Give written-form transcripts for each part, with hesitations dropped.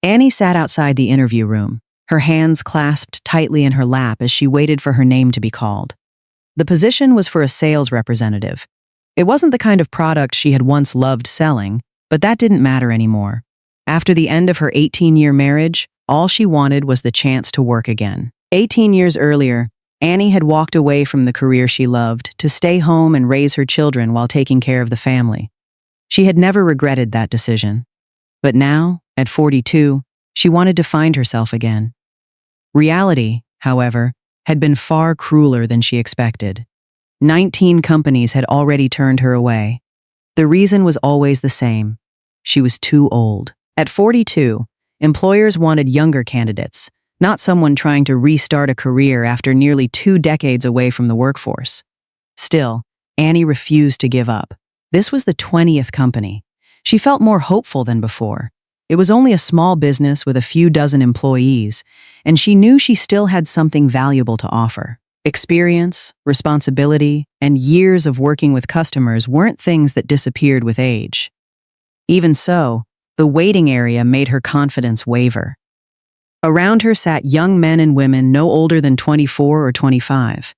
Annie sat outside the interview room, her hands clasped tightly in her lap as she waited for her name to be called. The position was for a sales representative. It wasn't the kind of product she had once loved selling, but that didn't matter anymore. After the end of her 18-year marriage, all she wanted was the chance to work again. 18 years earlier, Annie had walked away from the career she loved to stay home and raise her children while taking care of the family. She had never regretted that decision. But now, at 42, she wanted to find herself again. Reality, however, had been far crueler than she expected. 19 companies had already turned her away. The reason was always the same. She was too old. At 42, employers wanted younger candidates, not someone trying to restart a career after nearly 2 decades away from the workforce. Still, Annie refused to give up. This was the 20th company. She felt more hopeful than before. It was only a small business with a few dozen employees, and she knew she still had something valuable to offer. Experience, responsibility, and years of working with customers weren't things that disappeared with age. Even so, the waiting area made her confidence waver. Around her sat young men and women no older than 24 or 25.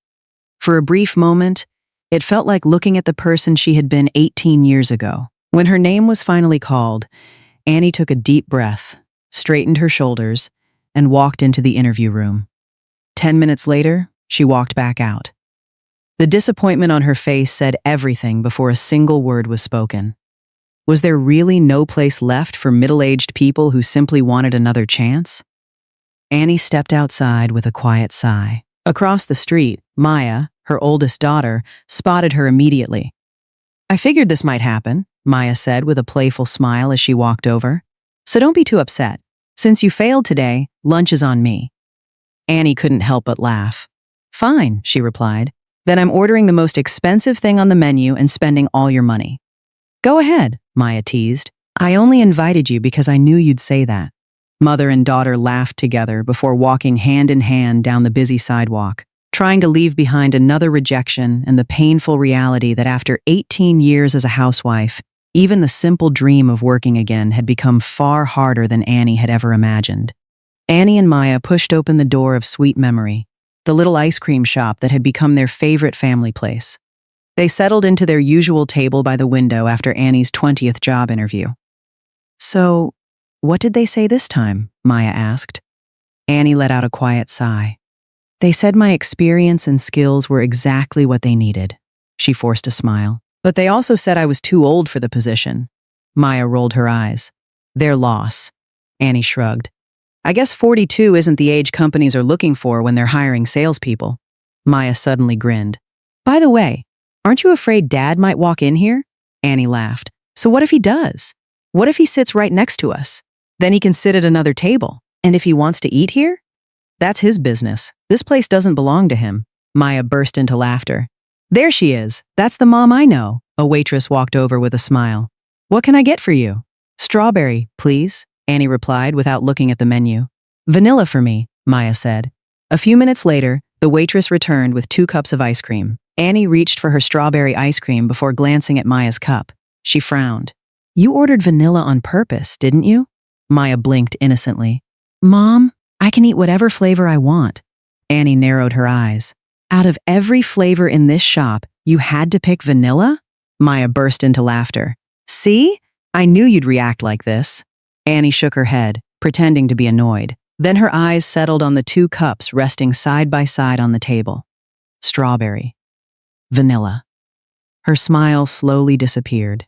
For a brief moment, it felt like looking at the person she had been 18 years ago. When her name was finally called, Annie took a deep breath, straightened her shoulders, and walked into the interview room. 10 minutes later, she walked back out. The disappointment on her face said everything before a single word was spoken. Was there really no place left for middle-aged people who simply wanted another chance? Annie stepped outside with a quiet sigh. Across the street, Maya, her oldest daughter, spotted her immediately. "I figured this might happen," Maya said with a playful smile as she walked over. "So don't be too upset. Since you failed today, lunch is on me." Annie couldn't help but laugh. "Fine," she replied. "Then I'm ordering the most expensive thing on the menu and spending all your money." "Go ahead," Maya teased. "I only invited you because I knew you'd say that." Mother and daughter laughed together before walking hand in hand down the busy sidewalk, trying to leave behind another rejection and the painful reality that after 18 years as a housewife, even the simple dream of working again had become far harder than Annie had ever imagined. Annie and Maya pushed open the door of Sweet Memory, the little ice cream shop that had become their favorite family place. They settled into their usual table by the window after Annie's 20th job interview. "So, what did they say this time?" Maya asked. Annie let out a quiet sigh. "They said my experience and skills were exactly what they needed." She forced a smile. "But they also said I was too old for the position." Maya rolled her eyes. "Their loss." Annie shrugged. "I guess 42 isn't the age companies are looking for when they're hiring salespeople." Maya suddenly grinned. "By the way, aren't you afraid Dad might walk in here?" Annie laughed. "So what if he does? What if he sits right next to us? Then he can sit at another table. And if he wants to eat here? That's his business. This place doesn't belong to him." Maya burst into laughter. "There she is. That's the mom I know." A waitress walked over with a smile. "What can I get for you?" "Strawberry, please," Annie replied without looking at the menu. "Vanilla for me," Maya said. A few minutes later, the waitress returned with 2 cups of ice cream. Annie reached for her strawberry ice cream before glancing at Maya's cup. She frowned. "You ordered vanilla on purpose, didn't you?" Maya blinked innocently. "Mom, I can eat whatever flavor I want." Annie narrowed her eyes. "Out of every flavor in this shop, you had to pick vanilla?" Maya burst into laughter. "See? I knew you'd react like this." Annie shook her head, pretending to be annoyed. Then her eyes settled on the 2 cups resting side by side on the table. Strawberry. Vanilla. Her smile slowly disappeared.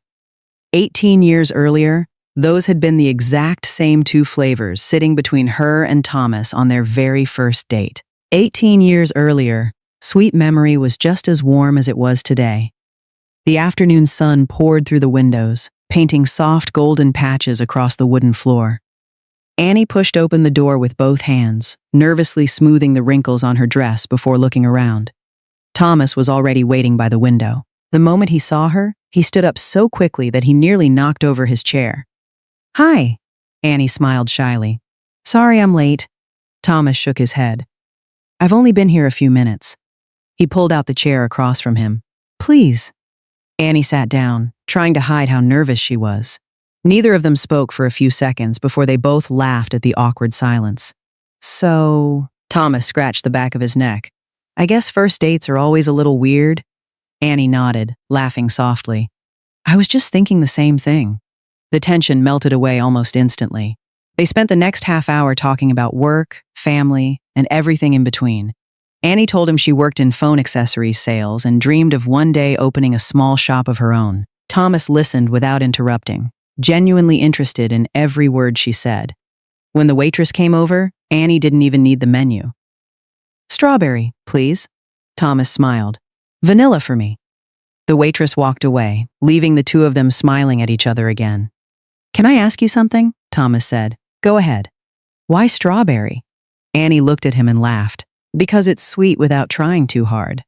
18 years earlier, those had been the exact same 2 flavors sitting between her and Thomas on their very first date. 18 years earlier, Sweet Memory was just as warm as it was today. The afternoon sun poured through the windows, painting soft golden patches across the wooden floor. Annie pushed open the door with both hands, nervously smoothing the wrinkles on her dress before looking around. Thomas was already waiting by the window. The moment he saw her, he stood up so quickly that he nearly knocked over his chair. "Hi," Annie smiled shyly. "Sorry I'm late." Thomas shook his head. "I've only been here a few minutes." He pulled out the chair across from him. "Please." Annie sat down, trying to hide how nervous she was. Neither of them spoke for a few seconds before they both laughed at the awkward silence. So, Thomas scratched the back of his neck. I guess first dates are always a little weird. Annie nodded, laughing softly. I was just thinking the same thing. The tension melted away almost instantly. They spent the next half hour talking about work, family, and everything in between. Annie told him she worked in phone accessories sales and dreamed of one day opening a small shop of her own. Thomas listened without interrupting, genuinely interested in every word she said. When the waitress came over, Annie didn't even need the menu. Strawberry, please. Thomas smiled. Vanilla for me. The waitress walked away, leaving the two of them smiling at each other again. Can I ask you something? Thomas said. Go ahead. Why strawberry? Annie looked at him and laughed. Because it's sweet without trying too hard.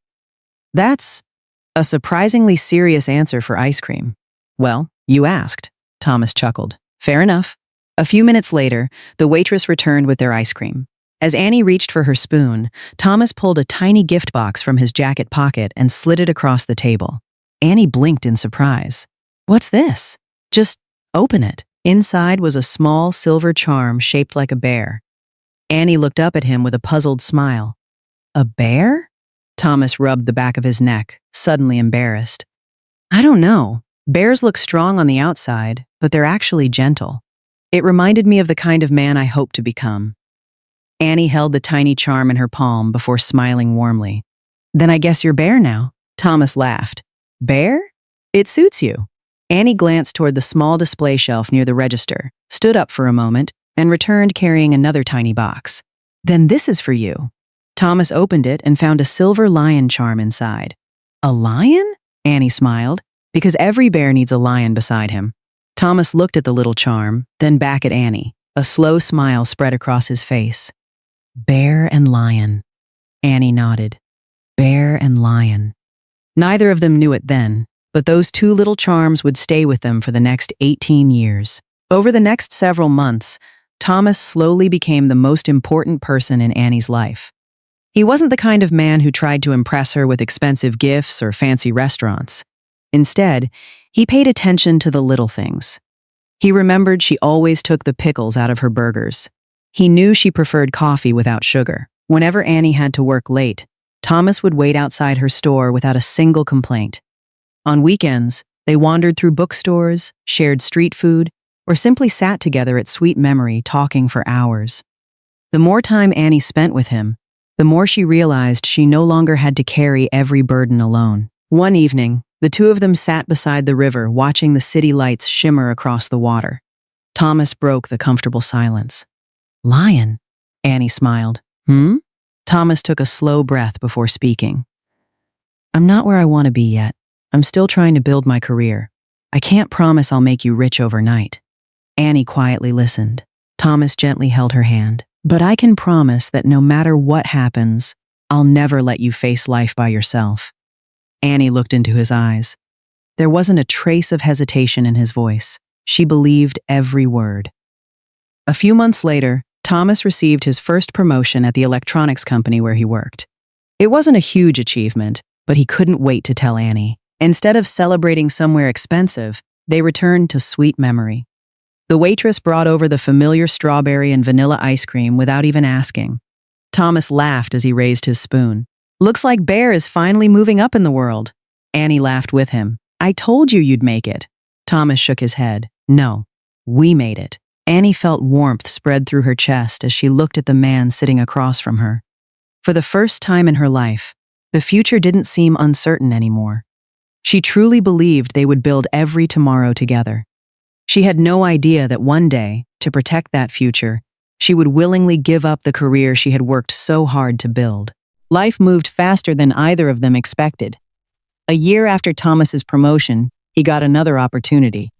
That's a surprisingly serious answer for ice cream. Well, you asked, Thomas chuckled. Fair enough. A few minutes later, the waitress returned with their ice cream. As Annie reached for her spoon, Thomas pulled a tiny gift box from his jacket pocket and slid it across the table. Annie blinked in surprise. What's this? Just open it. Inside was a small silver charm shaped like a bear. Annie looked up at him with a puzzled smile. A bear? Thomas rubbed the back of his neck, suddenly embarrassed. I don't know. Bears look strong on the outside, but they're actually gentle. It reminded me of the kind of man I hope to become. Annie held the tiny charm in her palm before smiling warmly. Then I guess you're bear now. Thomas laughed. Bear? It suits you. Annie glanced toward the small display shelf near the register, stood up for a moment, and returned carrying another tiny box. Then this is for you. Thomas opened it and found a silver lion charm inside. A lion? Annie smiled, because every bear needs a lion beside him. Thomas looked at the little charm, then back at Annie. A slow smile spread across his face. Bear and lion. Annie nodded. Bear and lion. Neither of them knew it then, but those two little charms would stay with them for the next 18 years. Over the next several months, Thomas slowly became the most important person in Annie's life. He wasn't the kind of man who tried to impress her with expensive gifts or fancy restaurants. Instead, he paid attention to the little things. He remembered she always took the pickles out of her burgers. He knew she preferred coffee without sugar. Whenever Annie had to work late, Thomas would wait outside her store without a single complaint. On weekends, they wandered through bookstores, shared street food, or simply sat together at Sweet Memory talking for hours. The more time Annie spent with him, the more she realized she no longer had to carry every burden alone. One evening, the two of them sat beside the river watching the city lights shimmer across the water. Thomas broke the comfortable silence. Lion, Annie smiled. Thomas took a slow breath before speaking. I'm not where I want to be yet. I'm still trying to build my career. I can't promise I'll make you rich overnight. Annie quietly listened. Thomas gently held her hand. But I can promise that no matter what happens, I'll never let you face life by yourself. Annie looked into his eyes. There wasn't a trace of hesitation in his voice. She believed every word. A few months later, Thomas received his first promotion at the electronics company where he worked. It wasn't a huge achievement, but he couldn't wait to tell Annie. Instead of celebrating somewhere expensive, they returned to Sweet Memory. The waitress brought over the familiar strawberry and vanilla ice cream without even asking. Thomas laughed as he raised his spoon. Looks like Bear is finally moving up in the world. Annie laughed with him. I told you you'd make it. Thomas shook his head. No, we made it. Annie felt warmth spread through her chest as she looked at the man sitting across from her. For the first time in her life, the future didn't seem uncertain anymore. She truly believed they would build every tomorrow together. She had no idea that one day, to protect that future, she would willingly give up the career she had worked so hard to build. Life moved faster than either of them expected. A year after Thomas's promotion, he got another opportunity.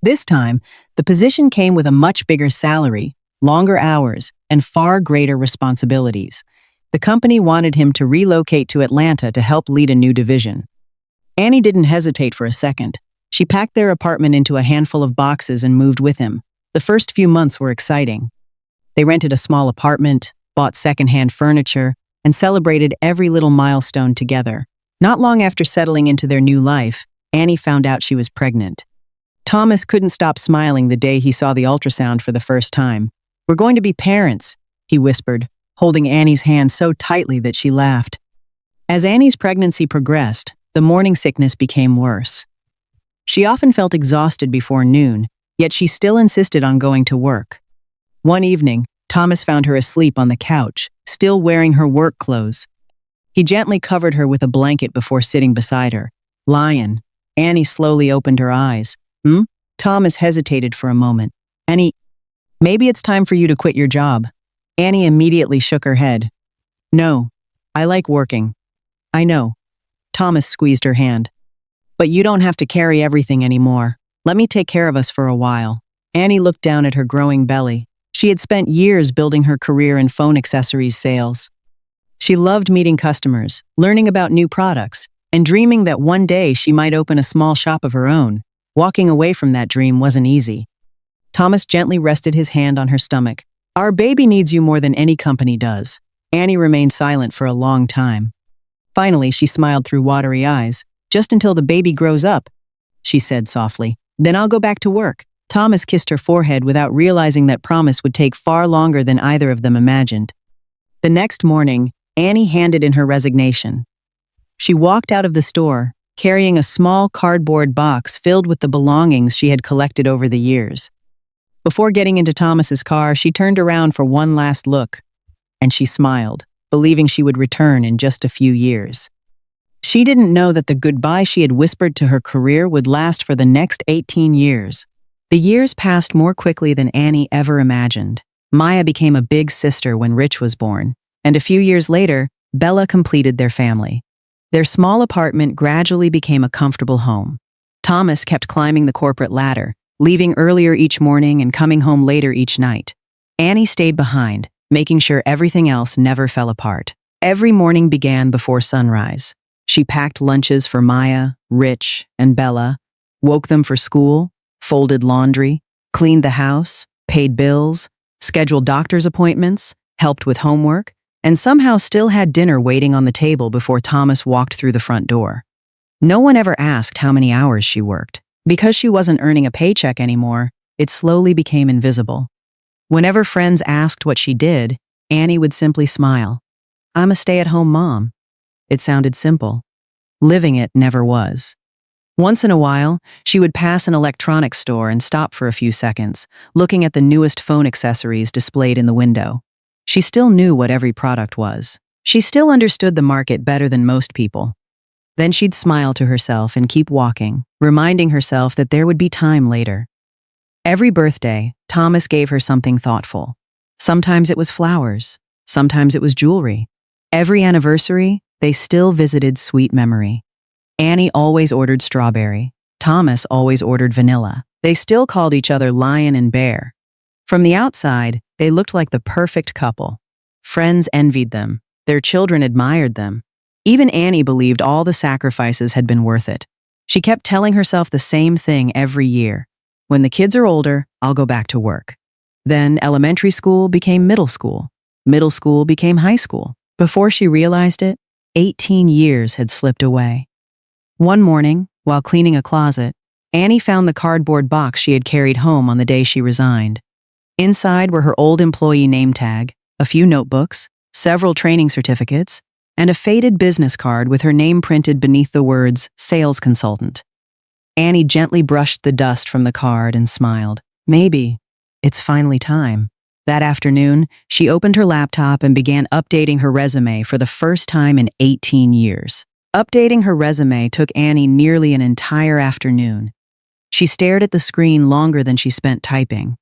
This time, the position came with a much bigger salary, longer hours, and far greater responsibilities. The company wanted him to relocate to Atlanta to help lead a new division. Annie didn't hesitate for a second. She packed their apartment into a handful of boxes and moved with him. The first few months were exciting. They rented a small apartment, bought secondhand furniture, and celebrated every little milestone together. Not long after settling into their new life, Annie found out she was pregnant. Thomas couldn't stop smiling the day he saw the ultrasound for the first time. "We're going to be parents," he whispered, holding Annie's hand so tightly that she laughed. As Annie's pregnancy progressed, the morning sickness became worse. She often felt exhausted before noon, yet she still insisted on going to work. One evening, Thomas found her asleep on the couch, still wearing her work clothes. He gently covered her with a blanket before sitting beside her. "Lion." Annie slowly opened her eyes. "Hmm?" Thomas hesitated for a moment. "Annie, maybe it's time for you to quit your job." Annie immediately shook her head. "No, I like working." "I know." Thomas squeezed her hand. "But you don't have to carry everything anymore. Let me take care of us for a while." Annie looked down at her growing belly. She had spent years building her career in phone accessories sales. She loved meeting customers, learning about new products, and dreaming that one day she might open a small shop of her own. Walking away from that dream wasn't easy. Thomas gently rested his hand on her stomach. "Our baby needs you more than any company does." Annie remained silent for a long time. Finally, she smiled through watery eyes. "Just until the baby grows up," she said softly. "Then I'll go back to work." Thomas kissed her forehead without realizing that promise would take far longer than either of them imagined. The next morning, Annie handed in her resignation. She walked out of the store, carrying a small cardboard box filled with the belongings she had collected over the years. Before getting into Thomas's car, she turned around for one last look, and she smiled, believing she would return in just a few years. She didn't know that the goodbye she had whispered to her career would last for the next 18 years. The years passed more quickly than Annie ever imagined. Maya became a big sister when Rich was born, and a few years later, Bella completed their family. Their small apartment gradually became a comfortable home. Thomas kept climbing the corporate ladder, leaving earlier each morning and coming home later each night. Annie stayed behind, making sure everything else never fell apart. Every morning began before sunrise. She packed lunches for Maya, Rich, and Bella, woke them for school, folded laundry, cleaned the house, paid bills, scheduled doctor's appointments, helped with homework, and somehow still had dinner waiting on the table before Thomas walked through the front door. No one ever asked how many hours she worked. Because she wasn't earning a paycheck anymore, it slowly became invisible. Whenever friends asked what she did, Annie would simply smile. "I'm a stay-at-home mom." It sounded simple. Living it never was. Once in a while, she would pass an electronics store and stop for a few seconds, looking at the newest phone accessories displayed in the window. She still knew what every product was. She still understood the market better than most people. Then she'd smile to herself and keep walking, reminding herself that there would be time later. Every birthday, Thomas gave her something thoughtful. Sometimes it was flowers, sometimes it was jewelry. Every anniversary, they still visited sweet memory. Annie always ordered strawberry. Thomas always ordered vanilla. They still called each other Lion and Bear. From the outside, they looked like the perfect couple. Friends envied them. Their children admired them. Even Annie believed all the sacrifices had been worth it. She kept telling herself the same thing every year. When the kids are older, I'll go back to work. Then elementary school became middle school. Middle school became high school. Before she realized it, 18 years had slipped away. One morning, while cleaning a closet, Annie found the cardboard box she had carried home on the day she resigned. Inside were her old employee name tag, a few notebooks, several training certificates, and a faded business card with her name printed beneath the words, "Sales Consultant." Annie gently brushed the dust from the card and smiled. Maybe it's finally time. That afternoon, she opened her laptop and began updating her resume for the first time in 18 years. Updating her resume took Annie nearly an entire afternoon. She stared at the screen longer than she spent typing.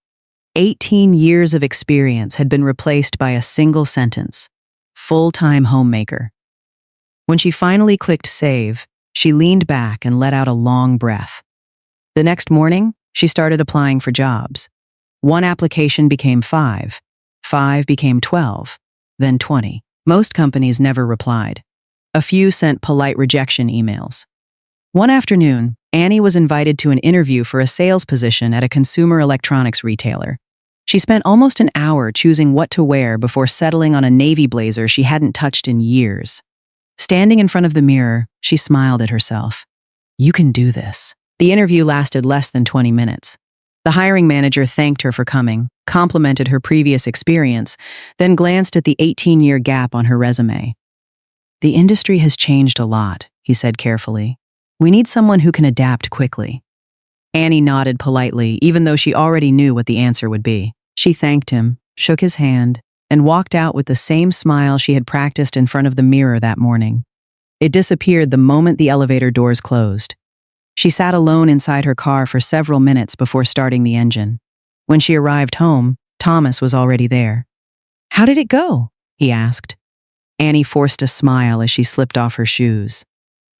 18 years of experience had been replaced by a single sentence: full-time homemaker. When she finally clicked save, she leaned back and let out a long breath. The next morning, she started applying for jobs. One application became 5. 5 became 12, then 20. Most companies never replied. A few sent polite rejection emails. One afternoon, Annie was invited to an interview for a sales position at a consumer electronics retailer. She spent almost an hour choosing what to wear before settling on a navy blazer she hadn't touched in years. Standing in front of the mirror, she smiled at herself. "You can do this." The interview lasted less than 20 minutes. The hiring manager thanked her for coming, complimented her previous experience, then glanced at the 18-year gap on her resume. "The industry has changed a lot," he said carefully. "We need someone who can adapt quickly." Annie nodded politely, even though she already knew what the answer would be. She thanked him, shook his hand, and walked out with the same smile she had practiced in front of the mirror that morning. It disappeared the moment the elevator doors closed. She sat alone inside her car for several minutes before starting the engine. When she arrived home, Thomas was already there. "How did it go?" he asked. Annie forced a smile as she slipped off her shoes.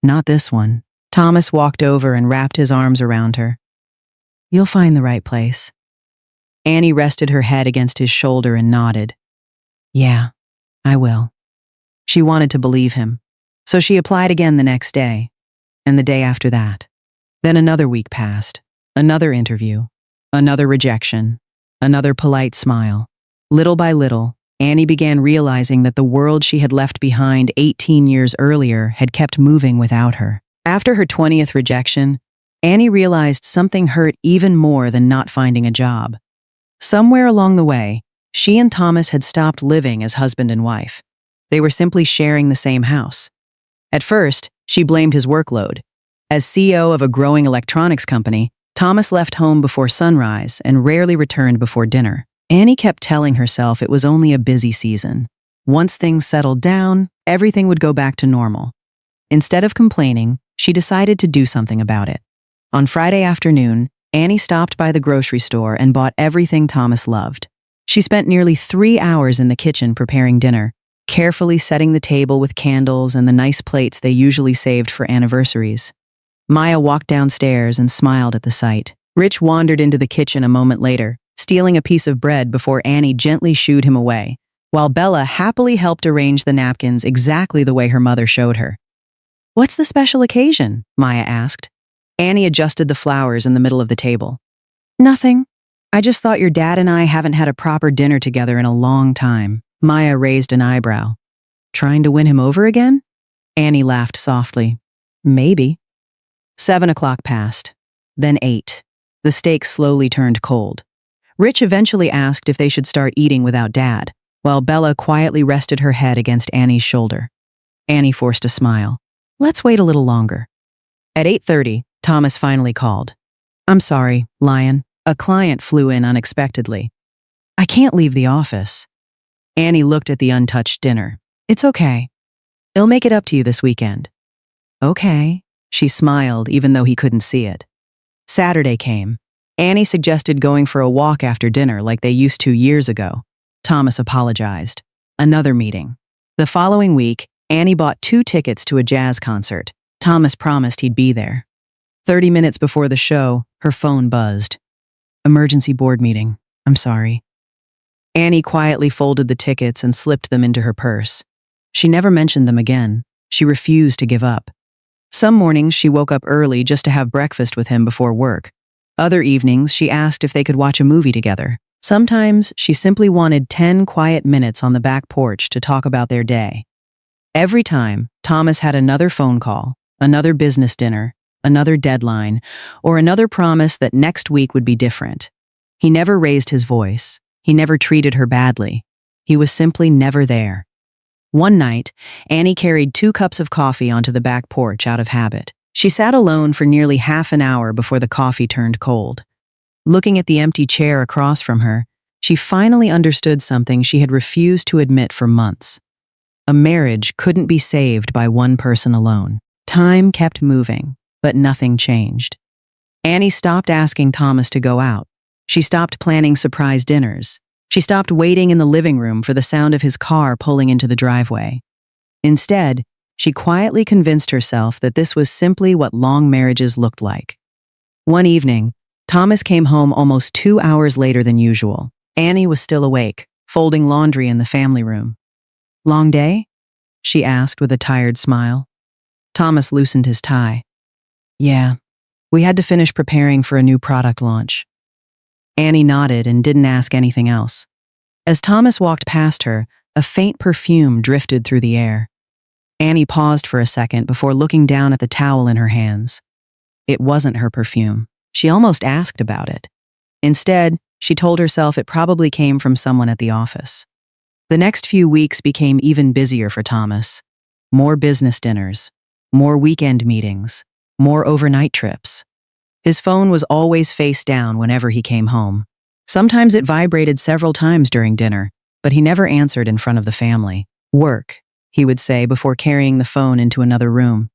"Not this one." Thomas walked over and wrapped his arms around her. "You'll find the right place." Annie rested her head against his shoulder and nodded. "Yeah, I will." She wanted to believe him, so she applied again the next day, and the day after that. Then another week passed, another interview, another rejection, another polite smile. Little by little, Annie began realizing that the world she had left behind 18 years earlier had kept moving without her. After her 20th rejection, Annie realized something hurt even more than not finding a job. Somewhere along the way, she and Thomas had stopped living as husband and wife. They were simply sharing the same house. At first, she blamed his workload. As CEO of a growing electronics company, Thomas left home before sunrise and rarely returned before dinner. Annie kept telling herself it was only a busy season. Once things settled down, everything would go back to normal. Instead of complaining, she decided to do something about it. On Friday afternoon, Annie stopped by the grocery store and bought everything Thomas loved. She spent nearly 3 hours in the kitchen preparing dinner, carefully setting the table with candles and the nice plates they usually saved for anniversaries. Maya walked downstairs and smiled at the sight. Rich wandered into the kitchen a moment later, stealing a piece of bread before Annie gently shooed him away, while Bella happily helped arrange the napkins exactly the way her mother showed her. "What's the special occasion?" Maya asked. Annie adjusted the flowers in the middle of the table. "Nothing. I just thought your dad and I haven't had a proper dinner together in a long time." Maya raised an eyebrow. "Trying to win him over again?" Annie laughed softly. "Maybe." 7 o'clock passed. Then 8. The steak slowly turned cold. Rich eventually asked if they should start eating without Dad, while Bella quietly rested her head against Annie's shoulder. Annie forced a smile. "Let's wait a little longer." At 8:30, Thomas finally called. "I'm sorry, Lion. A client flew in unexpectedly. I can't leave the office." Annie looked at the untouched dinner. "It's okay. I'll make it up to you this weekend." "Okay." She smiled, even though he couldn't see it. Saturday came. Annie suggested going for a walk after dinner like they used to years ago. Thomas apologized. Another meeting. The following week, Annie bought 2 tickets to a jazz concert. Thomas promised he'd be there. 30 minutes before the show, her phone buzzed. "Emergency board meeting. I'm sorry." Annie quietly folded the tickets and slipped them into her purse. She never mentioned them again. She refused to give up. Some mornings she woke up early just to have breakfast with him before work. Other evenings she asked if they could watch a movie together. Sometimes she simply wanted 10 quiet minutes on the back porch to talk about their day. Every time, Thomas had another phone call, another business dinner, another deadline, or another promise that next week would be different. He never raised his voice. He never treated her badly. He was simply never there. One night, Annie carried 2 cups of coffee onto the back porch out of habit. She sat alone for nearly half an hour before the coffee turned cold. Looking at the empty chair across from her, she finally understood something she had refused to admit for months. A marriage couldn't be saved by one person alone. Time kept moving, but nothing changed. Annie stopped asking Thomas to go out. She stopped planning surprise dinners. She stopped waiting in the living room for the sound of his car pulling into the driveway. Instead, she quietly convinced herself that this was simply what long marriages looked like. One evening, Thomas came home almost 2 hours later than usual. Annie was still awake, folding laundry in the family room. "Long day?" she asked with a tired smile. Thomas loosened his tie. "Yeah, we had to finish preparing for a new product launch." Annie nodded and didn't ask anything else. As Thomas walked past her, a faint perfume drifted through the air. Annie paused for a second before looking down at the towel in her hands. It wasn't her perfume. She almost asked about it. Instead, she told herself it probably came from someone at the office. The next few weeks became even busier for Thomas. More business dinners, more weekend meetings, more overnight trips. His phone was always face down whenever he came home. Sometimes it vibrated several times during dinner, but he never answered in front of the family. "Work," he would say before carrying the phone into another room.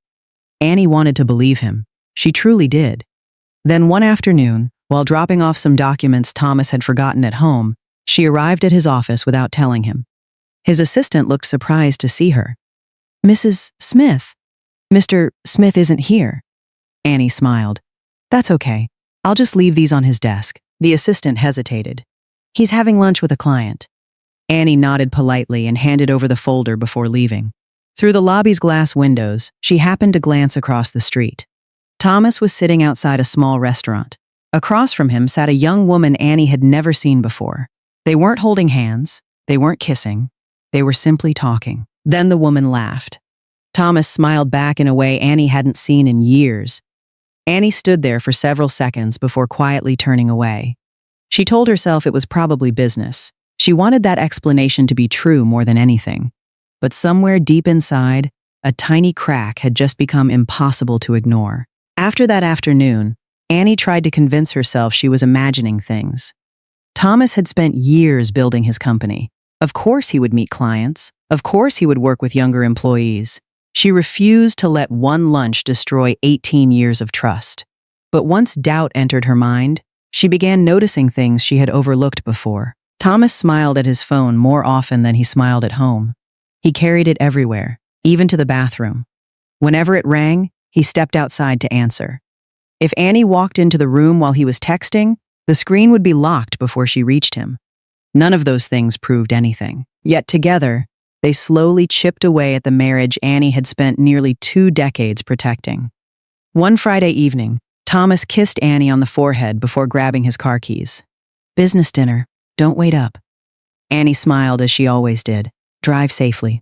Annie wanted to believe him. She truly did. Then one afternoon, while dropping off some documents Thomas had forgotten at home, she arrived at his office without telling him. His assistant looked surprised to see her. "Mrs. Smith, Mr. Smith isn't here." Annie smiled. "That's okay. I'll just leave these on his desk." The assistant hesitated. "He's having lunch with a client." Annie nodded politely and handed over the folder before leaving. Through the lobby's glass windows, she happened to glance across the street. Thomas was sitting outside a small restaurant. Across from him sat a young woman Annie had never seen before. They weren't holding hands. They weren't kissing. They were simply talking. Then the woman laughed. Thomas smiled back in a way Annie hadn't seen in years. Annie stood there for several seconds before quietly turning away. She told herself it was probably business. She wanted that explanation to be true more than anything. But somewhere deep inside, a tiny crack had just become impossible to ignore. After that afternoon, Annie tried to convince herself she was imagining things. Thomas had spent years building his company. Of course he would meet clients. Of course he would work with younger employees. She refused to let one lunch destroy 18 years of trust. But once doubt entered her mind, she began noticing things she had overlooked before. Thomas smiled at his phone more often than he smiled at home. He carried it everywhere, even to the bathroom. Whenever it rang, he stepped outside to answer. If Annie walked into the room while he was texting, the screen would be locked before she reached him. None of those things proved anything. Yet together, they slowly chipped away at the marriage Annie had spent nearly 2 decades protecting. One Friday evening, Thomas kissed Annie on the forehead before grabbing his car keys. "Business dinner. Don't wait up." Annie smiled as she always did. "Drive safely."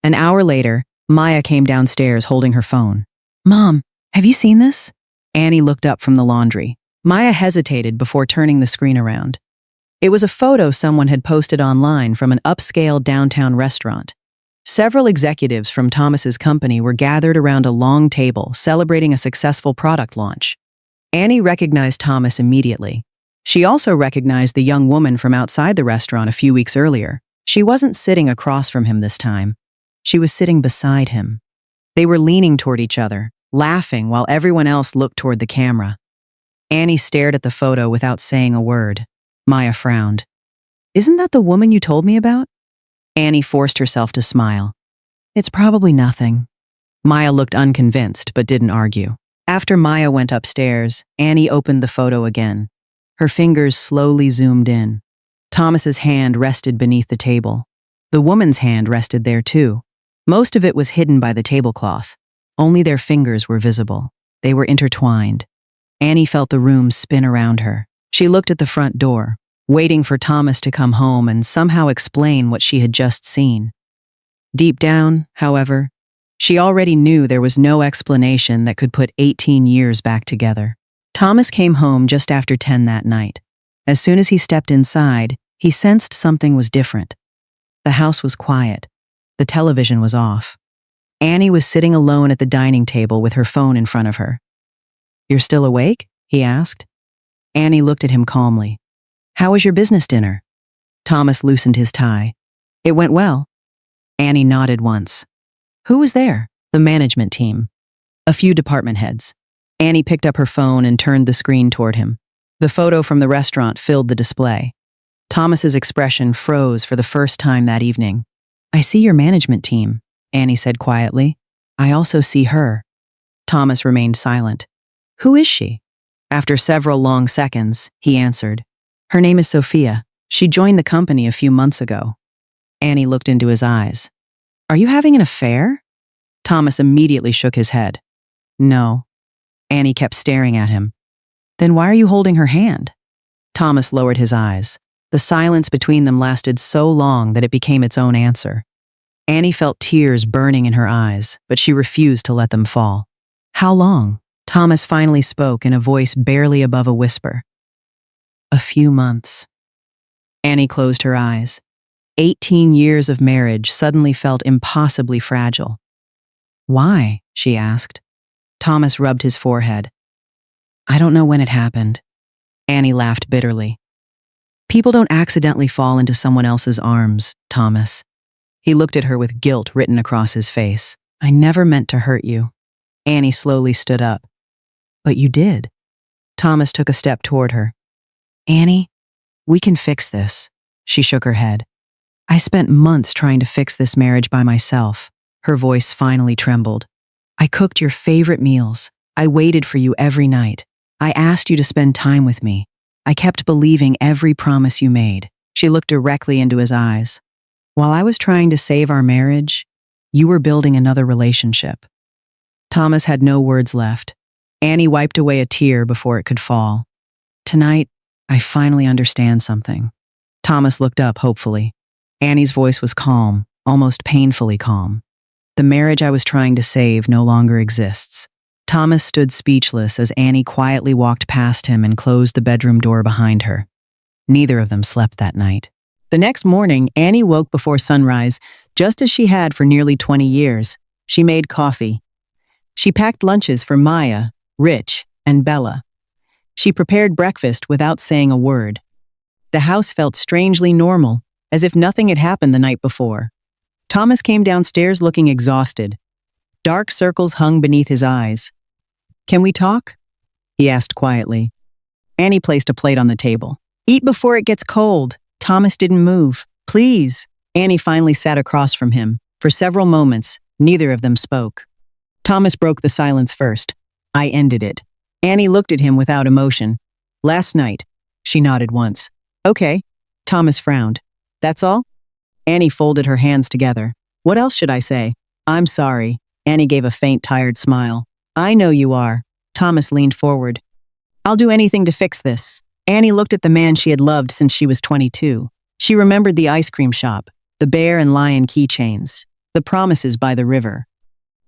An hour later, Maya came downstairs holding her phone. "Mom, have you seen this?" Annie looked up from the laundry. Maya hesitated before turning the screen around. It was a photo someone had posted online from an upscale downtown restaurant. Several executives from Thomas's company were gathered around a long table celebrating a successful product launch. Annie recognized Thomas immediately. She also recognized the young woman from outside the restaurant a few weeks earlier. She wasn't sitting across from him this time. She was sitting beside him. They were leaning toward each other, laughing while everyone else looked toward the camera. Annie stared at the photo without saying a word. Maya frowned. "Isn't that the woman you told me about?" Annie forced herself to smile. "It's probably nothing." Maya looked unconvinced, but didn't argue. After Maya went upstairs, Annie opened the photo again. Her fingers slowly zoomed in. Thomas's hand rested beneath the table. The woman's hand rested there too. Most of it was hidden by the tablecloth. Only their fingers were visible. They were intertwined. Annie felt the room spin around her. She looked at the front door, waiting for Thomas to come home and somehow explain what she had just seen. Deep down, however, she already knew there was no explanation that could put 18 years back together. Thomas came home just after 10 that night. As soon as he stepped inside, he sensed something was different. The house was quiet. The television was off. Annie was sitting alone at the dining table with her phone in front of her. "You're still awake?" he asked. Annie looked at him calmly. "How was your business dinner?" Thomas loosened his tie. "It went well." Annie nodded once. "Who was there?" "The management team. A few department heads." Annie picked up her phone and turned the screen toward him. The photo from the restaurant filled the display. Thomas's expression froze for the first time that evening. "I see your management team," Annie said quietly. "I also see her." Thomas remained silent. "Who is she?" After several long seconds, he answered. "Her name is Sophia. She joined the company a few months ago." Annie looked into his eyes. "Are you having an affair?" Thomas immediately shook his head. "No." Annie kept staring at him. "Then why are you holding her hand?" Thomas lowered his eyes. The silence between them lasted so long that it became its own answer. Annie felt tears burning in her eyes, but she refused to let them fall. "How long?" Thomas finally spoke in a voice barely above a whisper. A few months. Annie closed her eyes. 18 years of marriage suddenly felt impossibly fragile. Why? She asked. Thomas rubbed his forehead. I don't know when it happened. Annie laughed bitterly. People don't accidentally fall into someone else's arms, Thomas. He looked at her with guilt written across his face. I never meant to hurt you. Annie slowly stood up. But you did. Thomas took a step toward her. Annie, we can fix this. She shook her head. I spent months trying to fix this marriage by myself. Her voice finally trembled. I cooked your favorite meals. I waited for you every night. I asked you to spend time with me. I kept believing every promise you made. She looked directly into his eyes. While I was trying to save our marriage, you were building another relationship. Thomas had no words left. Annie wiped away a tear before it could fall. Tonight, I finally understand something. Thomas looked up hopefully. Annie's voice was calm, almost painfully calm. The marriage I was trying to save no longer exists. Thomas stood speechless as Annie quietly walked past him and closed the bedroom door behind her. Neither of them slept that night. The next morning, Annie woke before sunrise, just as she had for nearly 20 years. She made coffee. She packed lunches for Maya, Rich, and Bella. She prepared breakfast without saying a word. The house felt strangely normal, as if nothing had happened the night before. Thomas came downstairs looking exhausted. Dark circles hung beneath his eyes. Can we talk? He asked quietly. Annie placed a plate on the table. Eat before it gets cold. Thomas didn't move. Please. Annie finally sat across from him. For several moments, neither of them spoke. Thomas broke the silence first. I ended it. Annie looked at him without emotion. Last night. She nodded once. Okay. Thomas frowned. That's all? Annie folded her hands together. What else should I say? I'm sorry. Annie gave a faint, tired smile. I know you are. Thomas leaned forward. I'll do anything to fix this. Annie looked at the man she had loved since she was 22. She remembered the ice cream shop, the bear and lion keychains, the promises by the river,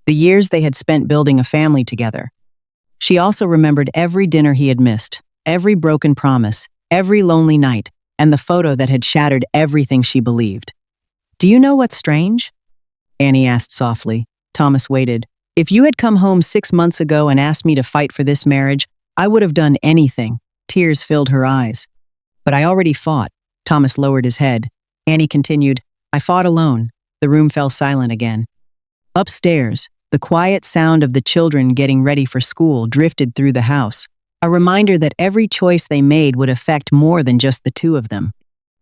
the years they had spent building a family together. She also remembered every dinner he had missed, every broken promise, every lonely night, and the photo that had shattered everything she believed. Do you know what's strange? Annie asked softly. Thomas waited. If you had come home 6 months ago and asked me to fight for this marriage, I would have done anything. Tears filled her eyes. But I already fought. Thomas lowered his head. Annie continued, I fought alone. The room fell silent again. Upstairs, the quiet sound of the children getting ready for school drifted through the house, a reminder that every choice they made would affect more than just the two of them.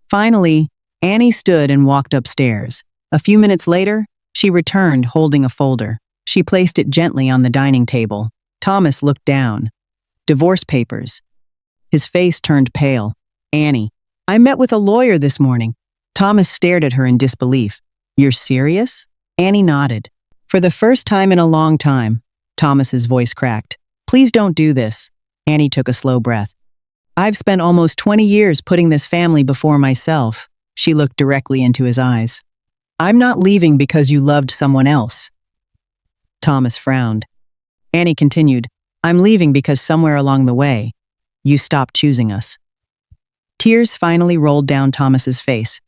Finally, Annie stood and walked upstairs. A few minutes later, she returned holding a folder. She placed it gently on the dining table. Thomas looked down. Divorce papers. His face turned pale. Annie, I met with a lawyer this morning. Thomas stared at her in disbelief. You're serious? Annie nodded. For the first time in a long time. Thomas's voice cracked. Please don't do this. Annie took a slow breath. I've spent almost 20 years putting this family before myself. She looked directly into his eyes. I'm not leaving because you loved someone else. Thomas frowned. Annie continued, I'm leaving because somewhere along the way, you stopped choosing us. Tears finally rolled down Thomas's face.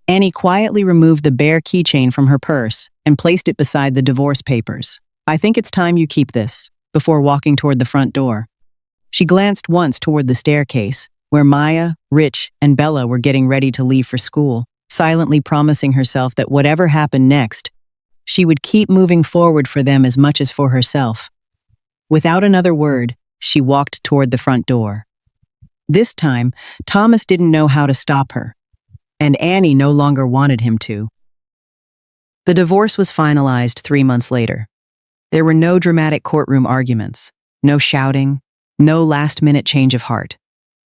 Annie quietly removed the bear keychain from her purse and placed it beside the divorce papers. I think it's time you keep this, before walking toward the front door. She glanced once toward the staircase, where Maya, Rich, and Bella were getting ready to leave for school, silently promising herself that whatever happened next, she would keep moving forward for them as much as for herself. Without another word, she walked toward the front door. This time, Thomas didn't know how to stop her, and Annie no longer wanted him to. The divorce was finalized 3 months later. There were no dramatic courtroom arguments, no shouting, no last-minute change of heart.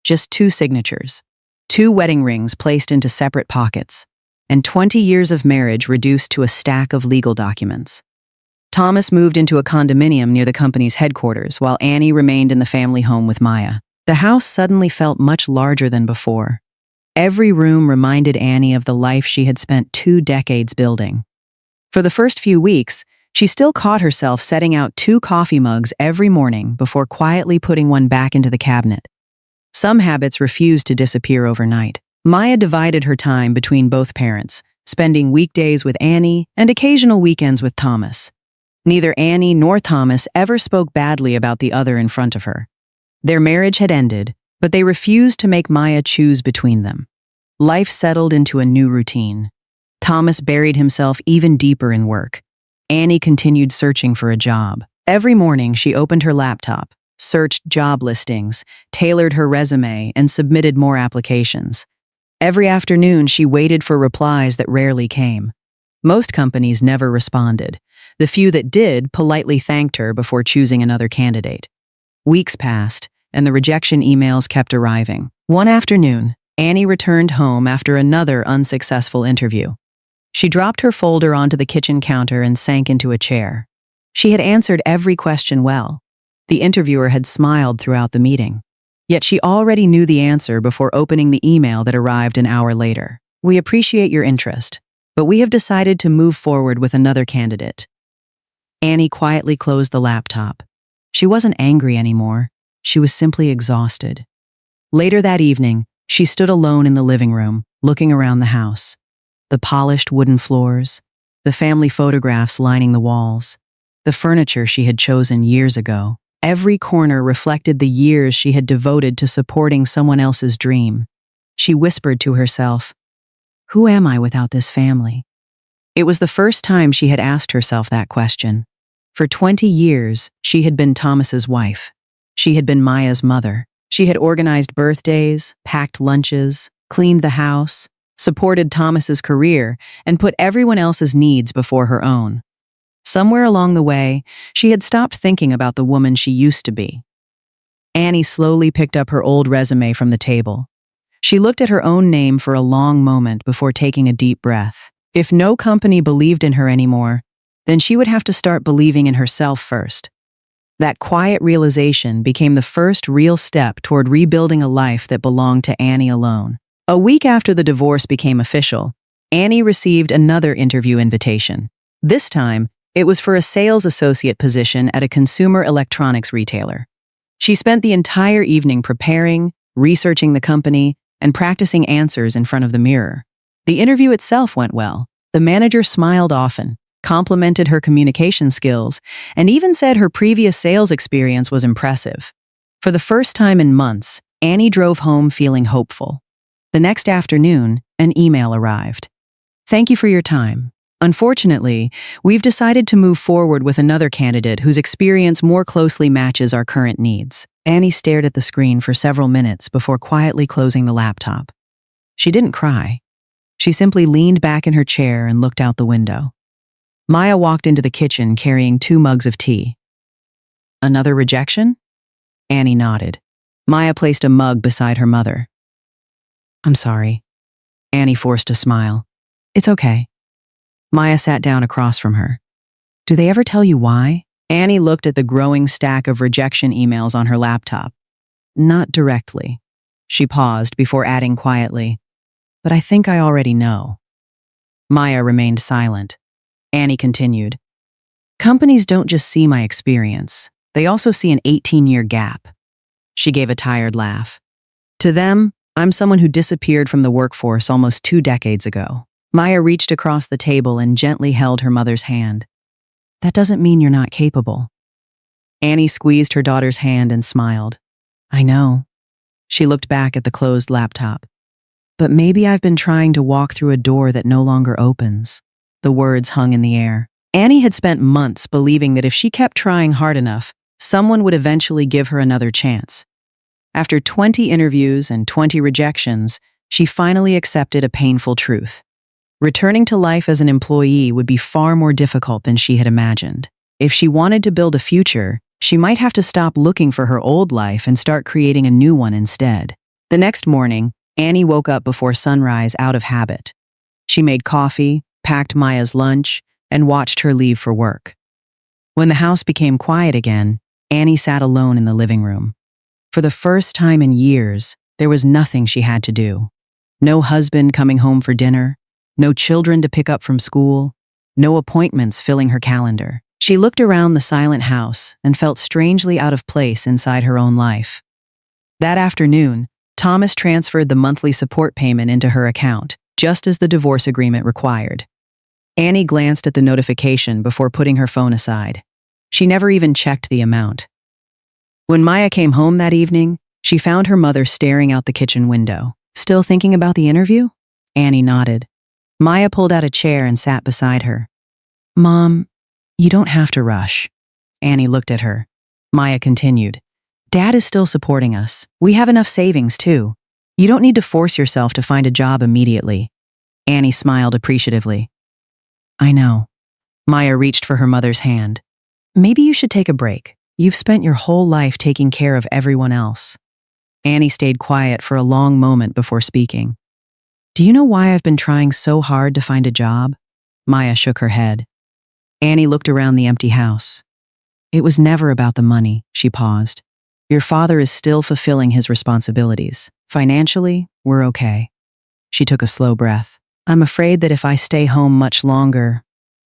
Just 2 signatures, 2 wedding rings placed into separate pockets, and 20 years of marriage reduced to a stack of legal documents. Thomas moved into a condominium near the company's headquarters, while Annie remained in the family home with Maya. The house suddenly felt much larger than before. Every room reminded Annie of the life she had spent 2 decades building. For the first few weeks, She still caught herself setting out 2 coffee mugs every morning before quietly putting one back into the cabinet. Some habits refused to disappear overnight. Maya divided her time between both parents, spending weekdays with Annie and occasional weekends with Thomas. Neither Annie nor Thomas ever spoke badly about the other in front of her. Their marriage had ended, but they refused to make Maya choose between them. Life settled into a new routine. Thomas buried himself even deeper in work. Annie continued searching for a job. Every morning, she opened her laptop, searched job listings, tailored her resume, and submitted more applications. Every afternoon, she waited for replies that rarely came. Most companies never responded. The few that did politely thanked her before choosing another candidate. Weeks passed, and the rejection emails kept arriving. One afternoon, Annie returned home after another unsuccessful interview. She dropped her folder onto the kitchen counter and sank into a chair. She had answered every question well. The interviewer had smiled throughout the meeting. Yet she already knew the answer before opening the email that arrived an hour later. "We appreciate your interest, but we have decided to move forward with another candidate." Annie quietly closed the laptop. She wasn't angry anymore. She was simply exhausted. Later that evening, she stood alone in the living room, looking around the house. The polished wooden floors, the family photographs lining the walls, the furniture she had chosen years ago. Every corner reflected the years she had devoted to supporting someone else's dream. She whispered to herself, "Who am I without this family?" It was the first time she had asked herself that question. For 20 years, she had been Thomas's wife. She had been Maya's mother. She had organized birthdays, packed lunches, cleaned the house, supported Thomas's career, and put everyone else's needs before her own. Somewhere along the way, she had stopped thinking about the woman she used to be. Annie slowly picked up her old resume from the table. She looked at her own name for a long moment before taking a deep breath. If no company believed in her anymore, then she would have to start believing in herself first. That quiet realization became the first real step toward rebuilding a life that belonged to Annie alone. A week after the divorce became official, Annie received another interview invitation. This time, it was for a sales associate position at a consumer electronics retailer. She spent the entire evening preparing, researching the company, and practicing answers in front of the mirror. The interview itself went well. The manager smiled often, complimented her communication skills, and even said her previous sales experience was impressive. For the first time in months, Annie drove home feeling hopeful. The next afternoon, an email arrived. "Thank you for your time. Unfortunately, we've decided to move forward with another candidate whose experience more closely matches our current needs." Annie stared at the screen for several minutes before quietly closing the laptop. She didn't cry. She simply leaned back in her chair and looked out the window. Maya walked into the kitchen carrying 2 mugs of tea. "Another rejection?" Annie nodded. Maya placed a mug beside her mother. "I'm sorry." Annie forced a smile. "It's okay." Maya sat down across from her. "Do they ever tell you why?" Annie looked at the growing stack of rejection emails on her laptop. "Not directly." She paused before adding quietly, "But I think I already know." Maya remained silent. Annie continued, "Companies don't just see my experience. They also see an 18-year gap." She gave a tired laugh. "To them, I'm someone who disappeared from the workforce almost 2 decades ago." Maya reached across the table and gently held her mother's hand. "That doesn't mean you're not capable." Annie squeezed her daughter's hand and smiled. "I know." She looked back at the closed laptop. "But maybe I've been trying to walk through a door that no longer opens." The words hung in the air. Annie had spent months believing that if she kept trying hard enough, someone would eventually give her another chance. After 20 interviews and 20 rejections, she finally accepted a painful truth. Returning to life as an employee would be far more difficult than she had imagined. If she wanted to build a future, she might have to stop looking for her old life and start creating a new one instead. The next morning, Annie woke up before sunrise out of habit. She made coffee, packed Maya's lunch, and watched her leave for work. When the house became quiet again, Annie sat alone in the living room. For the first time in years, there was nothing she had to do. No husband coming home for dinner, no children to pick up from school, no appointments filling her calendar. She looked around the silent house and felt strangely out of place inside her own life. That afternoon, Thomas transferred the monthly support payment into her account, just as the divorce agreement required. Annie glanced at the notification before putting her phone aside. She never even checked the amount. When Maya came home that evening, she found her mother staring out the kitchen window. "Still thinking about the interview?" Annie nodded. Maya pulled out a chair and sat beside her. "Mom, you don't have to rush." Annie looked at her. Maya continued, "Dad is still supporting us. We have enough savings, too. You don't need to force yourself to find a job immediately." Annie smiled appreciatively. "I know." Maya reached for her mother's hand. "Maybe you should take a break. You've spent your whole life taking care of everyone else." Annie stayed quiet for a long moment before speaking. "Do you know why I've been trying so hard to find a job?" Maya shook her head. Annie looked around the empty house. "It was never about the money," she paused. "Your father is still fulfilling his responsibilities. Financially, we're okay." She took a slow breath. "I'm afraid that if I stay home much longer,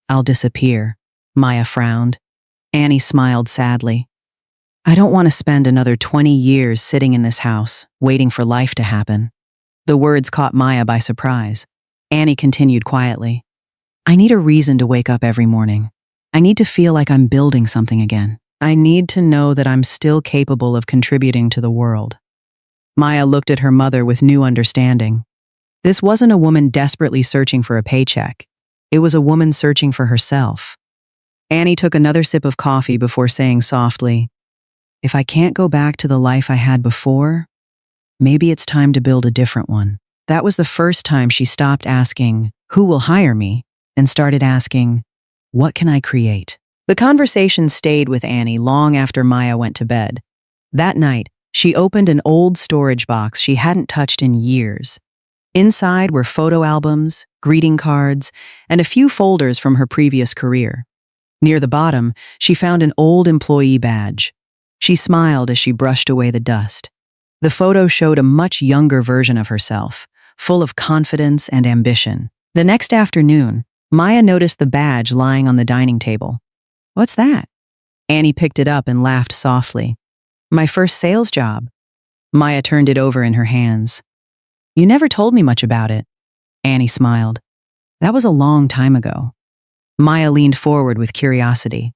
I'll disappear." Maya frowned. Annie smiled sadly. "I don't want to spend another 20 years sitting in this house, waiting for life to happen." The words caught Maya by surprise. Annie continued quietly. "I need a reason to wake up every morning. I need to feel like I'm building something again. I need to know that I'm still capable of contributing to the world." Maya looked at her mother with new understanding. This wasn't a woman desperately searching for a paycheck. It was a woman searching for herself. Annie took another sip of coffee before saying softly, "If I can't go back to the life I had before, maybe it's time to build a different one." That was the first time she stopped asking, "Who will hire me?" and started asking, "What can I create?" The conversation stayed with Annie long after Maya went to bed. That night, she opened an old storage box she hadn't touched in years. Inside were photo albums, greeting cards, and a few folders from her previous career. Near the bottom, she found an old employee badge. She smiled as she brushed away the dust. The photo showed a much younger version of herself, full of confidence and ambition. The next afternoon, Maya noticed the badge lying on the dining table. "What's that?" Annie picked it up and laughed softly. "My first sales job." Maya turned it over in her hands. "You never told me much about it." Annie smiled. "That was a long time ago." Maya leaned forward with curiosity.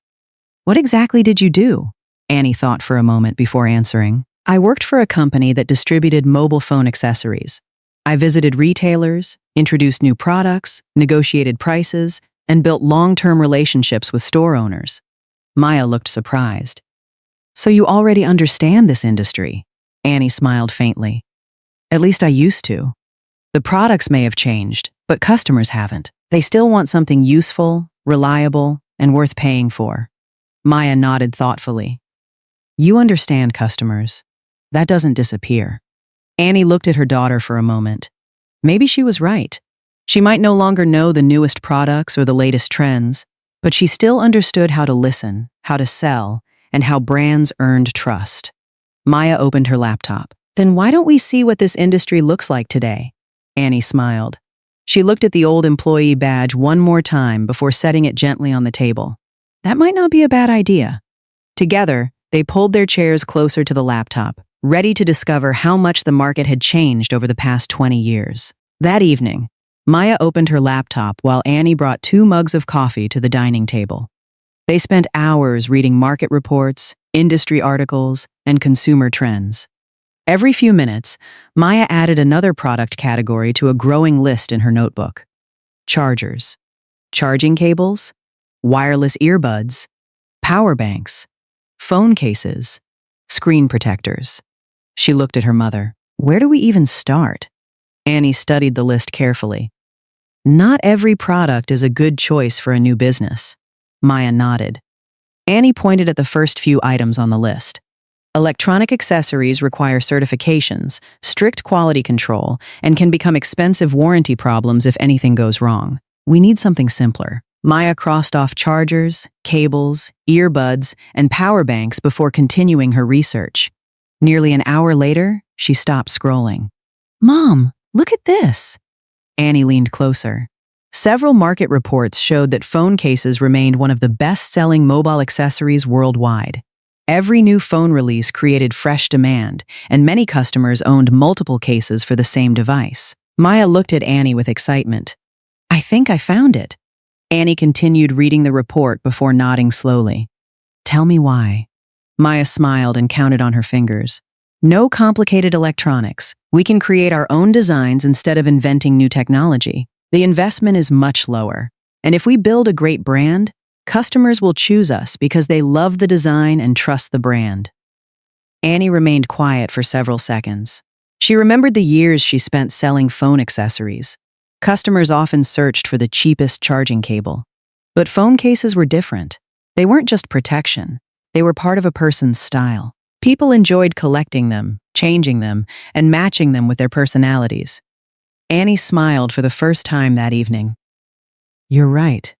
"What exactly did you do?" Annie thought for a moment before answering. "I worked for a company that distributed mobile phone accessories. I visited retailers, introduced new products, negotiated prices, and built long-term relationships with store owners." Maya looked surprised. "So you already understand this industry?" Annie smiled faintly. "At least I used to. The products may have changed, but customers haven't. They still want something useful, reliable, and worth paying for." Maya nodded thoughtfully. "You understand customers. That doesn't disappear." Annie looked at her daughter for a moment. Maybe she was right. She might no longer know the newest products or the latest trends, but she still understood how to listen, how to sell, and how brands earned trust. Maya opened her laptop. "Then why don't we see what this industry looks like today?" Annie smiled. She looked at the old employee badge one more time before setting it gently on the table. That might not be a bad idea. Together, they pulled their chairs closer to the laptop, ready to discover how much the market had changed over the past 20 years. That evening, Maya opened her laptop while Annie brought 2 mugs of coffee to the dining table. They spent hours reading market reports, industry articles, and consumer trends. Every few minutes, Maya added another product category to a growing list in her notebook. Chargers, charging cables, wireless earbuds, power banks, phone cases, screen protectors. She looked at her mother. "Where do we even start?" Annie studied the list carefully. "Not every product is a good choice for a new business." Maya nodded. Annie pointed at the first few items on the list. Electronic accessories require certifications, strict quality control, and can become expensive warranty problems if anything goes wrong. "We need something simpler." Maya crossed off chargers, cables, earbuds, and power banks before continuing her research. Nearly an hour later, she stopped scrolling. "Mom, look at this." Annie leaned closer. Several market reports showed that phone cases remained one of the best-selling mobile accessories worldwide. Every new phone release created fresh demand, and many customers owned multiple cases for the same device. Maya looked at Annie with excitement. "I think I found it." Annie continued reading the report before nodding slowly. "Tell me why." Maya smiled and counted on her fingers. "No complicated electronics. We can create our own designs instead of inventing new technology. The investment is much lower. And if we build a great brand, customers will choose us because they love the design and trust the brand." Annie remained quiet for several seconds. She remembered the years she spent selling phone accessories. Customers often searched for the cheapest charging cable. But phone cases were different. They weren't just protection. They were part of a person's style. People enjoyed collecting them, changing them, and matching them with their personalities. Annie smiled for the first time that evening. "You're right."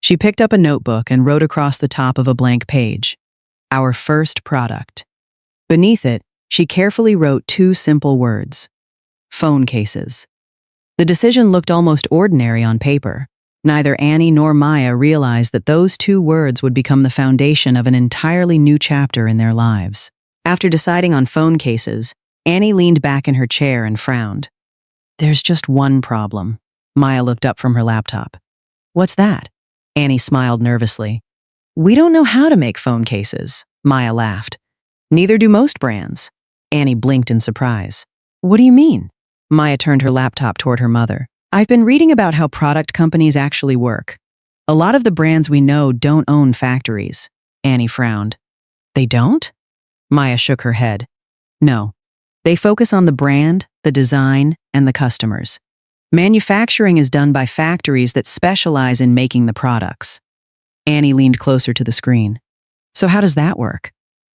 She picked up a notebook and wrote across the top of a blank page, "Our first product." Beneath it, she carefully wrote two simple words, "Phone cases." The decision looked almost ordinary on paper. Neither Annie nor Maya realized that those two words would become the foundation of an entirely new chapter in their lives. After deciding on phone cases, Annie leaned back in her chair and frowned. "There's just one problem." Maya looked up from her laptop. "What's that?" Annie smiled nervously. "We don't know how to make phone cases." Maya laughed. "Neither do most brands." Annie blinked in surprise. "What do you mean?" Maya turned her laptop toward her mother. "I've been reading about how product companies actually work. A lot of the brands we know don't own factories." Annie frowned. "They don't?" Maya shook her head. "No. They focus on the brand, the design, and the customers. Manufacturing is done by factories that specialize in making the products." Annie leaned closer to the screen. "So how does that work?"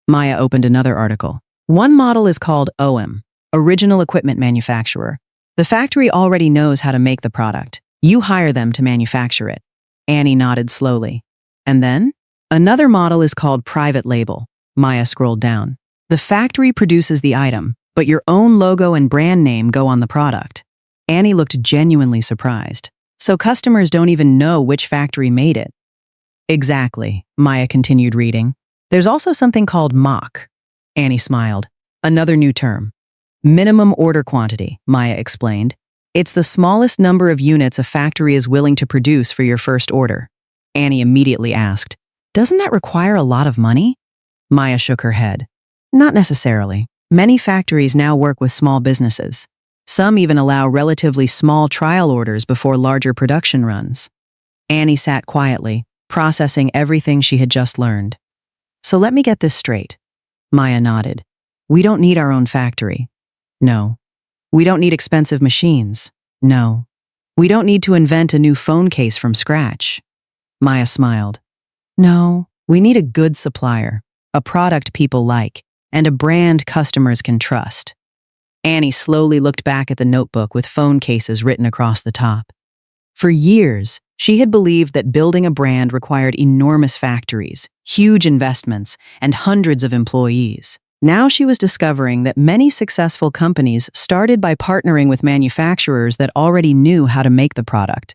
Maya opened another article. "One model is called OEM, Original Equipment Manufacturer. The factory already knows how to make the product. You hire them to manufacture it." Annie nodded slowly. "And then?" "Another model is called Private Label." Maya scrolled down. "The factory produces the item, but your own logo and brand name go on the product." Annie looked genuinely surprised. "So customers don't even know which factory made it?" "Exactly," Maya continued reading. "There's also something called MOQ." Annie smiled. "Another new term. Minimum order quantity," Maya explained. "It's the smallest number of units a factory is willing to produce for your first order." Annie immediately asked, "Doesn't that require a lot of money?" Maya shook her head. "Not necessarily. Many factories now work with small businesses. Some even allow relatively small trial orders before larger production runs." Annie sat quietly, processing everything she had just learned. "So let me get this straight." Maya nodded. "We don't need our own factory." "No." "We don't need expensive machines." "No." "We don't need to invent a new phone case from scratch." Maya smiled. "No, we need a good supplier, a product people like, and a brand customers can trust." Annie slowly looked back at the notebook with phone cases written across the top. For years, she had believed that building a brand required enormous factories, huge investments, and hundreds of employees. Now she was discovering that many successful companies started by partnering with manufacturers that already knew how to make the product.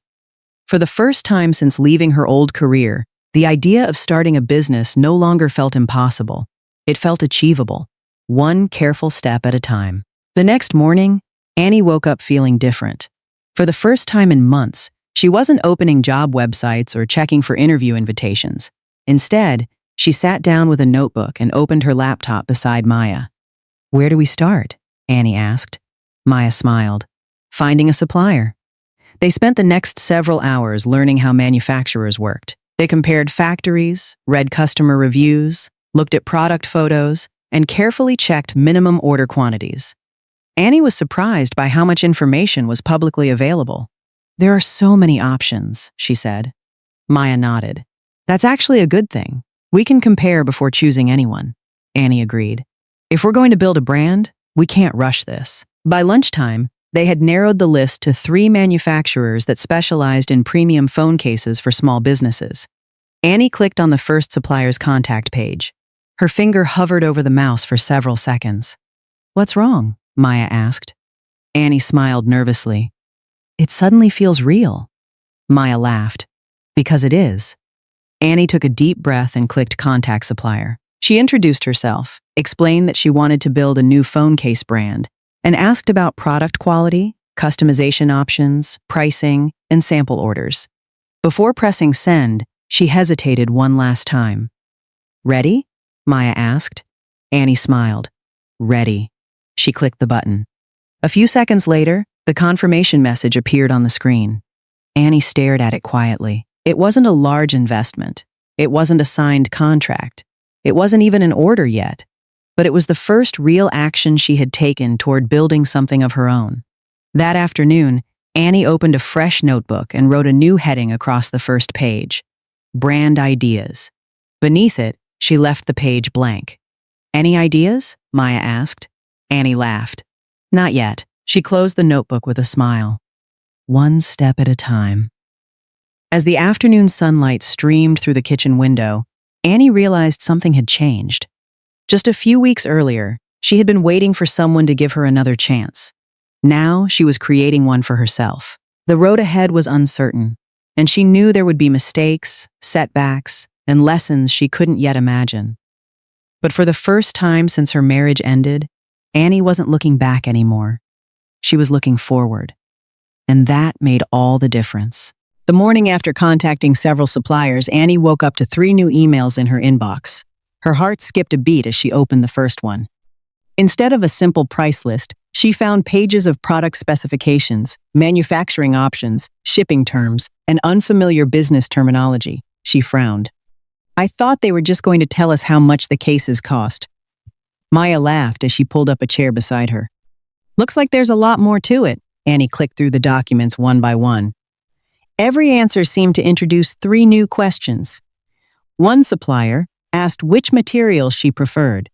For the first time since leaving her old career, the idea of starting a business no longer felt impossible. It felt achievable, one careful step at a time. The next morning, Annie woke up feeling different. For the first time in months, she wasn't opening job websites or checking for interview invitations. Instead, she sat down with a notebook and opened her laptop beside Maya. "Where do we start?" Annie asked. Maya smiled. "Finding a supplier." They spent the next several hours learning how manufacturers worked. They compared factories, read customer reviews, looked at product photos, and carefully checked minimum order quantities. Annie was surprised by how much information was publicly available. "There are so many options," she said. Maya nodded. "That's actually a good thing. We can compare before choosing anyone." Annie agreed. "If we're going to build a brand, we can't rush this." By lunchtime, they had narrowed the list to 3 manufacturers that specialized in premium phone cases for small businesses. Annie clicked on the first supplier's contact page. Her finger hovered over the mouse for several seconds. "What's wrong?" Maya asked. Annie smiled nervously. "It suddenly feels real." Maya laughed. Because it is. Annie took a deep breath and clicked Contact Supplier. She introduced herself, explained that she wanted to build a new phone case brand, and asked about product quality, customization options, pricing, and sample orders. Before pressing send, she hesitated one last time. Ready? Maya asked. Annie smiled. Ready. She clicked the button. A few seconds later, the confirmation message appeared on the screen. Annie stared at it quietly. It wasn't a large investment. It wasn't a signed contract. It wasn't even an order yet. But it was the first real action she had taken toward building something of her own. That afternoon, Annie opened a fresh notebook and wrote a new heading across the first page. Brand Ideas. Beneath it, she left the page blank. Any ideas? Maya asked. Annie laughed. Not yet. She closed the notebook with a smile. One step at a time. As the afternoon sunlight streamed through the kitchen window, Annie realized something had changed. Just a few weeks earlier, she had been waiting for someone to give her another chance. Now she was creating one for herself. The road ahead was uncertain, and she knew there would be mistakes, setbacks, and lessons she couldn't yet imagine. But for the first time since her marriage ended, Annie wasn't looking back anymore. She was looking forward. And that made all the difference. The morning after contacting several suppliers, Annie woke up to 3 new emails in her inbox. Her heart skipped a beat as she opened the first one. Instead of a simple price list, she found pages of product specifications, manufacturing options, shipping terms, and unfamiliar business terminology. She frowned. I thought they were just going to tell us how much the cases cost. Maya laughed as she pulled up a chair beside her. Looks like there's a lot more to it. Annie clicked through the documents one by one. Every answer seemed to introduce 3 new questions. One supplier asked which material she preferred.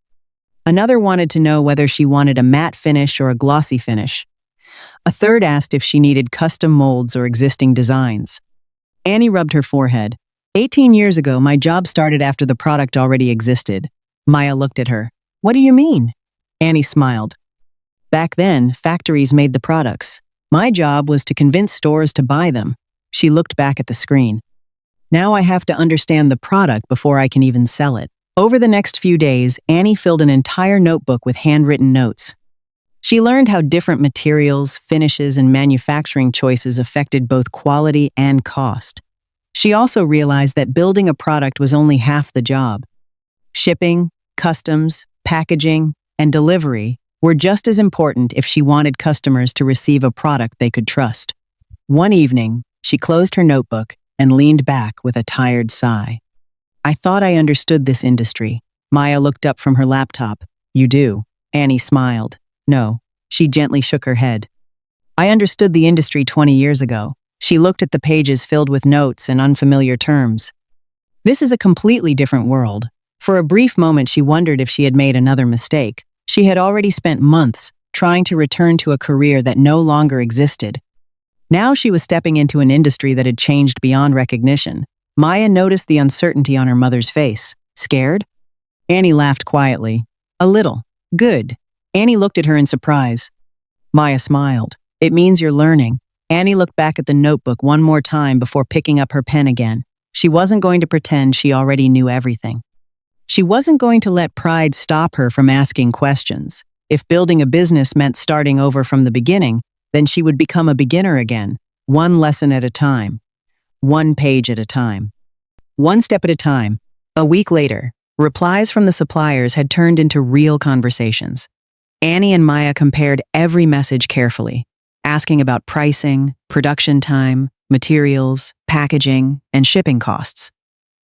Another wanted to know whether she wanted a matte finish or a glossy finish. A third asked if she needed custom molds or existing designs. Annie rubbed her forehead. 18 years ago, my job started after the product already existed. Maya looked at her. What do you mean? Annie smiled. Back then, factories made the products. My job was to convince stores to buy them. She looked back at the screen. Now I have to understand the product before I can even sell it. Over the next few days, Annie filled an entire notebook with handwritten notes. She learned how different materials, finishes, and manufacturing choices affected both quality and cost. She also realized that building a product was only half the job. Shipping, customs, packaging, and delivery were just as important if she wanted customers to receive a product they could trust. One evening, she closed her notebook and leaned back with a tired sigh. I thought I understood this industry. Maya looked up from her laptop. You do. Annie smiled. No. She gently shook her head. I understood the industry 20 years ago. She looked at the pages filled with notes and unfamiliar terms. This is a completely different world. For a brief moment, she wondered if she had made another mistake. She had already spent months trying to return to a career that no longer existed. Now she was stepping into an industry that had changed beyond recognition. Maya noticed the uncertainty on her mother's face. Scared? Annie laughed quietly. A little. Good. Annie looked at her in surprise. Maya smiled. It means you're learning. Annie looked back at the notebook one more time before picking up her pen again. She wasn't going to pretend she already knew everything. She wasn't going to let pride stop her from asking questions. If building a business meant starting over from the beginning, then she would become a beginner again, one lesson at a time, one page at a time, one step at a time. A week later, replies from the suppliers had turned into real conversations. Annie and Maya compared every message carefully, asking about pricing, production time, materials, packaging, and shipping costs.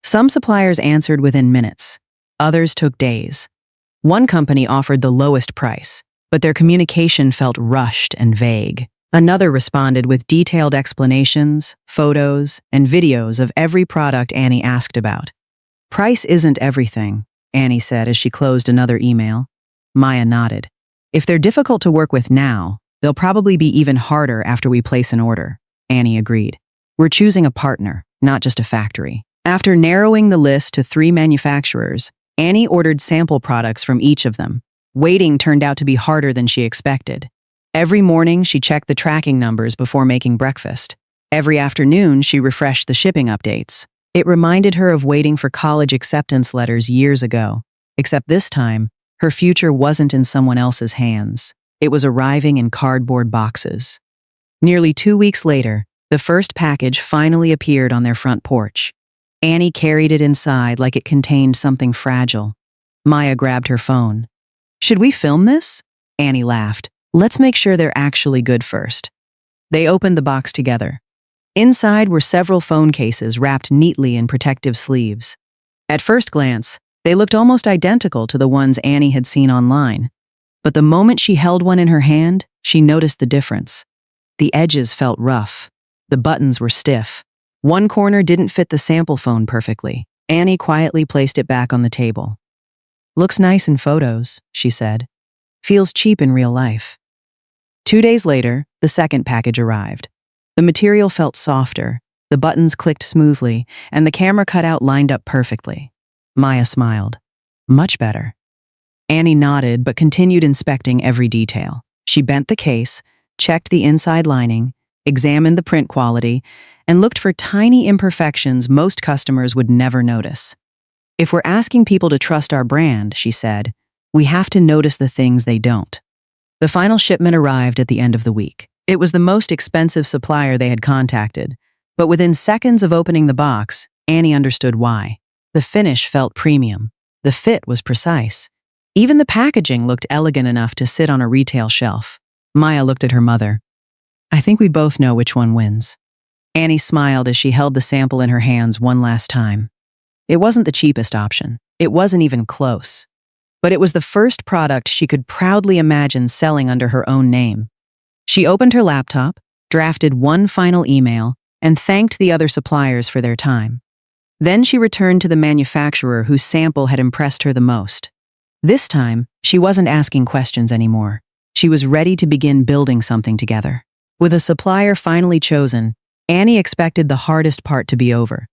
Some suppliers answered within minutes. Others took days. One company offered the lowest price, but their communication felt rushed and vague. Another responded with detailed explanations, photos, and videos of every product Annie asked about. Price isn't everything, Annie said as she closed another email. Maya nodded. If they're difficult to work with now, they'll probably be even harder after we place an order, Annie agreed. We're choosing a partner, not just a factory. After narrowing the list to 3 manufacturers, Annie ordered sample products from each of them. Waiting turned out to be harder than she expected. Every morning, she checked the tracking numbers before making breakfast. Every afternoon, she refreshed the shipping updates. It reminded her of waiting for college acceptance letters years ago. Except this time, her future wasn't in someone else's hands. It was arriving in cardboard boxes. Nearly 2 weeks later, the first package finally appeared on their front porch. Annie carried it inside like it contained something fragile. Maya grabbed her phone. "Should we film this?" Annie laughed. "Let's make sure they're actually good first." They opened the box together. Inside were several phone cases wrapped neatly in protective sleeves. At first glance, they looked almost identical to the ones Annie had seen online. But the moment she held one in her hand, she noticed the difference. The edges felt rough. The buttons were stiff. One corner didn't fit the sample phone perfectly. Annie quietly placed it back on the table. "Looks nice in photos," she said. "Feels cheap in real life." 2 days later, the second package arrived. The material felt softer, the buttons clicked smoothly, and the camera cutout lined up perfectly. Maya smiled. "Much better." Annie nodded but continued inspecting every detail. She bent the case, checked the inside lining, examined the print quality, and looked for tiny imperfections most customers would never notice. "If we're asking people to trust our brand," she said, "we have to notice the things they don't." The final shipment arrived at the end of the week. It was the most expensive supplier they had contacted, but within seconds of opening the box, Annie understood why. The finish felt premium. The fit was precise. Even the packaging looked elegant enough to sit on a retail shelf. Maya looked at her mother. "I think we both know which one wins." Annie smiled as she held the sample in her hands one last time. It wasn't the cheapest option. It wasn't even close. But it was the first product she could proudly imagine selling under her own name. She opened her laptop, drafted one final email, and thanked the other suppliers for their time. Then she returned to the manufacturer whose sample had impressed her the most. This time, she wasn't asking questions anymore. She was ready to begin building something together. With a supplier finally chosen, Annie expected the hardest part to be over.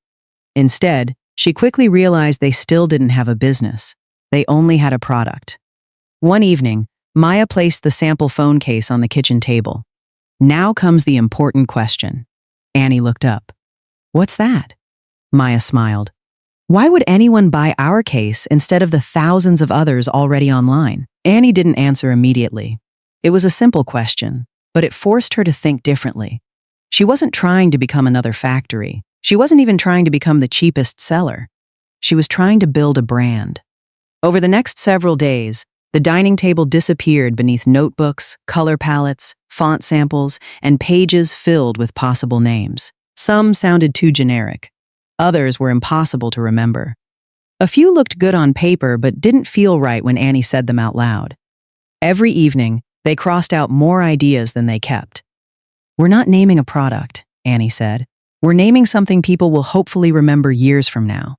Instead, she quickly realized they still didn't have a business. They only had a product. One evening, Maya placed the sample phone case on the kitchen table. "Now comes the important question." Annie looked up. "What's that?" Maya smiled. "Why would anyone buy our case instead of the thousands of others already online?" Annie didn't answer immediately. It was a simple question, but it forced her to think differently. She wasn't trying to become another factory. She wasn't even trying to become the cheapest seller. She was trying to build a brand. Over the next several days, the dining table disappeared beneath notebooks, color palettes, font samples, and pages filled with possible names. Some sounded too generic. Others were impossible to remember. A few looked good on paper but didn't feel right when Annie said them out loud. Every evening, they crossed out more ideas than they kept. "We're not naming a product," Annie said. "We're naming something people will hopefully remember years from now."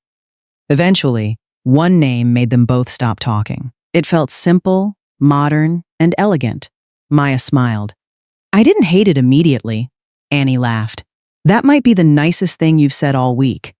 Eventually, one name made them both stop talking. It felt simple, modern, and elegant. Maya smiled. "I didn't hate it immediately." Annie laughed. "That might be the nicest thing you've said all week."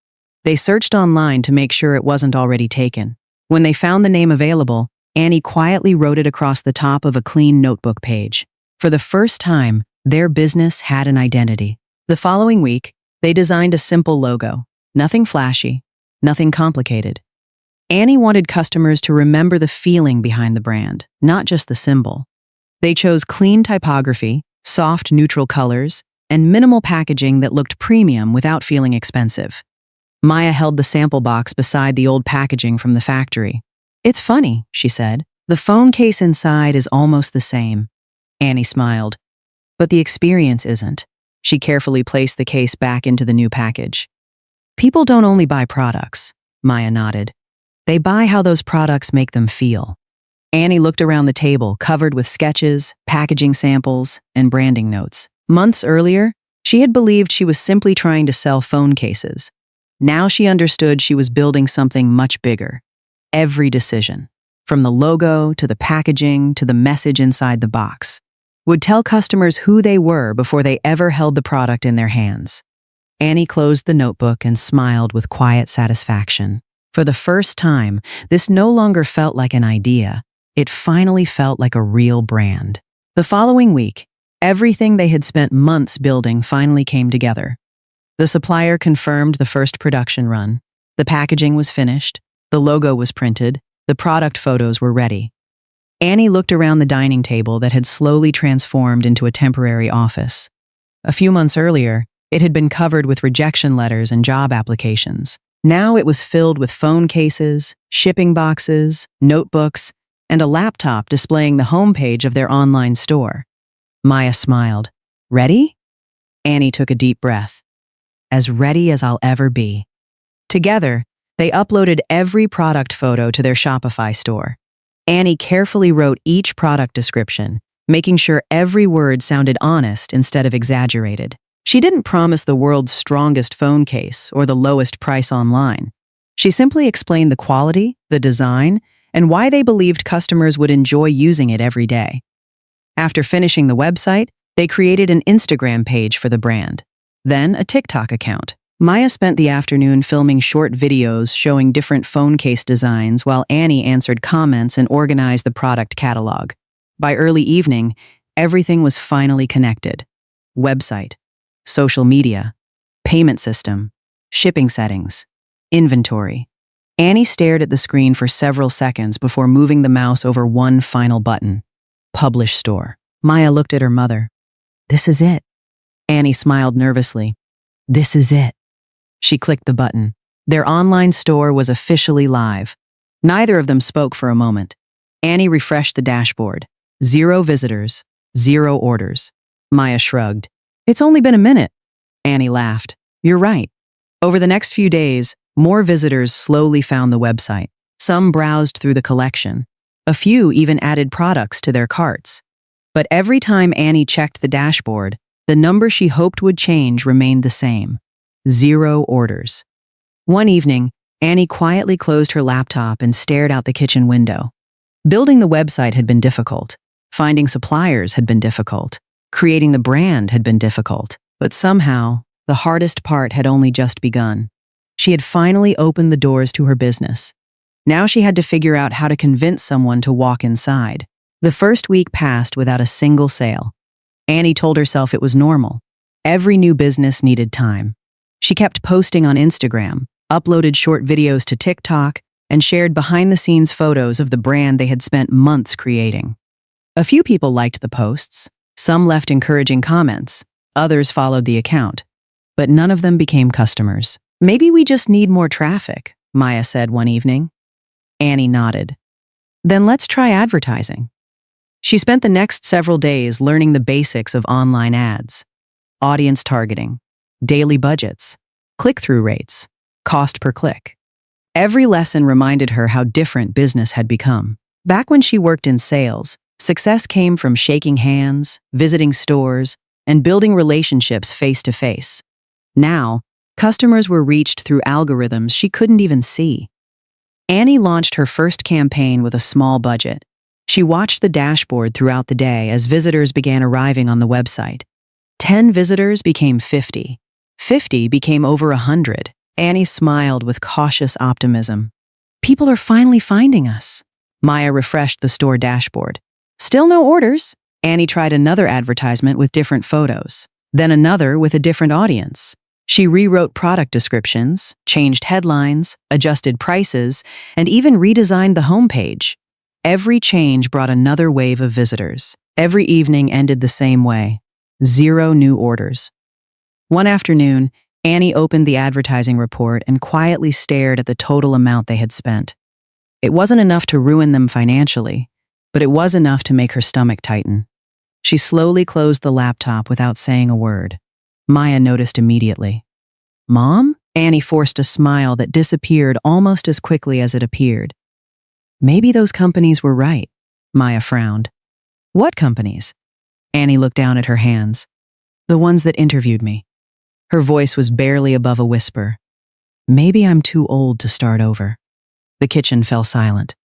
They searched online to make sure it wasn't already taken. When they found the name available, Annie quietly wrote it across the top of a clean notebook page. For the first time, their business had an identity. The following week, they designed a simple logo. Nothing flashy, nothing complicated. Annie wanted customers to remember the feeling behind the brand, not just the symbol. They chose clean typography, soft neutral colors, and minimal packaging that looked premium without feeling expensive. Maya held the sample box beside the old packaging from the factory. "It's funny," she said. "The phone case inside is almost the same." Annie smiled. "But the experience isn't." She carefully placed the case back into the new package. "People don't only buy products," Maya nodded. "They buy how those products make them feel." Annie looked around the table, covered with sketches, packaging samples, and branding notes. Months earlier, she had believed she was simply trying to sell phone cases. Now she understood she was building something much bigger. Every decision, from the logo to the packaging to the message inside the box, would tell customers who they were before they ever held the product in their hands. Annie closed the notebook and smiled with quiet satisfaction. For the first time, this no longer felt like an idea. It finally felt like a real brand. The following week, Everything they had spent months building finally came together. The supplier confirmed the first production run. The packaging was finished, the logo was printed, the product photos were ready. Annie looked around the dining table that had slowly transformed into a temporary office. A few months earlier, it had been covered with rejection letters and job applications. Now it was filled with phone cases, shipping boxes, notebooks, and a laptop displaying the homepage of their online store. Maya smiled. Ready? Annie took a deep breath. As ready as I'll ever be. Together, they uploaded every product photo to their Shopify store. Annie carefully wrote each product description, making sure every word sounded honest instead of exaggerated. She didn't promise the world's strongest phone case or the lowest price online. She simply explained the quality, the design, and why they believed customers would enjoy using it every day. After finishing the website, they created an Instagram page for the brand, then a TikTok account. Maya spent the afternoon filming short videos showing different phone case designs while Annie answered comments and organized the product catalog. By early evening, everything was finally connected. Website, social media, payment system, shipping settings, inventory. Annie stared at the screen for several seconds before moving the mouse over one final button. Publish store. Maya looked at her mother. This is it. Annie smiled nervously. This is it. She clicked the button. Their online store was officially live. Neither of them spoke for a moment. Annie refreshed the dashboard. 0 visitors, 0 orders. Maya shrugged. It's only been a minute. Annie laughed. You're right. Over the next few days, more visitors slowly found the website. Some browsed through the collection. A few even added products to their carts. But every time Annie checked the dashboard, the number she hoped would change remained the same. 0 orders. One evening, Annie quietly closed her laptop and stared out the kitchen window. Building the website had been difficult. Finding suppliers had been difficult. Creating the brand had been difficult. But somehow, the hardest part had only just begun. She had finally opened the doors to her business. Now she had to figure out how to convince someone to walk inside. The first week passed without a single sale. Annie told herself it was normal. Every new business needed time. She kept posting on Instagram, uploaded short videos to TikTok, and shared behind-the-scenes photos of the brand they had spent months creating. A few people liked the posts. Some left encouraging comments. Others followed the account. But none of them became customers. Maybe we just need more traffic, Maya said one evening. Annie nodded. Then let's try advertising. She spent the next several days learning the basics of online ads. Audience targeting, daily budgets, click-through rates, cost per click. Every lesson reminded her how different business had become. Back when she worked in sales, success came from shaking hands, visiting stores, and building relationships face-to-face. Now, customers were reached through algorithms she couldn't even see. Annie launched her first campaign with a small budget. She watched the dashboard throughout the day as visitors began arriving on the website. 10 visitors became 50. 50 became over 100. Annie smiled with cautious optimism. People are finally finding us. Maya refreshed the store dashboard. Still no orders. Annie tried another advertisement with different photos, then another with a different audience. She rewrote product descriptions, changed headlines, adjusted prices, and even redesigned the homepage. Every change brought another wave of visitors. Every evening ended the same way. 0 new orders. One afternoon, Annie opened the advertising report and quietly stared at the total amount they had spent. It wasn't enough to ruin them financially, but it was enough to make her stomach tighten. She slowly closed the laptop without saying a word. Maya noticed immediately. Mom? Annie forced a smile that disappeared almost as quickly as it appeared. Maybe those companies were right, Maya frowned. What companies? Annie looked down at her hands. The ones that interviewed me. Her voice was barely above a whisper. Maybe I'm too old to start over. The kitchen fell silent.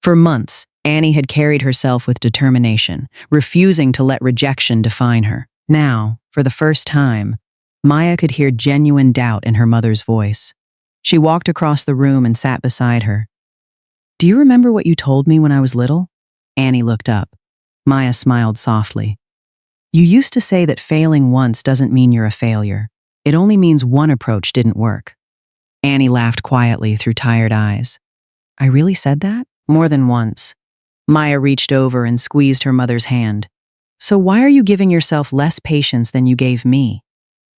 For months, Annie had carried herself with determination, refusing to let rejection define her. Now, for the first time, Maya could hear genuine doubt in her mother's voice. She walked across the room and sat beside her. Do you remember what you told me when I was little? Annie looked up. Maya smiled softly. You used to say that failing once doesn't mean you're a failure. It only means one approach didn't work. Annie laughed quietly through tired eyes. I really said that? More than once. Maya reached over and squeezed her mother's hand. So why are you giving yourself less patience than you gave me?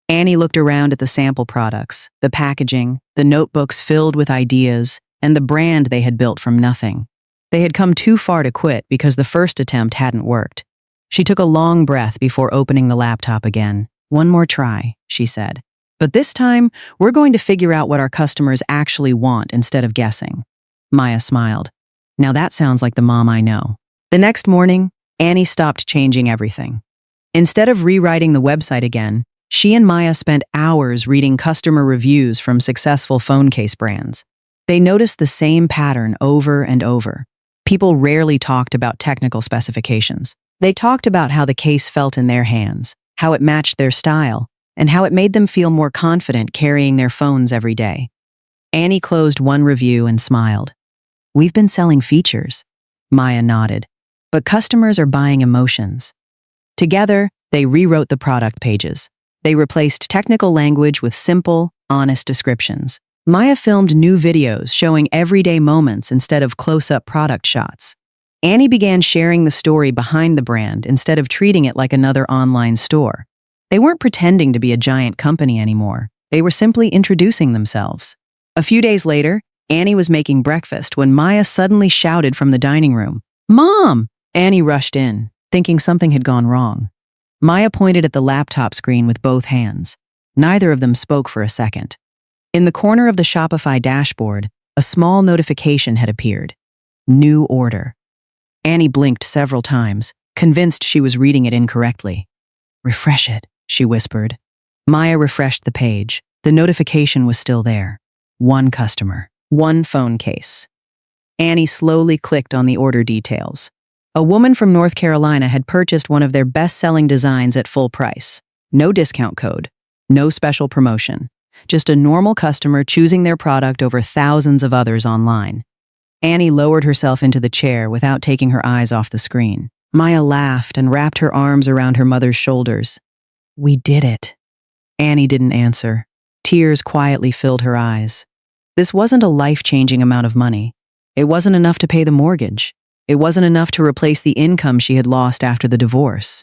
Annie looked around at the sample products, the packaging, the notebooks filled with ideas, and the brand they had built from nothing. They had come too far to quit because the first attempt hadn't worked. She took a long breath before opening the laptop again. One more try, she said. But this time, we're going to figure out what our customers actually want instead of guessing. Maya smiled. Now that sounds like the mom I know. The next morning, Annie stopped changing everything. Instead of rewriting the website again, she and Maya spent hours reading customer reviews from successful phone case brands. They noticed the same pattern over and over. People rarely talked about technical specifications. They talked about how the case felt in their hands, how it matched their style, and how it made them feel more confident carrying their phones every day. Annie closed one review and smiled. We've been selling features. Maya nodded. But customers are buying emotions. Together, they rewrote the product pages. They replaced technical language with simple, honest descriptions. Maya filmed new videos showing everyday moments instead of close-up product shots. Annie began sharing the story behind the brand instead of treating it like another online store. They weren't pretending to be a giant company anymore. They were simply introducing themselves. A few days later, Annie was making breakfast when Maya suddenly shouted from the dining room, "Mom!" Annie rushed in, thinking something had gone wrong. Maya pointed at the laptop screen with both hands. Neither of them spoke for a second. In the corner of the Shopify dashboard, a small notification had appeared. New order. Annie blinked several times, convinced she was reading it incorrectly. Refresh it, she whispered. Maya refreshed the page. The notification was still there. One customer. One phone case. Annie slowly clicked on the order details. A woman from North Carolina had purchased one of their best-selling designs at full price. No discount code. No special promotion. Just a normal customer choosing their product over thousands of others online. Annie lowered herself into the chair without taking her eyes off the screen. Maya laughed and wrapped her arms around her mother's shoulders. We did it. Annie didn't answer. Tears quietly filled her eyes. This wasn't a life-changing amount of money. It wasn't enough to pay the mortgage. It wasn't enough to replace the income she had lost after the divorce.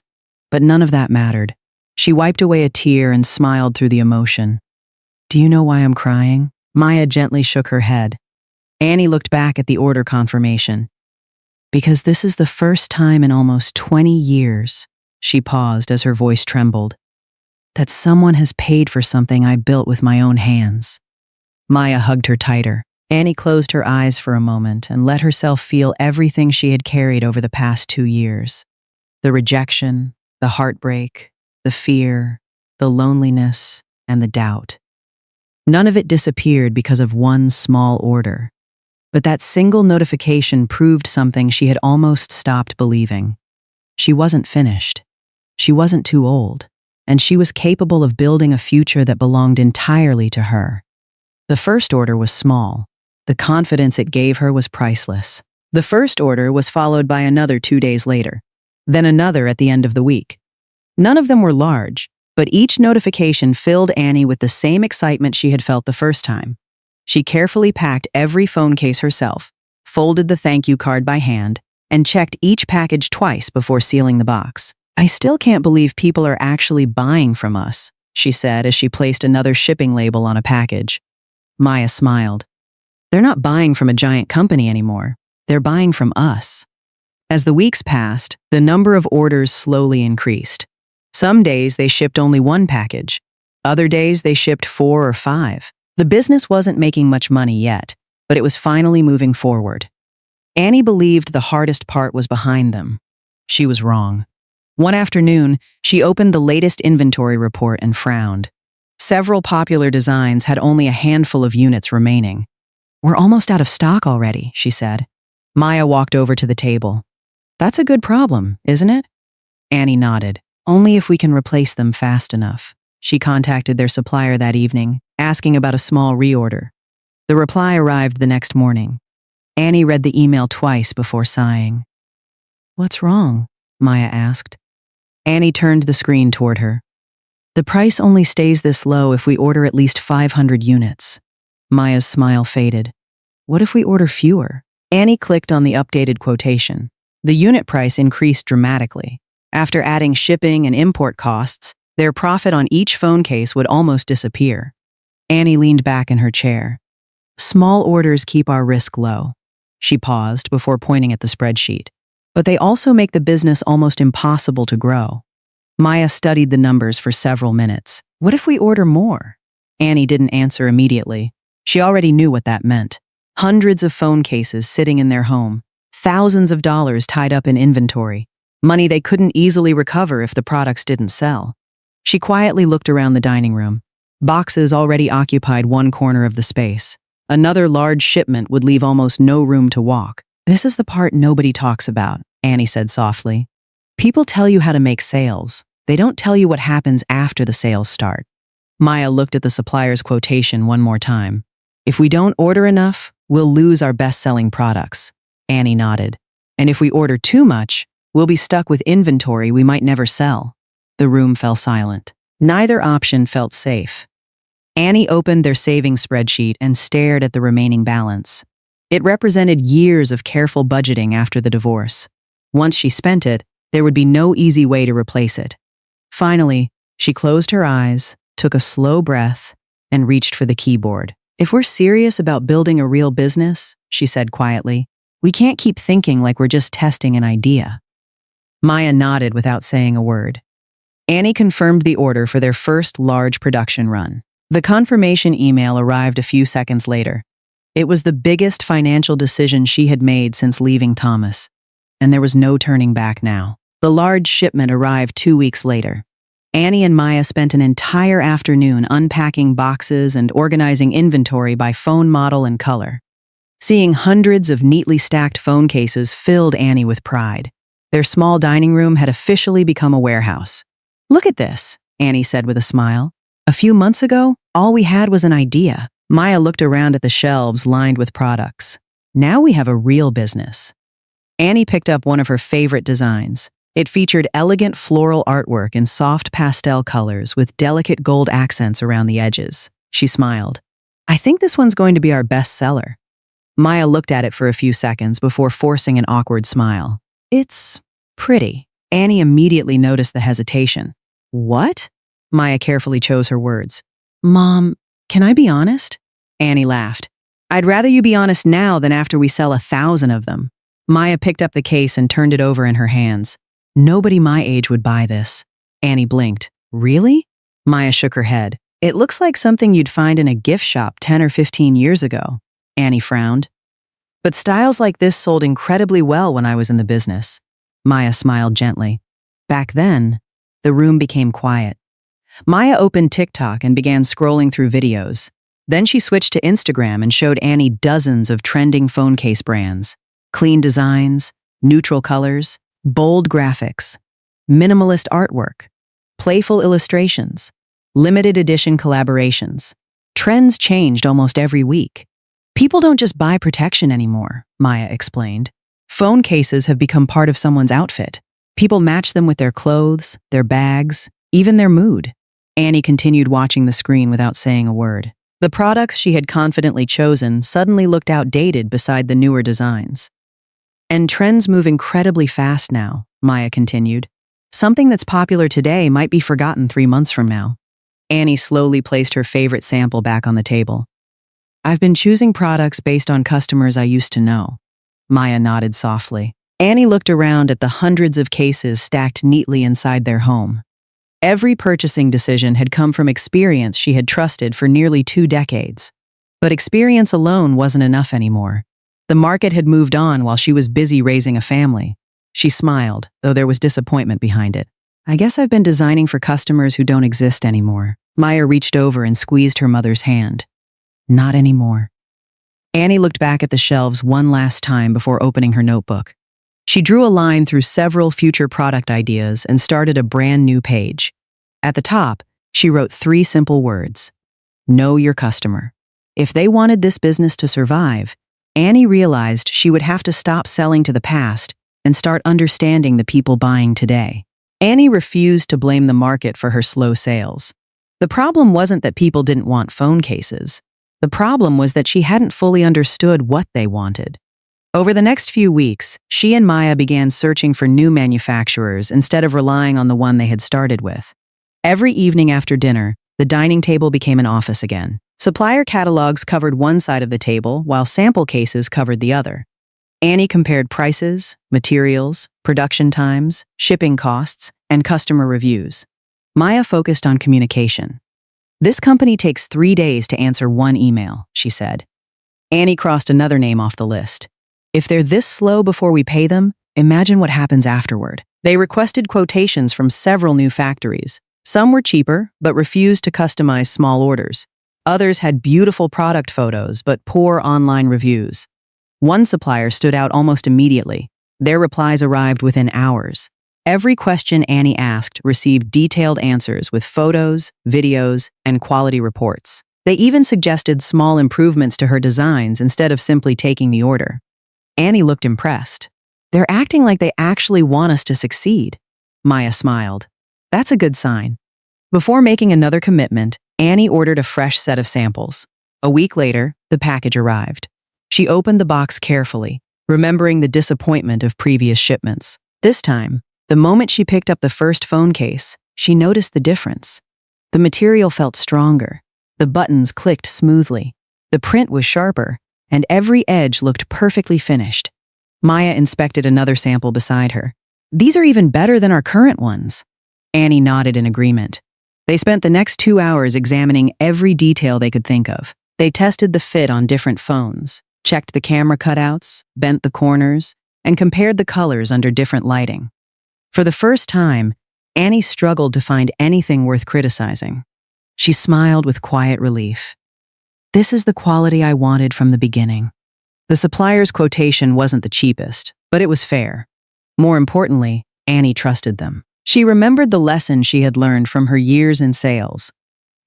But none of that mattered. She wiped away a tear and smiled through the emotion. Do you know why I'm crying? Maya gently shook her head. Annie looked back at the order confirmation. Because this is the first time in almost 20 years, she paused as her voice trembled, that someone has paid for something I built with my own hands. Maya hugged her tighter. Annie closed her eyes for a moment and let herself feel everything she had carried over the past 2 years. The rejection, the heartbreak, the fear, the loneliness, and the doubt. None of it disappeared because of one small order. But that single notification proved something she had almost stopped believing. She wasn't finished. She wasn't too old. And she was capable of building a future that belonged entirely to her. The first order was small. The confidence it gave her was priceless. The first order was followed by another 2 days later, then another at the end of the week. None of them were large, but each notification filled Annie with the same excitement she had felt the first time. She carefully packed every phone case herself, folded the thank you card by hand, and checked each package twice before sealing the box. I still can't believe people are actually buying from us, she said as she placed another shipping label on a package. Maya smiled. They're not buying from a giant company anymore. They're buying from us. As the weeks passed, the number of orders slowly increased. Some days they shipped only one package. Other days they shipped 4 or 5. The business wasn't making much money yet, but it was finally moving forward. Annie believed the hardest part was behind them. She was wrong. One afternoon, she opened the latest inventory report and frowned. Several popular designs had only a handful of units remaining. We're almost out of stock already, she said. Maya walked over to the table. That's a good problem, isn't it? Annie nodded. Only if we can replace them fast enough. She contacted their supplier that evening, asking about a small reorder. The reply arrived the next morning. Annie read the email twice before sighing. What's wrong? Maya asked. Annie turned the screen toward her. The price only stays this low if we order at least 500 units. Maya's smile faded. What if we order fewer? Annie clicked on the updated quotation. The unit price increased dramatically. After adding shipping and import costs, their profit on each phone case would almost disappear. Annie leaned back in her chair. Small orders keep our risk low. She paused before pointing at the spreadsheet. But they also make the business almost impossible to grow. Maya studied the numbers for several minutes. What if we order more? Annie didn't answer immediately. She already knew what that meant. Hundreds of phone cases sitting in their home. Thousands of dollars tied up in inventory. Money they couldn't easily recover if the products didn't sell. She quietly looked around the dining room. Boxes already occupied one corner of the space. Another large shipment would leave almost no room to walk. This is the part nobody talks about, Annie said softly. People tell you how to make sales. They don't tell you what happens after the sales start. Maya looked at the supplier's quotation one more time. If we don't order enough, we'll lose our best-selling products. Annie nodded. And if we order too much, we'll be stuck with inventory we might never sell. The room fell silent. Neither option felt safe. Annie opened their savings spreadsheet and stared at the remaining balance. It represented years of careful budgeting after the divorce. Once she spent it, there would be no easy way to replace it. Finally, she closed her eyes, took a slow breath, and reached for the keyboard. If we're serious about building a real business, she said quietly, we can't keep thinking like we're just testing an idea. Maya nodded without saying a word. Annie confirmed the order for their first large production run. The confirmation email arrived a few seconds later. It was the biggest financial decision she had made since leaving Thomas, and there was no turning back now. The large shipment arrived 2 weeks later. Annie and Maya spent an entire afternoon unpacking boxes and organizing inventory by phone model and color. Seeing hundreds of neatly stacked phone cases filled Annie with pride. Their small dining room had officially become a warehouse. Look at this, Annie said with a smile. A few months ago, all we had was an idea. Maya looked around at the shelves lined with products. Now we have a real business. Annie picked up one of her favorite designs. It featured elegant floral artwork in soft pastel colors with delicate gold accents around the edges. She smiled. I think this one's going to be our best seller. Maya looked at it for a few seconds before forcing an awkward smile. It's pretty. Annie immediately noticed the hesitation. What? Maya carefully chose her words. Mom, can I be honest? Annie laughed. I'd rather you be honest now than after we sell 1,000 of them. Maya picked up the case and turned it over in her hands. Nobody my age would buy this. Annie blinked. Really? Maya shook her head. It looks like something you'd find in a gift shop 10 or 15 years ago. Annie frowned. But styles like this sold incredibly well when I was in the business. Maya smiled gently. Back then, the room became quiet. Maya opened TikTok and began scrolling through videos. Then she switched to Instagram and showed Annie dozens of trending phone case brands. Clean designs, neutral colors, bold graphics, minimalist artwork, playful illustrations, limited edition collaborations. Trends changed almost every week. People don't just buy protection anymore, Maya explained. Phone cases have become part of someone's outfit. People match them with their clothes, their bags, even their mood. Annie continued watching the screen without saying a word. The products she had confidently chosen suddenly looked outdated beside the newer designs. And trends move incredibly fast now, Maya continued. Something that's popular today might be forgotten 3 months from now. Annie slowly placed her favorite sample back on the table. I've been choosing products based on customers I used to know. Maya nodded softly. Annie looked around at the hundreds of cases stacked neatly inside their home. Every purchasing decision had come from experience she had trusted for nearly 2 decades. But experience alone wasn't enough anymore. The market had moved on while she was busy raising a family. She smiled, though there was disappointment behind it. I guess I've been designing for customers who don't exist anymore. Maya reached over and squeezed her mother's hand. Not anymore. Annie looked back at the shelves one last time before opening her notebook. She drew a line through several future product ideas and started a brand new page. At the top, she wrote 3 simple words. Know your customer. If they wanted this business to survive, Annie realized she would have to stop selling to the past and start understanding the people buying today. Annie refused to blame the market for her slow sales. The problem wasn't that people didn't want phone cases. The problem was that she hadn't fully understood what they wanted. Over the next few weeks, she and Maya began searching for new manufacturers instead of relying on the one they had started with. Every evening after dinner, the dining table became an office again. Supplier catalogs covered one side of the table, while sample cases covered the other. Annie compared prices, materials, production times, shipping costs, and customer reviews. Maya focused on communication. "This company takes 3 days to answer one email," she said. Annie crossed another name off the list. "If they're this slow before we pay them, imagine what happens afterward." They requested quotations from several new factories. Some were cheaper, but refused to customize small orders. Others had beautiful product photos, but poor online reviews. One supplier stood out almost immediately. Their replies arrived within hours. Every question Annie asked received detailed answers with photos, videos, and quality reports. They even suggested small improvements to her designs instead of simply taking the order. Annie looked impressed. "They're acting like they actually want us to succeed." Maya smiled. "That's a good sign." Before making another commitment, Annie ordered a fresh set of samples. A week later, the package arrived. She opened the box carefully, remembering the disappointment of previous shipments. This time, the moment she picked up the first phone case, she noticed the difference. The material felt stronger. The buttons clicked smoothly. The print was sharper, and every edge looked perfectly finished. Maya inspected another sample beside her. "These are even better than our current ones." Annie nodded in agreement. They spent the next 2 hours examining every detail they could think of. They tested the fit on different phones, checked the camera cutouts, bent the corners, and compared the colors under different lighting. For the first time, Annie struggled to find anything worth criticizing. She smiled with quiet relief. "This is the quality I wanted from the beginning." The supplier's quotation wasn't the cheapest, but it was fair. More importantly, Annie trusted them. She remembered the lesson she had learned from her years in sales.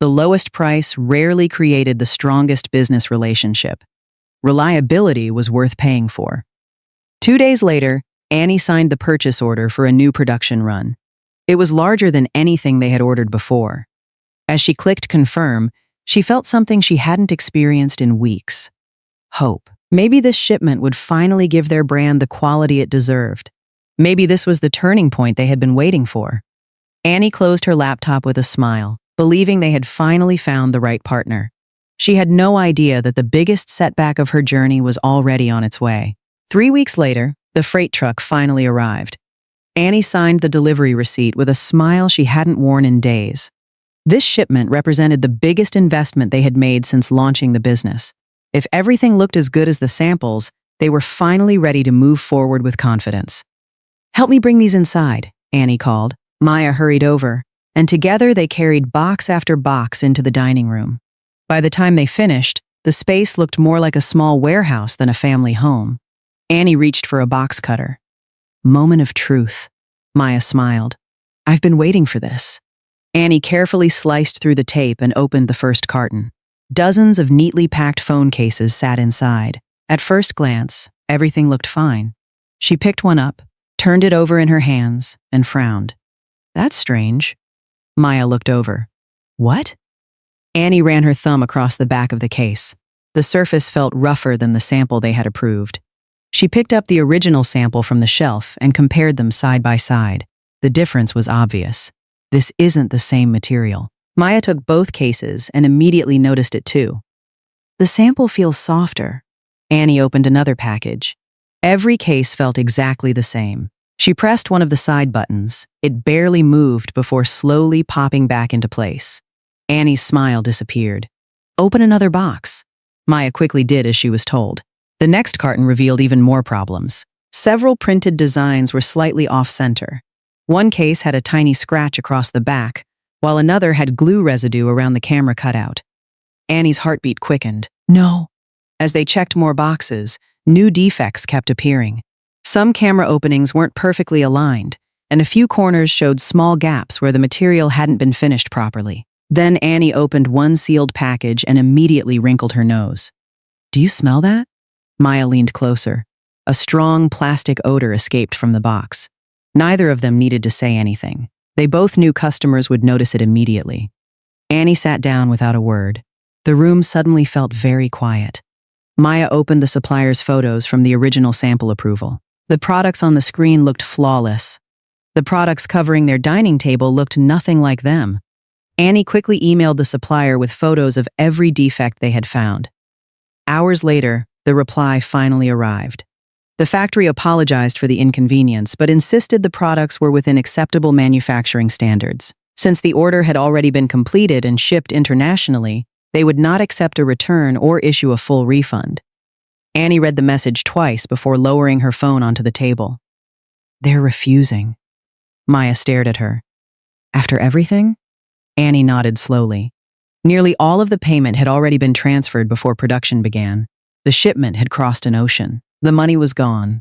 The lowest price rarely created the strongest business relationship. Reliability was worth paying for. 2 days later, Annie signed the purchase order for a new production run. It was larger than anything they had ordered before. As she clicked confirm, she felt something she hadn't experienced in weeks. Hope. Maybe this shipment would finally give their brand the quality it deserved. Maybe this was the turning point they had been waiting for. Annie closed her laptop with a smile, believing they had finally found the right partner. She had no idea that the biggest setback of her journey was already on its way. 3 weeks later, the freight truck finally arrived. Annie signed the delivery receipt with a smile she hadn't worn in days. This shipment represented the biggest investment they had made since launching the business. If everything looked as good as the samples, they were finally ready to move forward with confidence. "Help me bring these inside," Annie called. Maya hurried over, and together they carried box after box into the dining room. By the time they finished, the space looked more like a small warehouse than a family home. Annie reached for a box cutter. "Moment of truth." Maya smiled. "I've been waiting for this." Annie carefully sliced through the tape and opened the first carton. Dozens of neatly packed phone cases sat inside. At first glance, everything looked fine. She picked one up, turned it over in her hands, and frowned. "That's strange." Maya looked over. "What?" Annie ran her thumb across the back of the case. The surface felt rougher than the sample they had approved. She picked up the original sample from the shelf and compared them side by side. The difference was obvious. This isn't the same material. Maya took both cases and immediately noticed it too. "The sample feels softer." Annie opened another package. Every case felt exactly the same. She pressed one of the side buttons. It barely moved before slowly popping back into place. Annie's smile disappeared. "Open another box." Maya quickly did as she was told. The next carton revealed even more problems. Several printed designs were slightly off-center. One case had a tiny scratch across the back, while another had glue residue around the camera cutout. Annie's heartbeat quickened. "No." As they checked more boxes, new defects kept appearing. Some camera openings weren't perfectly aligned, and a few corners showed small gaps where the material hadn't been finished properly. Then Annie opened one sealed package and immediately wrinkled her nose. "Do you smell that?" Maya leaned closer. A strong plastic odor escaped from the box. Neither of them needed to say anything. They both knew customers would notice it immediately. Annie sat down without a word. The room suddenly felt very quiet. Maya opened the supplier's photos from the original sample approval. The products on the screen looked flawless. The products covering their dining table looked nothing like them. Annie quickly emailed the supplier with photos of every defect they had found. Hours later, the reply finally arrived. The factory apologized for the inconvenience, but insisted the products were within acceptable manufacturing standards. Since the order had already been completed and shipped internationally, they would not accept a return or issue a full refund. Annie read the message twice before lowering her phone onto the table. "They're refusing." Maya stared at her. "After everything?" Annie nodded slowly. Nearly all of the payment had already been transferred before production began. The shipment had crossed an ocean. The money was gone.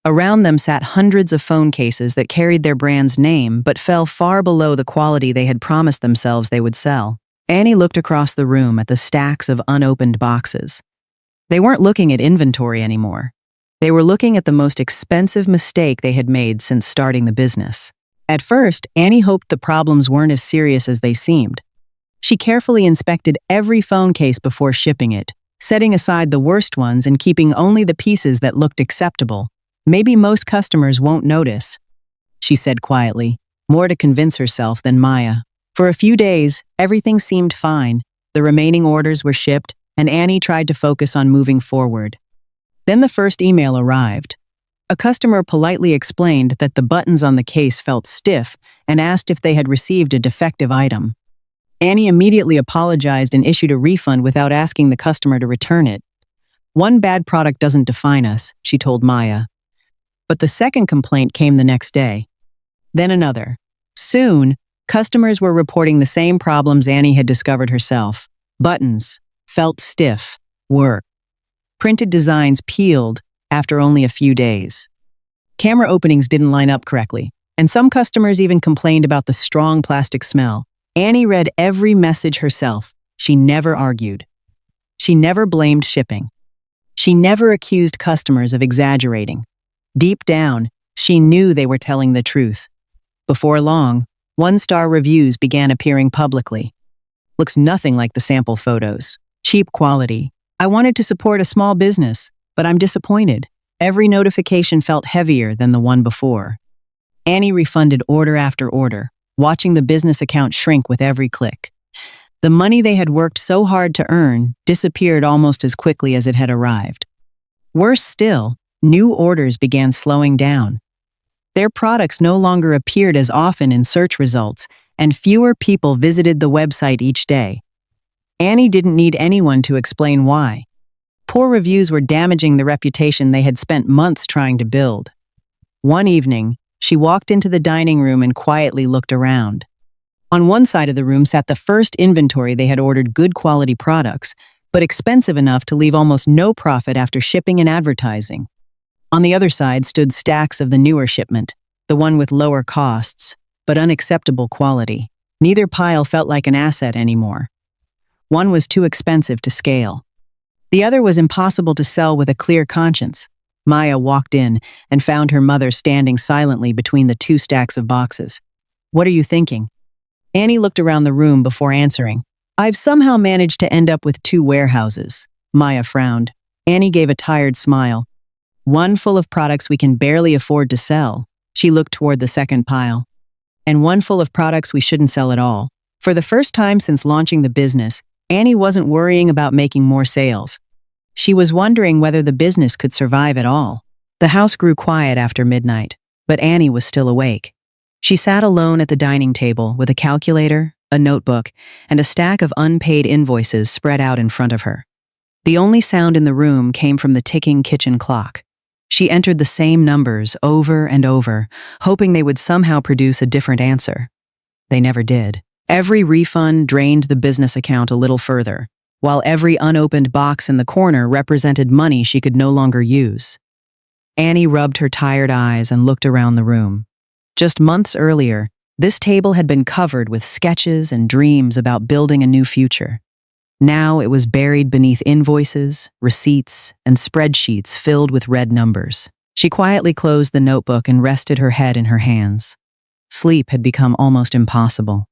Around them sat hundreds of phone cases that carried their brand's name but fell far below the quality they had promised themselves they would sell. Annie looked across the room at the stacks of unopened boxes. They weren't looking at inventory anymore. They were looking at the most expensive mistake they had made since starting the business. At first, Annie hoped the problems weren't as serious as they seemed. She carefully inspected every phone case before shipping it, setting aside the worst ones and keeping only the pieces that looked acceptable. "Maybe most customers won't notice," she said quietly, more to convince herself than Maya. For a few days, everything seemed fine. The remaining orders were shipped, and Annie tried to focus on moving forward. Then the first email arrived. A customer politely explained that the buttons on the case felt stiff and asked if they had received a defective item. Annie immediately apologized and issued a refund without asking the customer to return it. "One bad product doesn't define us," she told Maya. But the second complaint came the next day. Then another. Soon, customers were reporting the same problems Annie had discovered herself. Buttons felt stiff, were. Printed designs peeled after only a few days. Camera openings didn't line up correctly, and some customers even complained about the strong plastic smell. Annie read every message herself. She never argued. She never blamed shipping. She never accused customers of exaggerating. Deep down, she knew they were telling the truth. Before long, one-star reviews began appearing publicly. "Looks nothing like the sample photos. Cheap quality. I wanted to support a small business, but I'm disappointed." Every notification felt heavier than the one before. Annie refunded order after order, watching the business account shrink with every click. The money they had worked so hard to earn disappeared almost as quickly as it had arrived. Worse still, new orders began slowing down. Their products no longer appeared as often in search results, and fewer people visited the website each day. Annie didn't need anyone to explain why. Poor reviews were damaging the reputation they had spent months trying to build. One evening, she walked into the dining room and quietly looked around. On one side of the room sat the first inventory they had ordered good quality products, but expensive enough to leave almost no profit after shipping and advertising. On the other side stood stacks of the newer shipment, the one with lower costs, but unacceptable quality. Neither pile felt like an asset anymore. One was too expensive to scale. The other was impossible to sell with a clear conscience. Maya walked in and found her mother standing silently between the two stacks of boxes. "What are you thinking?" Annie looked around the room before answering. "I've somehow managed to end up with two warehouses." Maya frowned. Annie gave a tired smile. "One full of products we can barely afford to sell." She looked toward the second pile. "And one full of products we shouldn't sell at all." For the first time since launching the business, Annie wasn't worrying about making more sales. She was wondering whether the business could survive at all. The house grew quiet after midnight, but Annie was still awake. She sat alone at the dining table with a calculator, a notebook, and a stack of unpaid invoices spread out in front of her. The only sound in the room came from the ticking kitchen clock. She entered the same numbers over and over, hoping they would somehow produce a different answer. They never did. Every refund drained the business account a little further, while every unopened box in the corner represented money she could no longer use. Annie rubbed her tired eyes and looked around the room. Just months earlier, this table had been covered with sketches and dreams about building a new future. Now it was buried beneath invoices, receipts, and spreadsheets filled with red numbers. She quietly closed the notebook and rested her head in her hands. Sleep had become almost impossible.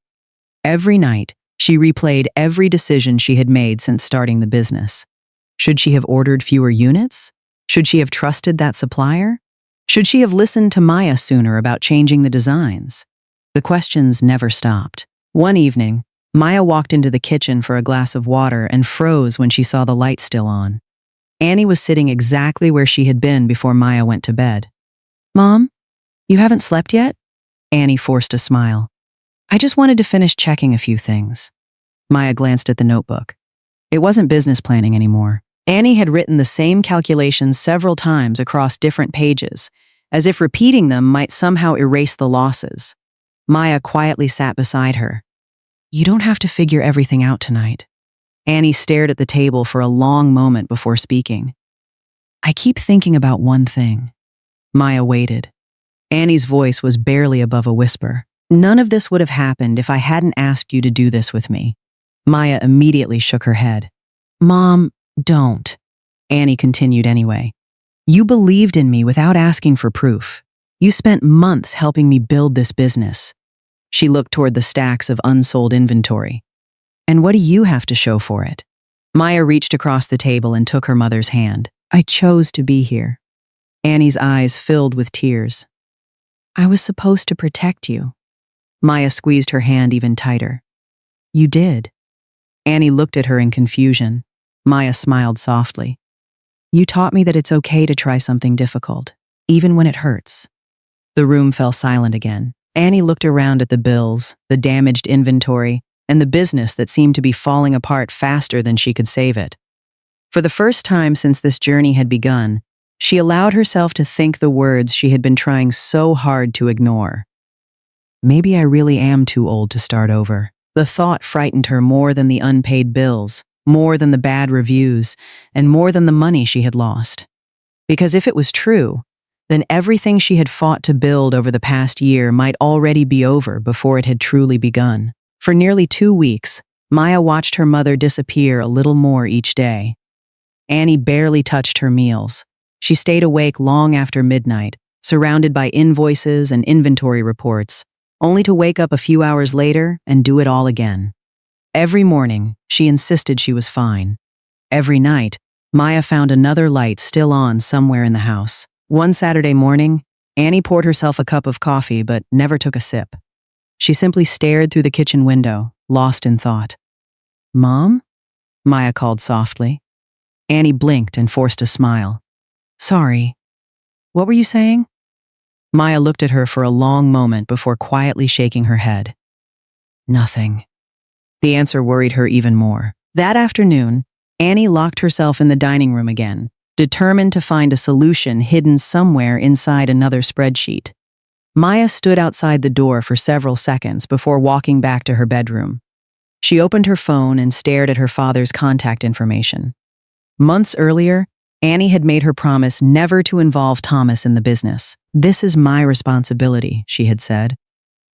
Every night, she replayed every decision she had made since starting the business. Should she have ordered fewer units? Should she have trusted that supplier? Should she have listened to Maya sooner about changing the designs? The questions never stopped. One evening, Maya walked into the kitchen for a glass of water and froze when she saw the light still on. Annie was sitting exactly where she had been before Maya went to bed. "Mom, you haven't slept yet?" Annie forced a smile. "I just wanted to finish checking a few things." Maya glanced at the notebook. It wasn't business planning anymore. Annie had written the same calculations several times across different pages, as if repeating them might somehow erase the losses. Maya quietly sat beside her. "You don't have to figure everything out tonight." Annie stared at the table for a long moment before speaking. "I keep thinking about one thing." Maya waited. Annie's voice was barely above a whisper. "None of this would have happened if I hadn't asked you to do this with me." Maya immediately shook her head. "Mom, don't." Annie continued anyway. "You believed in me without asking for proof. You spent months helping me build this business." She looked toward the stacks of unsold inventory. "And what do you have to show for it?" Maya reached across the table and took her mother's hand. "I chose to be here." Annie's eyes filled with tears. "I was supposed to protect you." Maya squeezed her hand even tighter. "You did." Annie looked at her in confusion. Maya smiled softly. "You taught me that it's okay to try something difficult, even when it hurts." The room fell silent again. Annie looked around at the bills, the damaged inventory, and the business that seemed to be falling apart faster than she could save it. For the first time since this journey had begun, she allowed herself to think the words she had been trying so hard to ignore. "Maybe I really am too old to start over." The thought frightened her more than the unpaid bills, more than the bad reviews, and more than the money she had lost. Because if it was true, then everything she had fought to build over the past year might already be over before it had truly begun. For nearly 2 weeks, Maya watched her mother disappear a little more each day. Annie barely touched her meals. She stayed awake long after midnight, surrounded by invoices and inventory reports, only to wake up a few hours later and do it all again. Every morning, she insisted she was fine. Every night, Maya found another light still on somewhere in the house. One Saturday morning, Annie poured herself a cup of coffee but never took a sip. She simply stared through the kitchen window, lost in thought. "Mom?" Maya called softly. Annie blinked and forced a smile. "Sorry. What were you saying?" Maya looked at her for a long moment before quietly shaking her head. "Nothing." The answer worried her even more. That afternoon, Annie locked herself in the dining room again, determined to find a solution hidden somewhere inside another spreadsheet. Maya stood outside the door for several seconds before walking back to her bedroom. She opened her phone and stared at her father's contact information. Months earlier, Annie had made her promise never to involve Thomas in the business. "This is my responsibility," she had said.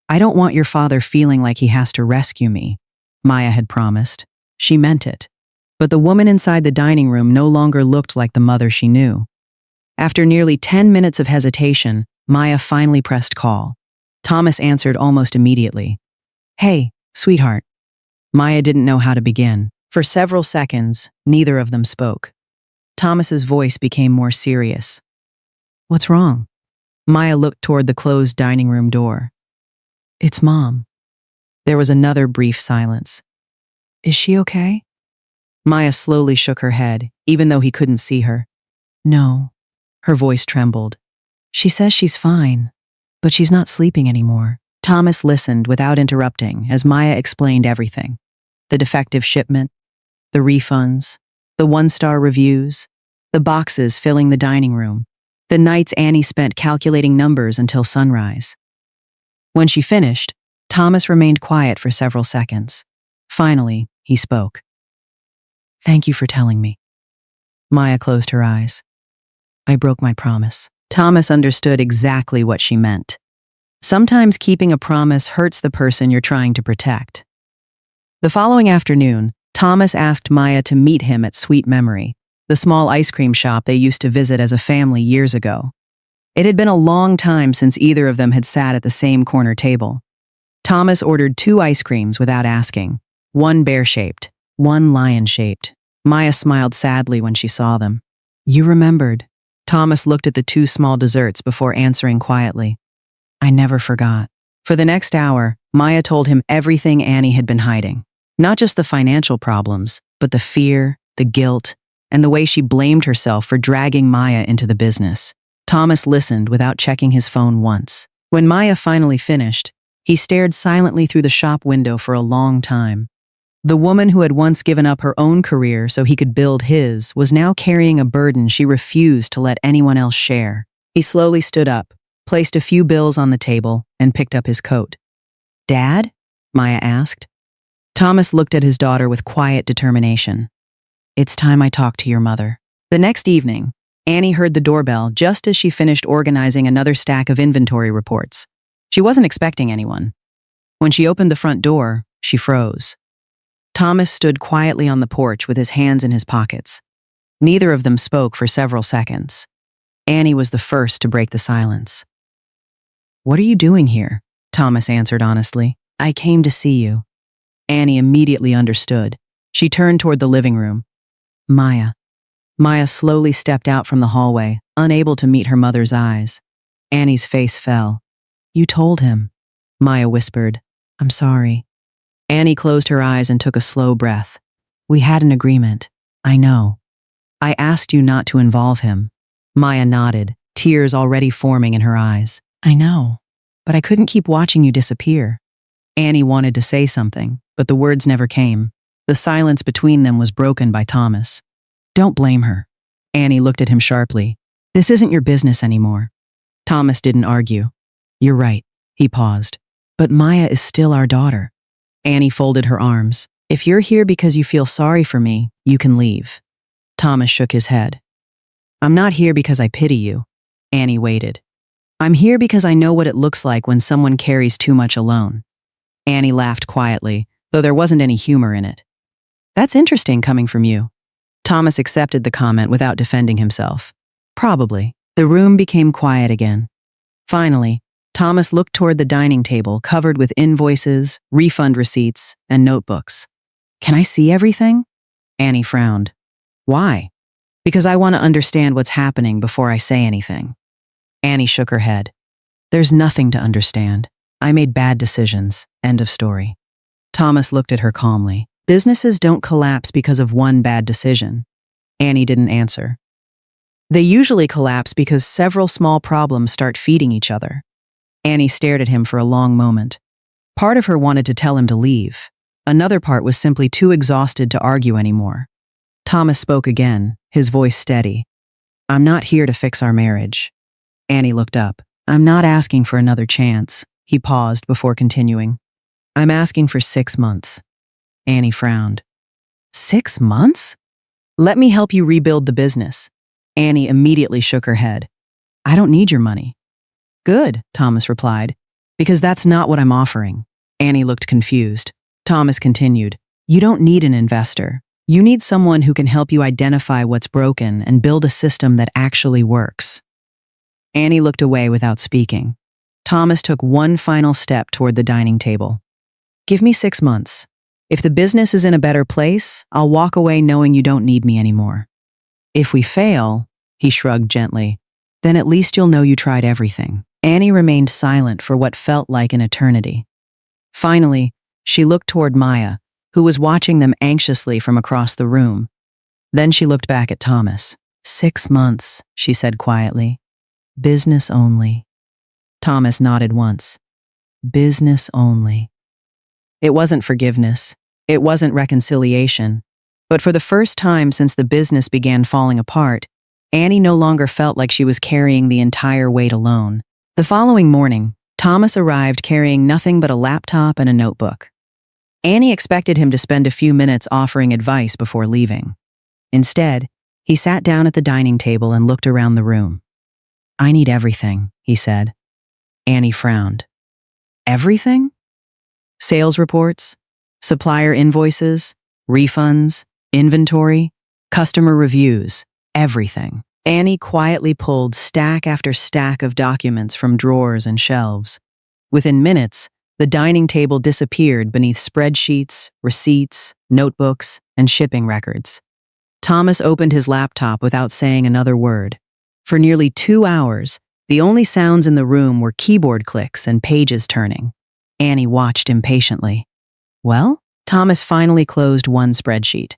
"I don't want your father feeling like he has to rescue me," Maya had promised. She meant it. But the woman inside the dining room no longer looked like the mother she knew. After nearly 10 minutes of hesitation, Maya finally pressed call. Thomas answered almost immediately. "Hey, sweetheart." Maya didn't know how to begin. For several seconds, neither of them spoke. Thomas's voice became more serious. "What's wrong?" Maya looked toward the closed dining room door. "It's Mom." There was another brief silence. "Is she okay?" Maya slowly shook her head, even though he couldn't see her. "No." Her voice trembled. "She says she's fine, but she's not sleeping anymore." Thomas listened without interrupting as Maya explained everything. The defective shipment, the refunds, the one-star reviews, the boxes filling the dining room, the nights Annie spent calculating numbers until sunrise. When she finished, Thomas remained quiet for several seconds. Finally, he spoke. "Thank you for telling me." Maya closed her eyes. "I broke my promise." Thomas understood exactly what she meant. Sometimes keeping a promise hurts the person you're trying to protect. The following afternoon, Thomas asked Maya to meet him at Sweet Memory, the small ice cream shop they used to visit as a family years ago. It had been a long time since either of them had sat at the same corner table. Thomas ordered 2 ice creams without asking, one bear-shaped, one lion-shaped. Maya smiled sadly when she saw them. You remembered. Thomas looked at the 2 small desserts before answering quietly. I never forgot. For the next hour, Maya told him everything Annie had been hiding. Not just the financial problems, but the fear, the guilt, and the way she blamed herself for dragging Maya into the business. Thomas listened without checking his phone once. When Maya finally finished, he stared silently through the shop window for a long time. The woman who had once given up her own career so he could build his was now carrying a burden she refused to let anyone else share. He slowly stood up, placed a few bills on the table, and picked up his coat. Dad? Maya asked. Thomas looked at his daughter with quiet determination. It's time I talked to your mother. The next evening, Annie heard the doorbell just as she finished organizing another stack of inventory reports. She wasn't expecting anyone. When she opened the front door, she froze. Thomas stood quietly on the porch with his hands in his pockets. Neither of them spoke for several seconds. Annie was the first to break the silence. What are you doing here? Thomas answered honestly. I came to see you. Annie immediately understood. She turned toward the living room. Maya. Maya slowly stepped out from the hallway, unable to meet her mother's eyes. Annie's face fell. You told him. Maya whispered. I'm sorry. Annie closed her eyes and took a slow breath. We had an agreement. I know. I asked you not to involve him. Maya nodded, tears already forming in her eyes. I know. But I couldn't keep watching you disappear. Annie wanted to say something, but the words never came. The silence between them was broken by Thomas. Don't blame her. Annie looked at him sharply. This isn't your business anymore. Thomas didn't argue. You're right. He paused. But Maya is still our daughter. Annie folded her arms. If you're here because you feel sorry for me, you can leave. Thomas shook his head. I'm not here because I pity you. Annie waited. I'm here because I know what it looks like when someone carries too much alone. Annie laughed quietly, though there wasn't any humor in it. That's interesting coming from you. Thomas accepted the comment without defending himself. Probably. The room became quiet again. Finally, Thomas looked toward the dining table covered with invoices, refund receipts, and notebooks. Can I see everything? Annie frowned. Why? Because I want to understand what's happening before I say anything. Annie shook her head. There's nothing to understand. I made bad decisions. End of story. Thomas looked at her calmly. Businesses don't collapse because of one bad decision. Annie didn't answer. They usually collapse because several small problems start feeding each other. Annie stared at him for a long moment. Part of her wanted to tell him to leave. Another part was simply too exhausted to argue anymore. Thomas spoke again, his voice steady. I'm not here to fix our marriage. Annie looked up. I'm not asking for another chance. He paused before continuing. I'm asking for 6 months. Annie frowned. 6 months? Let me help you rebuild the business. Annie immediately shook her head. I don't need your money. Good, Thomas replied, because that's not what I'm offering. Annie looked confused. Thomas continued. You don't need an investor. You need someone who can help you identify what's broken and build a system that actually works. Annie looked away without speaking. Thomas took one final step toward the dining table. Give me 6 months. If the business is in a better place, I'll walk away knowing you don't need me anymore. If we fail, he shrugged gently, then at least you'll know you tried everything. Annie remained silent for what felt like an eternity. Finally, she looked toward Maya, who was watching them anxiously from across the room. Then she looked back at Thomas. 6 months, she said quietly. Business only. Thomas nodded once. Business only. It wasn't forgiveness. It wasn't reconciliation. But for the first time since the business began falling apart, Annie no longer felt like she was carrying the entire weight alone. The following morning, Thomas arrived carrying nothing but a laptop and a notebook. Annie expected him to spend a few minutes offering advice before leaving. Instead, he sat down at the dining table and looked around the room. I need everything, he said. Annie frowned. Everything? Sales reports, supplier invoices, refunds, inventory, customer reviews, everything. Annie quietly pulled stack after stack of documents from drawers and shelves. Within minutes, the dining table disappeared beneath spreadsheets, receipts, notebooks, and shipping records. Thomas opened his laptop without saying another word. For nearly 2 hours, the only sounds in the room were keyboard clicks and pages turning. Annie watched impatiently. Well, Thomas finally closed one spreadsheet.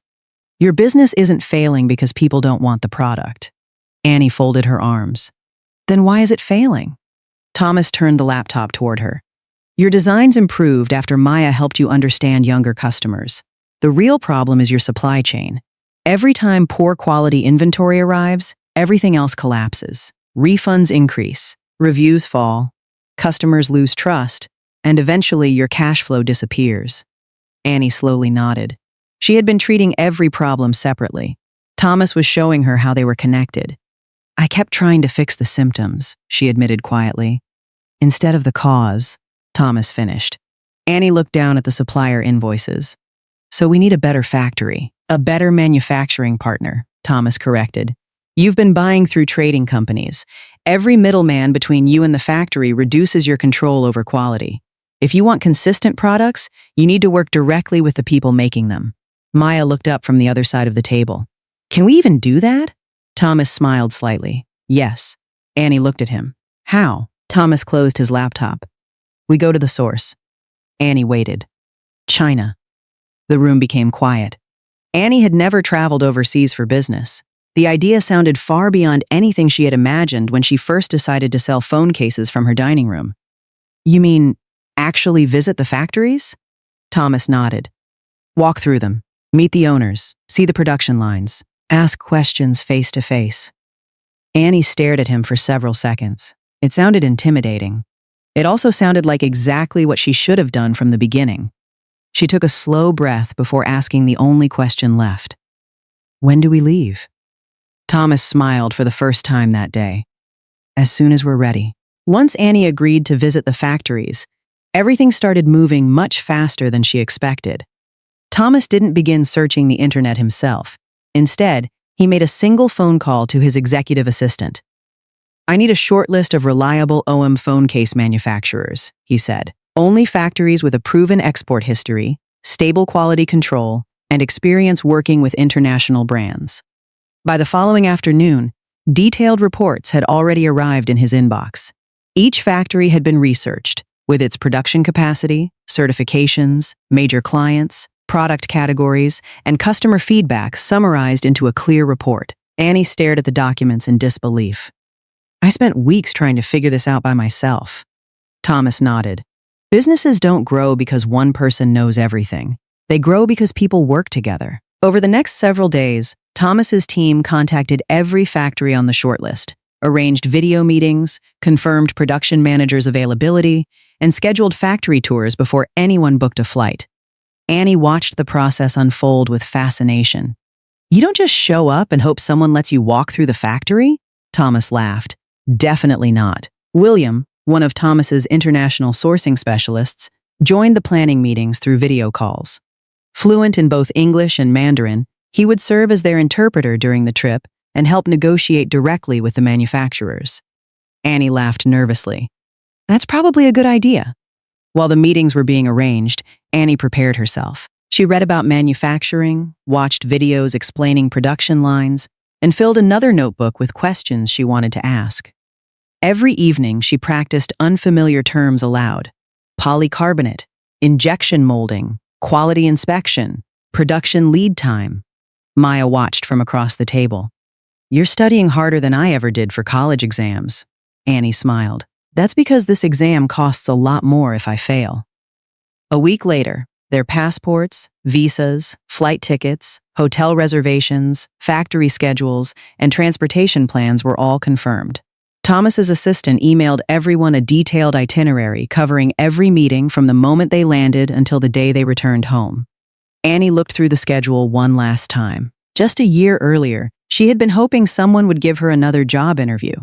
Your business isn't failing because people don't want the product. Annie folded her arms. Then why is it failing? Thomas turned the laptop toward her. Your designs improved after Maya helped you understand younger customers. The real problem is your supply chain. Every time poor quality inventory arrives, everything else collapses. Refunds increase, reviews fall, customers lose trust, and eventually your cash flow disappears. Annie slowly nodded. She had been treating every problem separately. Thomas was showing her how they were connected. I kept trying to fix the symptoms, she admitted quietly. Instead of the cause, Thomas finished. Annie looked down at the supplier invoices. So we need a better factory, a better manufacturing partner, Thomas corrected. You've been buying through trading companies. Every middleman between you and the factory reduces your control over quality. If you want consistent products, you need to work directly with the people making them. Maya looked up from the other side of the table. Can we even do that? Thomas smiled slightly. Yes. Annie looked at him. How? Thomas closed his laptop. We go to the source. Annie waited. China. The room became quiet. Annie had never traveled overseas for business. The idea sounded far beyond anything she had imagined when she first decided to sell phone cases from her dining room. You mean, actually visit the factories? Thomas nodded. Walk through them. Meet the owners. See the production lines. Ask questions face to face. Annie stared at him for several seconds. It sounded intimidating. It also sounded like exactly what she should have done from the beginning. She took a slow breath before asking the only question left. When do we leave? Thomas smiled for the first time that day. As soon as we're ready. Once Annie agreed to visit the factories, everything started moving much faster than she expected. Thomas didn't begin searching the internet himself. Instead, he made a single phone call to his executive assistant. I need a short list of reliable OEM phone case manufacturers, he said. Only factories with a proven export history, stable quality control, and experience working with international brands. By the following afternoon, detailed reports had already arrived in his inbox. Each factory had been researched, with its production capacity, certifications, major clients, product categories, and customer feedback summarized into a clear report. Annie stared at the documents in disbelief. I spent weeks trying to figure this out by myself. Thomas nodded. Businesses don't grow because one person knows everything. They grow because people work together. Over the next several days, Thomas's team contacted every factory on the shortlist, arranged video meetings, confirmed production managers' availability, and scheduled factory tours before anyone booked a flight. Annie watched the process unfold with fascination. You don't just show up and hope someone lets you walk through the factory? Thomas laughed. Definitely not. William, one of Thomas's international sourcing specialists, joined the planning meetings through video calls. Fluent in both English and Mandarin, he would serve as their interpreter during the trip and help negotiate directly with the manufacturers. Annie laughed nervously. That's probably a good idea. While the meetings were being arranged, Annie prepared herself. She read about manufacturing, watched videos explaining production lines, and filled another notebook with questions she wanted to ask. Every evening, she practiced unfamiliar terms aloud. Polycarbonate, injection molding, quality inspection, production lead time. Maya watched from across the table. You're studying harder than I ever did for college exams. Annie smiled. That's because this exam costs a lot more if I fail. A week later, their passports, visas, flight tickets, hotel reservations, factory schedules, and transportation plans were all confirmed. Thomas's assistant emailed everyone a detailed itinerary covering every meeting from the moment they landed until the day they returned home. Annie looked through the schedule one last time. Just a year earlier, she had been hoping someone would give her another job interview.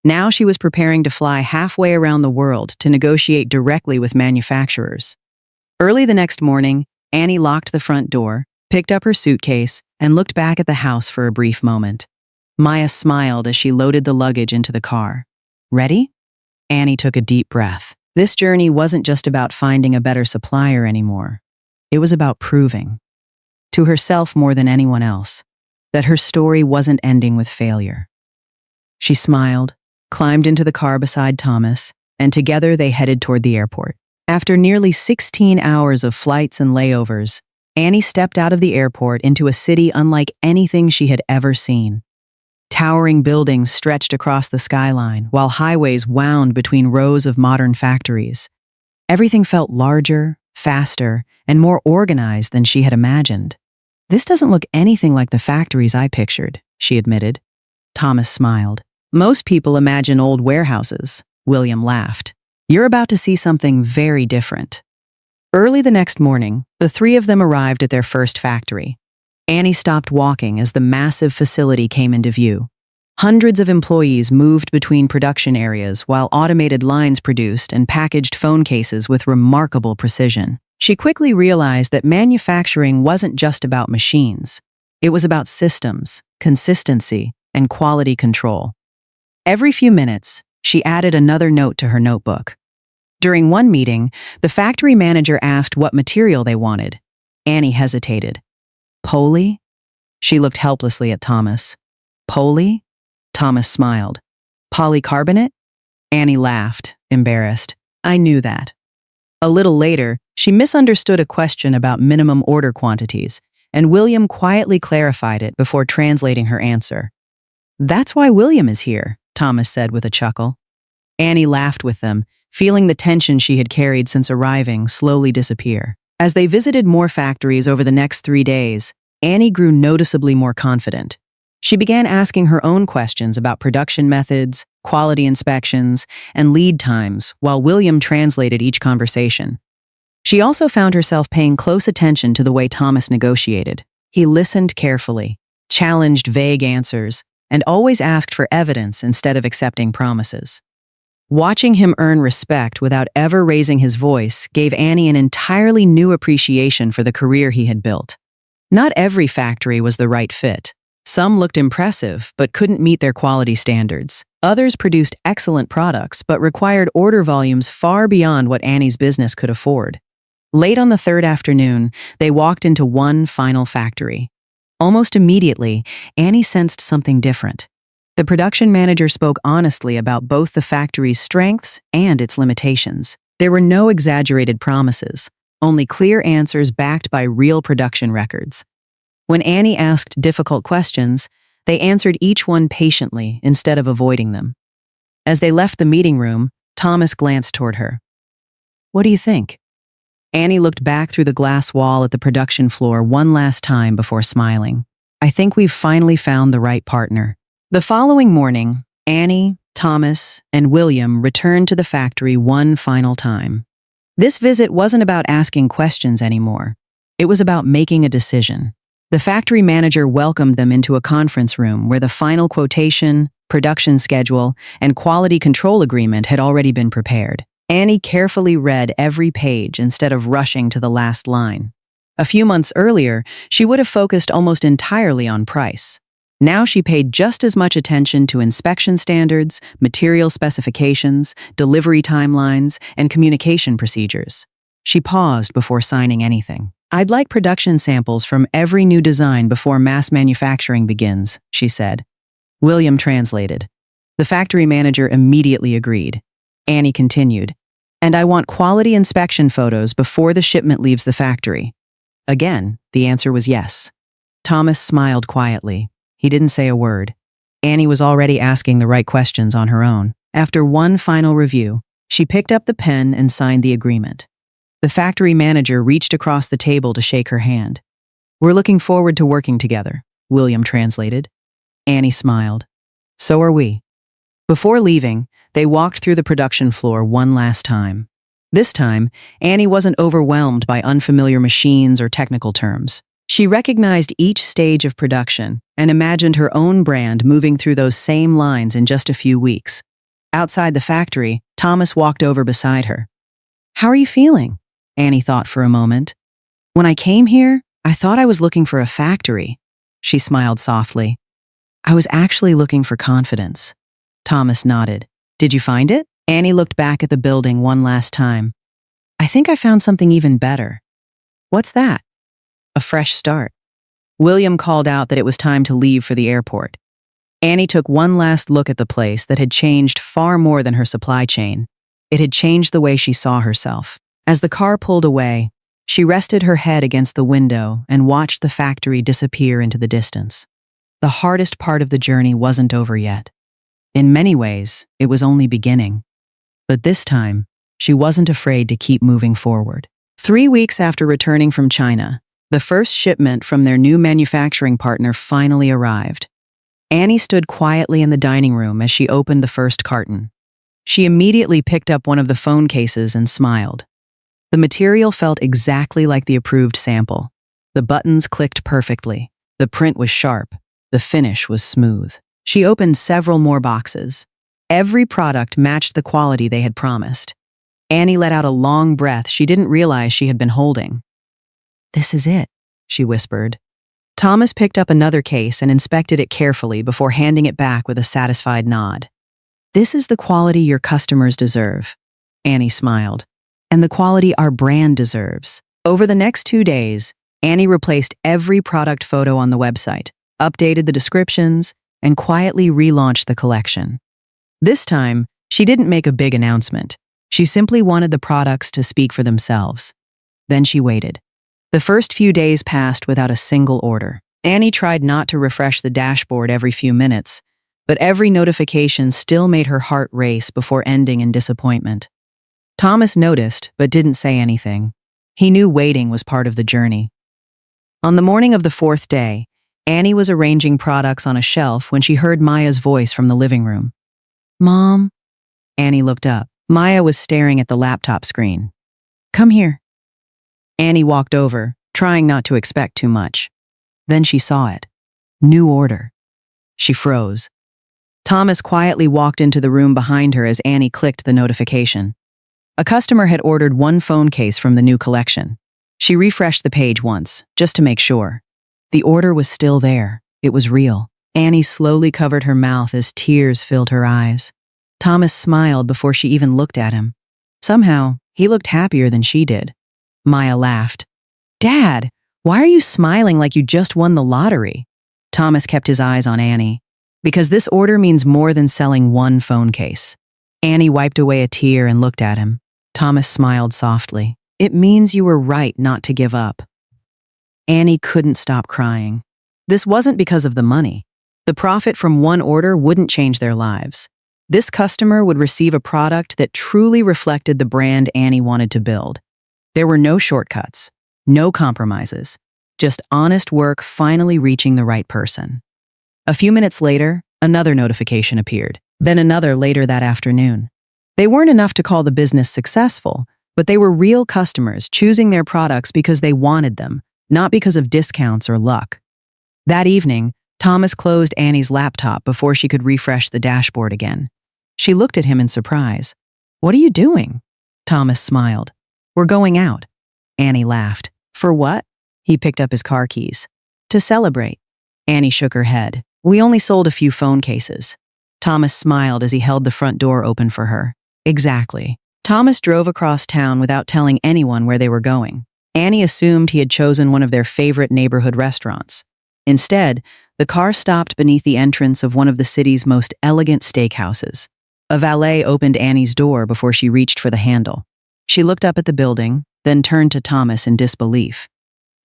Now she was preparing to fly halfway around the world to negotiate directly with manufacturers. Early the next morning, Annie locked the front door, picked up her suitcase, and looked back at the house for a brief moment. Maya smiled as she loaded the luggage into the car. Ready? Annie took a deep breath. This journey wasn't just about finding a better supplier anymore. It was about proving, to herself more than anyone else, that her story wasn't ending with failure. She smiled, climbed into the car beside Thomas, and together they headed toward the airport. After nearly 16 hours of flights and layovers, Annie stepped out of the airport into a city unlike anything she had ever seen. Towering buildings stretched across the skyline, while highways wound between rows of modern factories. Everything felt larger, faster, and more organized than she had imagined. "This doesn't look anything like the factories I pictured," she admitted. Thomas smiled. "Most people imagine old warehouses." William laughed. "You're about to see something very different." Early the next morning, the three of them arrived at their first factory. Annie stopped walking as the massive facility came into view. Hundreds of employees moved between production areas while automated lines produced and packaged phone cases with remarkable precision. She quickly realized that manufacturing wasn't just about machines. It was about systems, consistency, and quality control. Every few minutes, she added another note to her notebook. During one meeting, the factory manager asked what material they wanted. Annie hesitated. "Poly?" She looked helplessly at Thomas. "Poly?" Thomas smiled. "Polycarbonate?" Annie laughed, embarrassed. "I knew that." A little later, she misunderstood a question about minimum order quantities, and William quietly clarified it before translating her answer. "That's why William is here," Thomas said with a chuckle. Annie laughed with them, feeling the tension she had carried since arriving slowly disappear. As they visited more factories over the next 3 days, Annie grew noticeably more confident. She began asking her own questions about production methods, quality inspections, and lead times, while William translated each conversation. She also found herself paying close attention to the way Thomas negotiated. He listened carefully, challenged vague answers, and always asked for evidence instead of accepting promises. Watching him earn respect without ever raising his voice gave Annie an entirely new appreciation for the career he had built. Not every factory was the right fit. Some looked impressive but couldn't meet their quality standards. Others produced excellent products but required order volumes far beyond what Annie's business could afford. Late on the third afternoon, they walked into one final factory. Almost immediately, Annie sensed something different. The production manager spoke honestly about both the factory's strengths and its limitations. There were no exaggerated promises, only clear answers backed by real production records. When Annie asked difficult questions, they answered each one patiently instead of avoiding them. As they left the meeting room, Thomas glanced toward her. "What do you think?" Annie looked back through the glass wall at the production floor one last time before smiling. "I think we've finally found the right partner." The following morning, Annie, Thomas, and William returned to the factory one final time. This visit wasn't about asking questions anymore. It was about making a decision. The factory manager welcomed them into a conference room where the final quotation, production schedule, and quality control agreement had already been prepared. Annie carefully read every page instead of rushing to the last line. A few months earlier, she would have focused almost entirely on price. Now she paid just as much attention to inspection standards, material specifications, delivery timelines, and communication procedures. She paused before signing anything. "I'd like production samples from every new design before mass manufacturing begins," she said. William translated. The factory manager immediately agreed. Annie continued, "And I want quality inspection photos before the shipment leaves the factory." Again, the answer was yes. Thomas smiled quietly. He didn't say a word. Annie was already asking the right questions on her own. After one final review, she picked up the pen and signed the agreement. The factory manager reached across the table to shake her hand. "We're looking forward to working together," William translated. Annie smiled. "So are we." Before leaving, they walked through the production floor one last time. This time, Annie wasn't overwhelmed by unfamiliar machines or technical terms. She recognized each stage of production and imagined her own brand moving through those same lines in just a few weeks. Outside the factory, Thomas walked over beside her. "How are you feeling?" Annie thought for a moment. "When I came here, I thought I was looking for a factory." She smiled softly. I was actually looking for confidence. Thomas nodded. Did you find it? Annie looked back at the building one last time. I think I found something even better. What's that? A fresh start. William called out that it was time to leave for the airport. Annie took one last look at the place that had changed far more than her supply chain. It had changed the way she saw herself. As the car pulled away, she rested her head against the window and watched the factory disappear into the distance. The hardest part of the journey wasn't over yet. In many ways, it was only beginning. But this time, she wasn't afraid to keep moving forward. 3 weeks after returning from China, the first shipment from their new manufacturing partner finally arrived. Annie stood quietly in the dining room as she opened the first carton. She immediately picked up one of the phone cases and smiled. The material felt exactly like the approved sample. The buttons clicked perfectly. The print was sharp. The finish was smooth. She opened several more boxes. Every product matched the quality they had promised. Annie let out a long breath she didn't realize she had been holding. This is it, she whispered. Thomas picked up another case and inspected it carefully before handing it back with a satisfied nod. This is the quality your customers deserve, Annie smiled, and the quality our brand deserves. Over the next 2 days, Annie replaced every product photo on the website, updated the descriptions, and quietly relaunched the collection. This time, she didn't make a big announcement. She simply wanted the products to speak for themselves. Then she waited. The first few days passed without a single order. Annie tried not to refresh the dashboard every few minutes, but every notification still made her heart race before ending in disappointment. Thomas noticed, but didn't say anything. He knew waiting was part of the journey. On the morning of the 4th day, Annie was arranging products on a shelf when she heard Maya's voice from the living room. Mom? Annie looked up. Maya was staring at the laptop screen. Come here. Annie walked over, trying not to expect too much. Then she saw it. New order. She froze. Thomas quietly walked into the room behind her as Annie clicked the notification. A customer had ordered one phone case from the new collection. She refreshed the page once, just to make sure. The order was still there. It was real. Annie slowly covered her mouth as tears filled her eyes. Thomas smiled before she even looked at him. Somehow, he looked happier than she did. Maya laughed. Dad, why are you smiling like you just won the lottery? Thomas kept his eyes on Annie. Because this order means more than selling one phone case. Annie wiped away a tear and looked at him. Thomas smiled softly. It means you were right not to give up. Annie couldn't stop crying. This wasn't because of the money. The profit from one order wouldn't change their lives. This customer would receive a product that truly reflected the brand Annie wanted to build. There were no shortcuts, no compromises, just honest work finally reaching the right person. A few minutes later, another notification appeared, then another later that afternoon. They weren't enough to call the business successful, but they were real customers choosing their products because they wanted them, not because of discounts or luck. That evening, Thomas closed Annie's laptop before she could refresh the dashboard again. She looked at him in surprise. What are you doing? Thomas smiled. We're going out. Annie laughed. For what? He picked up his car keys. To celebrate. Annie shook her head. We only sold a few phone cases. Thomas smiled as he held the front door open for her. Exactly. Thomas drove across town without telling anyone where they were going. Annie assumed he had chosen one of their favorite neighborhood restaurants. Instead, the car stopped beneath the entrance of one of the city's most elegant steakhouses. A valet opened Annie's door before she reached for the handle. She looked up at the building, then turned to Thomas in disbelief.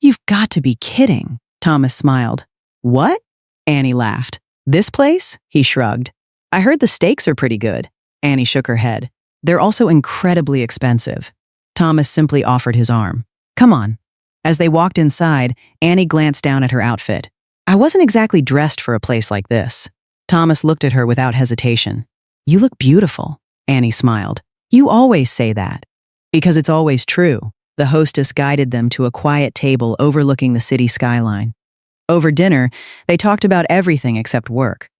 You've got to be kidding, Thomas smiled. What? Annie laughed. This place? He shrugged. I heard the steaks are pretty good. Annie shook her head. They're also incredibly expensive. Thomas simply offered his arm. Come on. As they walked inside, Annie glanced down at her outfit. I wasn't exactly dressed for a place like this. Thomas looked at her without hesitation. You look beautiful, Annie smiled. You always say that. Because it's always true. The hostess guided them to a quiet table overlooking the city skyline. Over dinner, they talked about everything except work.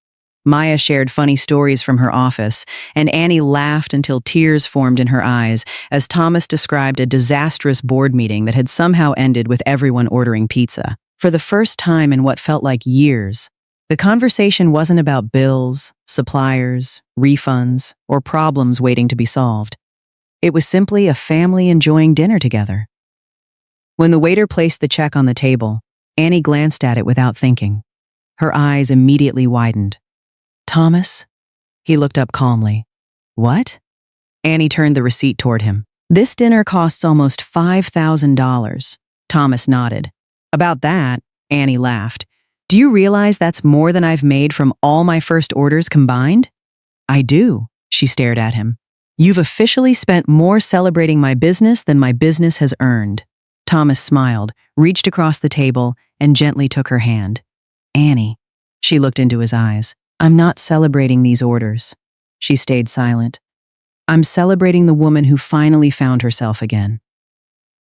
Maya shared funny stories from her office, and Annie laughed until tears formed in her eyes as Thomas described a disastrous board meeting that had somehow ended with everyone ordering pizza. For the first time in what felt like years, The conversation wasn't about bills, suppliers, refunds, or problems waiting to be solved. It was simply a family enjoying dinner together. When the waiter placed the check on the table, Annie glanced at it without thinking. Her eyes immediately widened. "Thomas?" He looked up calmly. "What?" Annie turned the receipt toward him. "This dinner costs almost $5,000. Thomas nodded. "About that," Annie laughed. "Do you realize that's more than I've made from all my first orders combined?" "I do," she stared at him. "You've officially spent more celebrating my business than my business has earned." Thomas smiled, reached across the table, and gently took her hand. "Annie," she looked into his eyes, "I'm not celebrating these orders." She stayed silent. "I'm celebrating the woman who finally found herself again."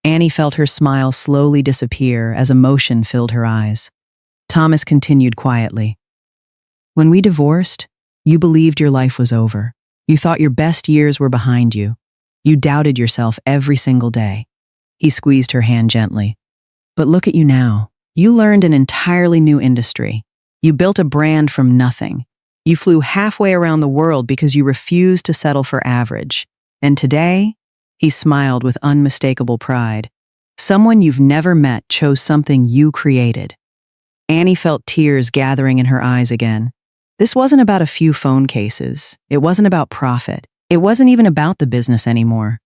Annie felt her smile slowly disappear as emotion filled her eyes. Thomas continued quietly. "When we divorced, you believed your life was over. You thought your best years were behind you. You doubted yourself every single day." He squeezed her hand gently. "But look at you now. You learned an entirely new industry. You built a brand from nothing. You flew halfway around the world because you refused to settle for average. And today," he smiled with unmistakable pride, "someone you've never met chose something you created." Annie felt tears gathering in her eyes again. This wasn't about a few phone cases. It wasn't about profit. It wasn't even about the business anymore.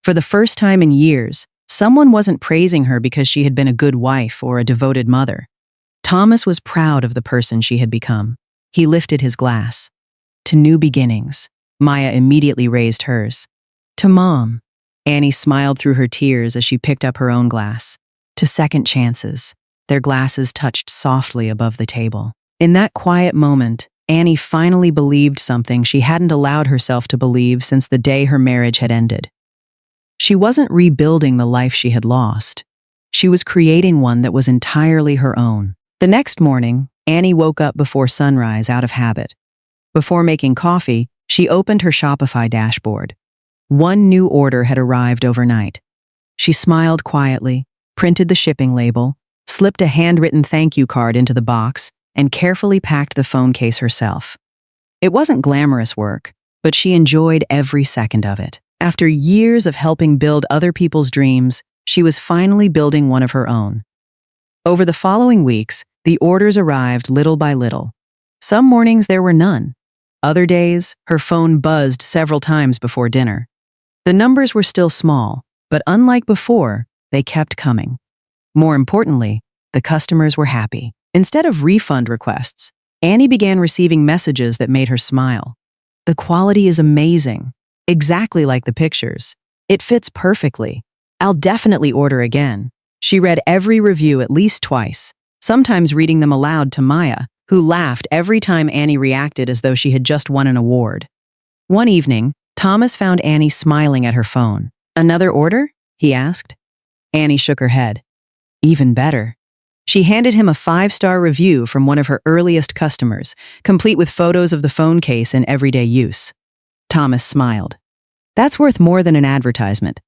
For the first time in years, someone wasn't praising her because she had been a good wife or a devoted mother. Thomas was proud of the person she had become. He lifted his glass. "To new beginnings." Maya immediately raised hers. "To Mom." Annie smiled through her tears as she picked up her own glass. "To second chances." Their glasses touched softly above the table. In that quiet moment, Annie finally believed something she hadn't allowed herself to believe since the day her marriage had ended. She wasn't rebuilding the life she had lost. She was creating one that was entirely her own. The next morning, Annie woke up before sunrise out of habit. Before making coffee, she opened her Shopify dashboard. One new order had arrived overnight. She smiled quietly, printed the shipping label, slipped a handwritten thank you card into the box, and carefully packed the phone case herself. It wasn't glamorous work, but she enjoyed every second of it. After years of helping build other people's dreams, she was finally building one of her own. Over the following weeks, the orders arrived little by little. Some mornings there were none. Other days, her phone buzzed several times before dinner. The numbers were still small, but unlike before, they kept coming. More importantly, the customers were happy. Instead of refund requests, Annie began receiving messages that made her smile. "The quality is amazing. Exactly like the pictures. It fits perfectly. I'll definitely order again." She read every review at least twice, sometimes reading them aloud to Maya, who laughed every time Annie reacted as though she had just won an award. One evening, Thomas found Annie smiling at her phone. "Another order?" he asked. Annie shook her head. "Even better." She handed him a 5-star review from one of her earliest customers, complete with photos of the phone case in everyday use. Thomas smiled. "That's worth more than an advertisement."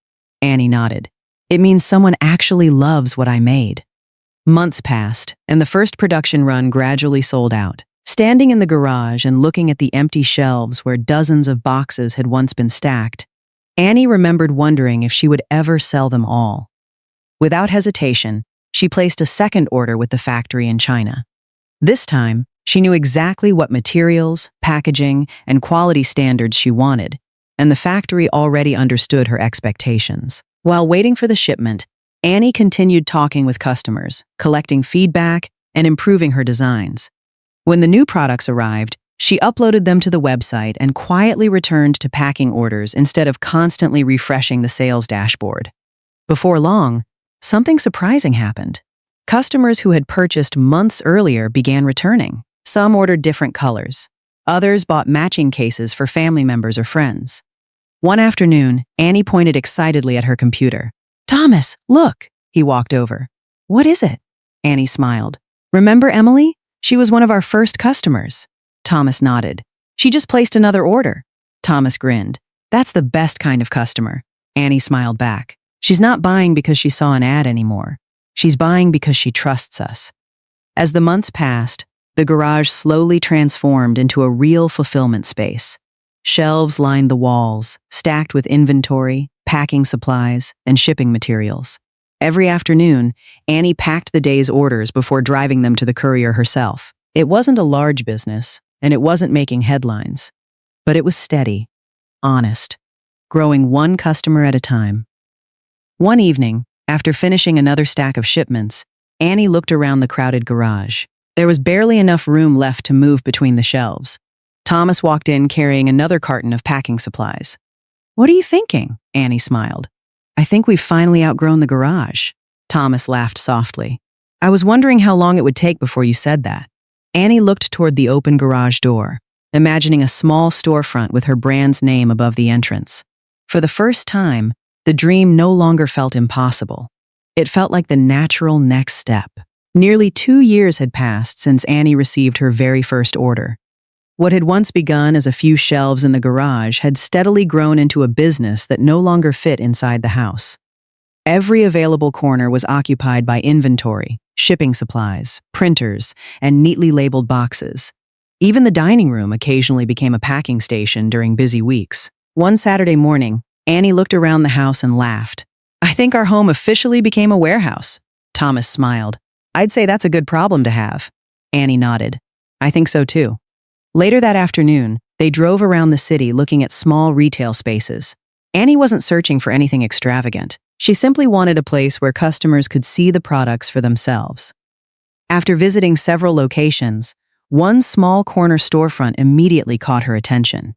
Annie nodded. "It means someone actually loves what I made." Months passed, and the first production run gradually sold out. Standing in the garage and looking at the empty shelves where dozens of boxes had once been stacked, Annie remembered wondering if she would ever sell them all. Without hesitation, she placed a second order with the factory in China. This time, she knew exactly what materials, packaging, and quality standards she wanted, and the factory already understood her expectations. While waiting for the shipment, Annie continued talking with customers, collecting feedback, and improving her designs. When the new products arrived, she uploaded them to the website and quietly returned to packing orders instead of constantly refreshing the sales dashboard. Before long, something surprising happened. Customers who had purchased months earlier began returning. Some ordered different colors. Others bought matching cases for family members or friends. One afternoon, Annie pointed excitedly at her computer. "Thomas, look!" He walked over. "What is it?" Annie smiled. "Remember Emily? She was one of our first customers." Thomas nodded. "She just placed another order." Thomas grinned. "That's the best kind of customer." Annie smiled back. "She's not buying because she saw an ad anymore. She's buying because she trusts us." As the months passed, The garage slowly transformed into a real fulfillment space. Shelves lined the walls, stacked with inventory, packing supplies, and shipping materials. Every afternoon, Annie packed the day's orders before driving them to the courier herself. It wasn't a large business, and it wasn't making headlines, but it was steady, honest, growing one customer at a time. One evening, after finishing another stack of shipments, Annie looked around the crowded garage. There was barely enough room left to move between the shelves. Thomas walked in carrying another carton of packing supplies. "What are you thinking?" Annie smiled. "I think we've finally outgrown the garage." Thomas laughed softly. "I was wondering how long it would take before you said that." Annie looked toward the open garage door, imagining a small storefront with her brand's name above the entrance. For the first time, the dream no longer felt impossible. It felt like the natural next step. Nearly 2 years had passed since Annie received her very first order. What had once begun as a few shelves in the garage had steadily grown into a business that no longer fit inside the house. Every available corner was occupied by inventory, shipping supplies, printers, and neatly labeled boxes. Even the dining room occasionally became a packing station during busy weeks. One Saturday morning, Annie looked around the house and laughed. "I think our home officially became a warehouse." Thomas smiled. "I'd say that's a good problem to have." Annie nodded. "I think so too." Later that afternoon, they drove around the city looking at small retail spaces. Annie wasn't searching for anything extravagant. She simply wanted a place where customers could see the products for themselves. After visiting several locations, one small corner storefront immediately caught her attention.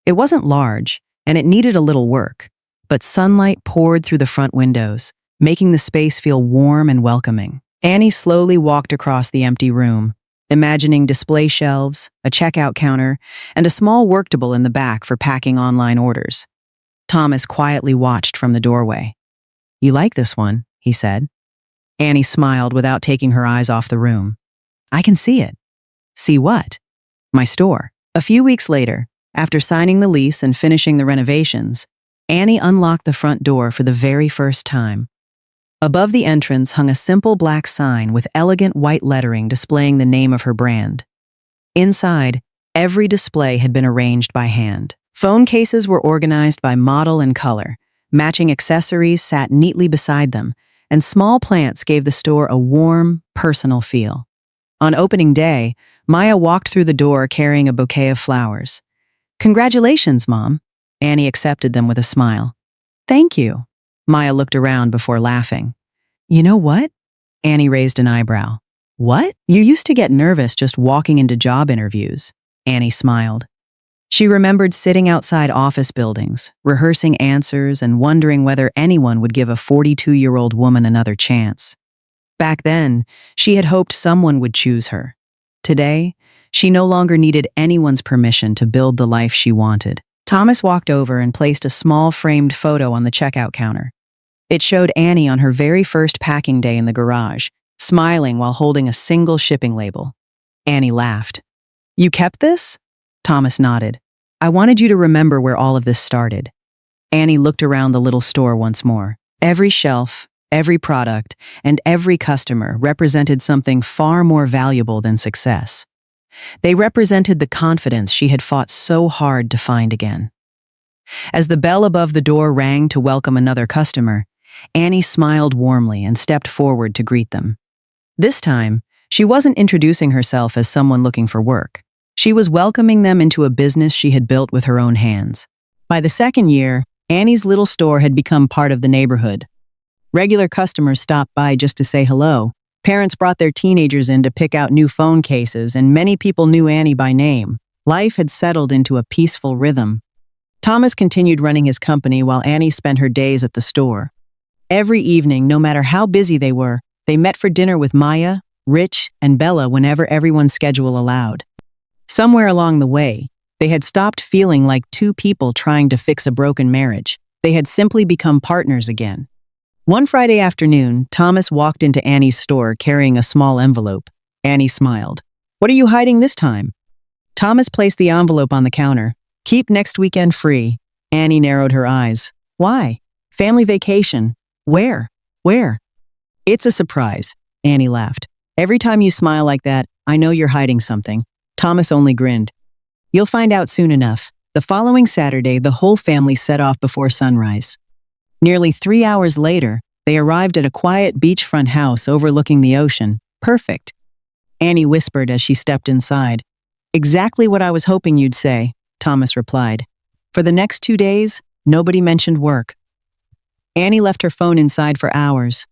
It wasn't large, and it needed a little work, but sunlight poured through the front windows, making the space feel warm and welcoming. Annie slowly walked across the empty room, imagining display shelves, a checkout counter, and a small worktable in the back for packing online orders. Thomas quietly watched from the doorway. "You like this one?" he said. Annie smiled without taking her eyes off the room. "I can see it." "See what?" "My store." A few weeks later, after signing the lease and finishing the renovations, Annie unlocked the front door for the very first time. Above the entrance hung a simple black sign with elegant white lettering displaying the name of her brand. Inside, every display had been arranged by hand. Phone cases were organized by model and color, matching accessories sat neatly beside them, and small plants gave the store a warm, personal feel. On opening day, Maya walked through the door carrying a bouquet of flowers. "Congratulations, Mom." Annie accepted them with a smile. "Thank you." Maya looked around before laughing. "You know what?" Annie raised an eyebrow. "What? You used to get nervous just walking into job interviews." Annie smiled. She remembered sitting outside office buildings, rehearsing answers and wondering whether anyone would give a 42-year-old woman another chance. Back then, she had hoped someone would choose her. Today, she no longer needed anyone's permission to build the life she wanted. Thomas walked over and placed a small framed photo on the checkout counter. It showed Annie on her very first packing day in the garage, smiling while holding a single shipping label. Annie laughed. "You kept this?" Thomas nodded. "I wanted you to remember where all of this started." Annie looked around the little store once more. Every shelf, every product, and every customer represented something far more valuable than success. They represented the confidence she had fought so hard to find again. As the bell above the door rang to welcome another customer, Annie smiled warmly and stepped forward to greet them. This time, she wasn't introducing herself as someone looking for work. She was welcoming them into a business she had built with her own hands. By the second year, Annie's little store had become part of the neighborhood. Regular customers stopped by just to say hello. Parents brought their teenagers in to pick out new phone cases, and many people knew Annie by name. Life had settled into a peaceful rhythm. Thomas continued running his company while Annie spent her days at the store. Every evening, no matter how busy they were, they met for dinner with Maya, Rich, and Bella whenever everyone's schedule allowed. Somewhere along the way, they had stopped feeling like two people trying to fix a broken marriage. They had simply become partners again. One Friday afternoon, Thomas walked into Annie's store carrying a small envelope. Annie smiled. "What are you hiding this time?" Thomas placed the envelope on the counter. "Keep next weekend free." Annie narrowed her eyes. "Why?" "Family vacation." "Where?" "Where?" "It's a surprise." Annie laughed. "Every time you smile like that, I know you're hiding something. Thomas only grinned. You'll find out soon enough. The following Saturday, the whole family set off before sunrise. Nearly 3 hours later, they arrived at a quiet beachfront house overlooking the ocean. Perfect, Annie whispered as she stepped inside. Exactly what I was hoping you'd say, Thomas replied. For the next 2 days, nobody mentioned work. Annie left her phone inside for hours.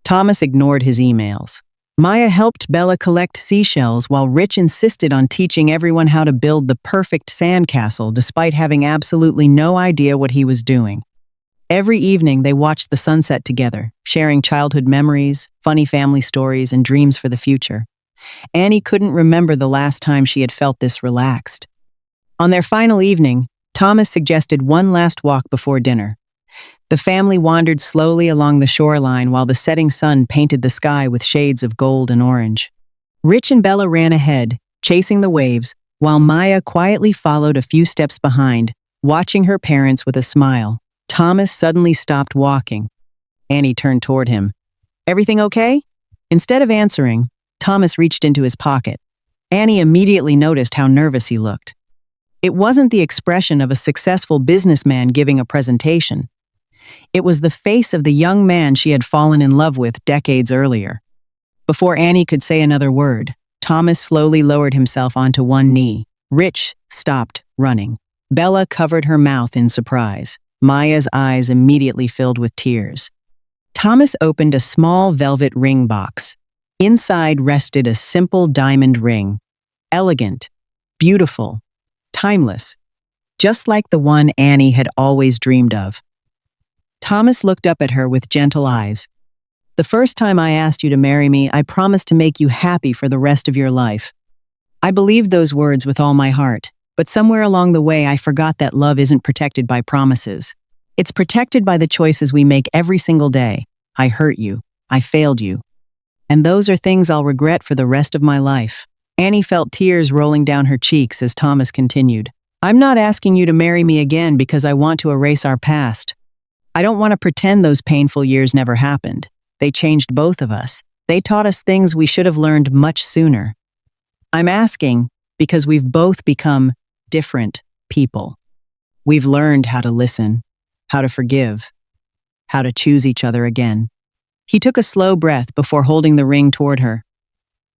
Thomas ignored his emails. Maya helped Bella collect seashells while Rich insisted on teaching everyone how to build the perfect sandcastle despite having absolutely no idea what he was doing. Every evening they watched the sunset together, sharing childhood memories, funny family stories, and dreams for the future. Annie couldn't remember the last time she had felt this relaxed. On their final evening, Thomas suggested one last walk before dinner. The family wandered slowly along the shoreline while the setting sun painted the sky with shades of gold and orange. Rich and Bella ran ahead, chasing the waves, while Maya quietly followed a few steps behind, watching her parents with a smile. Thomas suddenly stopped walking. Annie turned toward him. Everything okay? Instead of answering, Thomas reached into his pocket. Annie immediately noticed how nervous he looked. It wasn't the expression of a successful businessman giving a presentation. It was the face of the young man she had fallen in love with decades earlier. Before Annie could say another word, Thomas slowly lowered himself onto one knee. Rich stopped running. Bella covered her mouth in surprise. Maya's eyes immediately filled with tears. Thomas opened a small velvet ring box. Inside rested a simple diamond ring. Elegant, beautiful, timeless, just like the one Annie had always dreamed of. Thomas looked up at her with gentle eyes. The first time I asked you to marry me, I promised to make you happy for the rest of your life. I believed those words with all my heart, but somewhere along the way I forgot that love isn't protected by promises. It's protected by the choices we make every single day. I hurt you. I failed you. And those are things I'll regret for the rest of my life. Annie felt tears rolling down her cheeks as Thomas continued. I'm not asking you to marry me again because I want to erase our past. I don't want to pretend those painful years never happened. They changed both of us. They taught us things we should have learned much sooner. I'm asking because we've both become different people. We've learned how to listen, how to forgive, how to choose each other again. He took a slow breath before holding the ring toward her.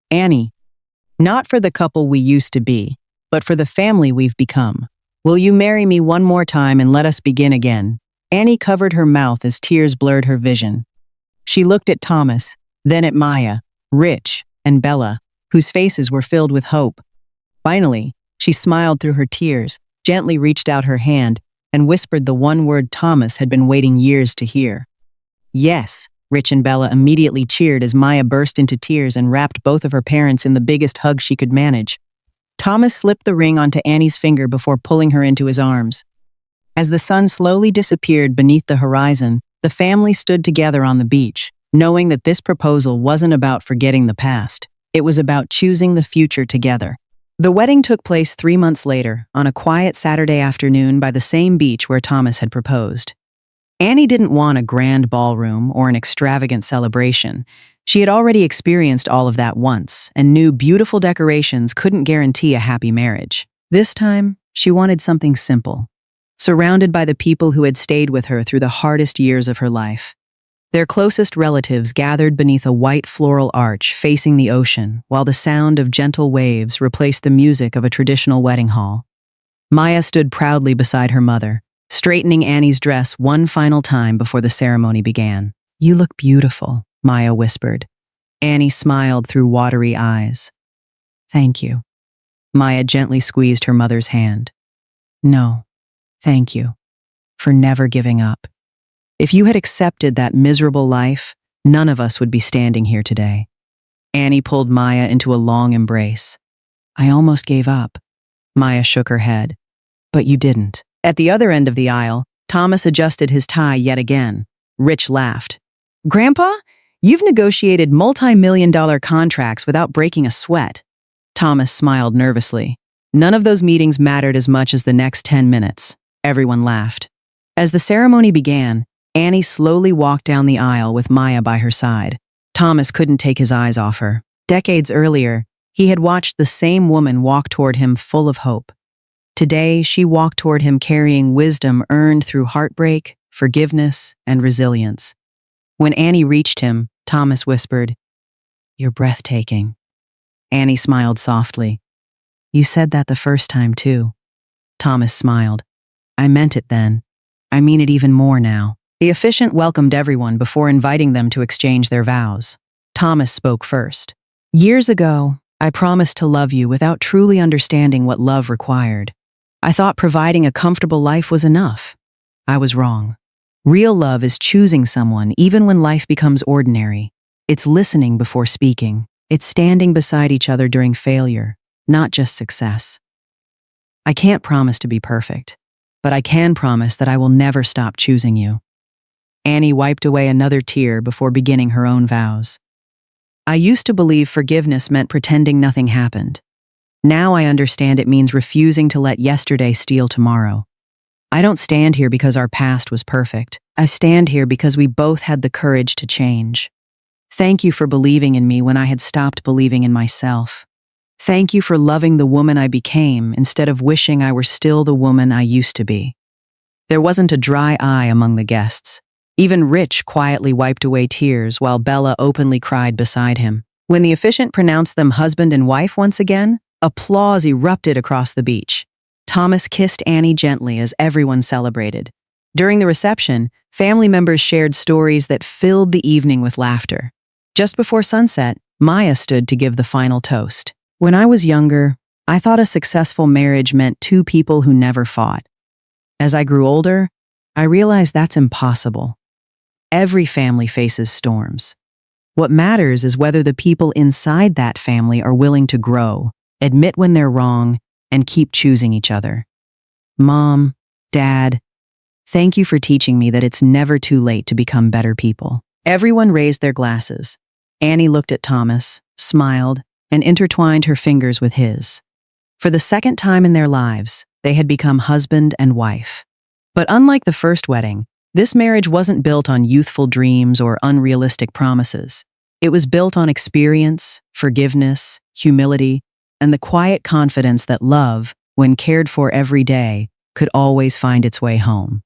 Annie, not for the couple we used to be, but for the family we've become. Will you marry me one more time and let us begin again? Annie covered her mouth as tears blurred her vision. She looked at Thomas, then at Maya, Rich, and Bella, whose faces were filled with hope. Finally, she smiled through her tears, gently reached out her hand, and whispered the one word Thomas had been waiting years to hear. Yes, Rich and Bella immediately cheered as Maya burst into tears and wrapped both of her parents in the biggest hug she could manage. Thomas slipped the ring onto Annie's finger before pulling her into his arms. As the sun slowly disappeared beneath the horizon, the family stood together on the beach, knowing that this proposal wasn't about forgetting the past. It was about choosing the future together. The wedding took place 3 months later, on a quiet Saturday afternoon by the same beach where Thomas had proposed. Annie didn't want a grand ballroom or an extravagant celebration. She had already experienced all of that once and knew beautiful decorations couldn't guarantee a happy marriage. This time, she wanted something simple, surrounded by the people who had stayed with her through the hardest years of her life. Their closest relatives gathered beneath a white floral arch facing the ocean, while the sound of gentle waves replaced the music of a traditional wedding hall. Maya stood proudly beside her mother, straightening Annie's dress one final time before the ceremony began. You look beautiful, Maya whispered. Annie smiled through watery eyes. Thank you. Maya gently squeezed her mother's hand. No, thank you for never giving up. If you had accepted that miserable life, none of us would be standing here today. Annie pulled Maya into a long embrace. I almost gave up. Maya shook her head. But you didn't. At the other end of the aisle, Thomas adjusted his tie yet again. Rich laughed. Grandpa, you've negotiated multi-million-dollar contracts without breaking a sweat. Thomas smiled nervously. None of those meetings mattered as much as the next 10 minutes. Everyone laughed. As the ceremony began, Annie slowly walked down the aisle with Maya by her side. Thomas couldn't take his eyes off her. Decades earlier, He had watched the same woman walk toward him full of hope. Today, she walked toward him carrying wisdom earned through heartbreak, forgiveness, and resilience. When Annie reached him, Thomas whispered, "You're breathtaking." Annie smiled softly. "You said that the first time, too." Thomas smiled. "I meant it then. I mean it even more now." The officiant welcomed everyone before inviting them to exchange their vows. Thomas spoke first. "Years ago, I promised to love you without truly understanding what love required. I thought providing a comfortable life was enough. I was wrong. Real love is choosing someone even when life becomes ordinary. It's listening before speaking. It's standing beside each other during failure, not just success. I can't promise to be perfect, but I can promise that I will never stop choosing you." Annie wiped away another tear before beginning her own vows. "I used to believe forgiveness meant pretending nothing happened. Now I understand it means refusing to let yesterday steal tomorrow. I don't stand here because our past was perfect. I stand here because we both had the courage to change. Thank you for believing in me when I had stopped believing in myself. Thank you for loving the woman I became instead of wishing I were still the woman I used to be." There wasn't a dry eye among the guests. Even Rich quietly wiped away tears while Bella openly cried beside him. When the officiant pronounced them husband and wife once again, applause erupted across the beach. Thomas kissed Annie gently as everyone celebrated. During the reception, family members shared stories that filled the evening with laughter. Just before sunset, Maya stood to give the final toast. "When I was younger, I thought a successful marriage meant two people who never fought. As I grew older, I realized that's impossible. Every family faces storms. What matters is whether the people inside that family are willing to grow, admit when they're wrong, and keep choosing each other. Mom, Dad, thank you for teaching me that it's never too late to become better people." Everyone raised their glasses. Annie looked at Thomas, smiled, and intertwined her fingers with his. For the second time in their lives, they had become husband and wife. But unlike the first wedding, this marriage wasn't built on youthful dreams or unrealistic promises. It was built on experience, forgiveness, humility, and the quiet confidence that love, when cared for every day, could always find its way home.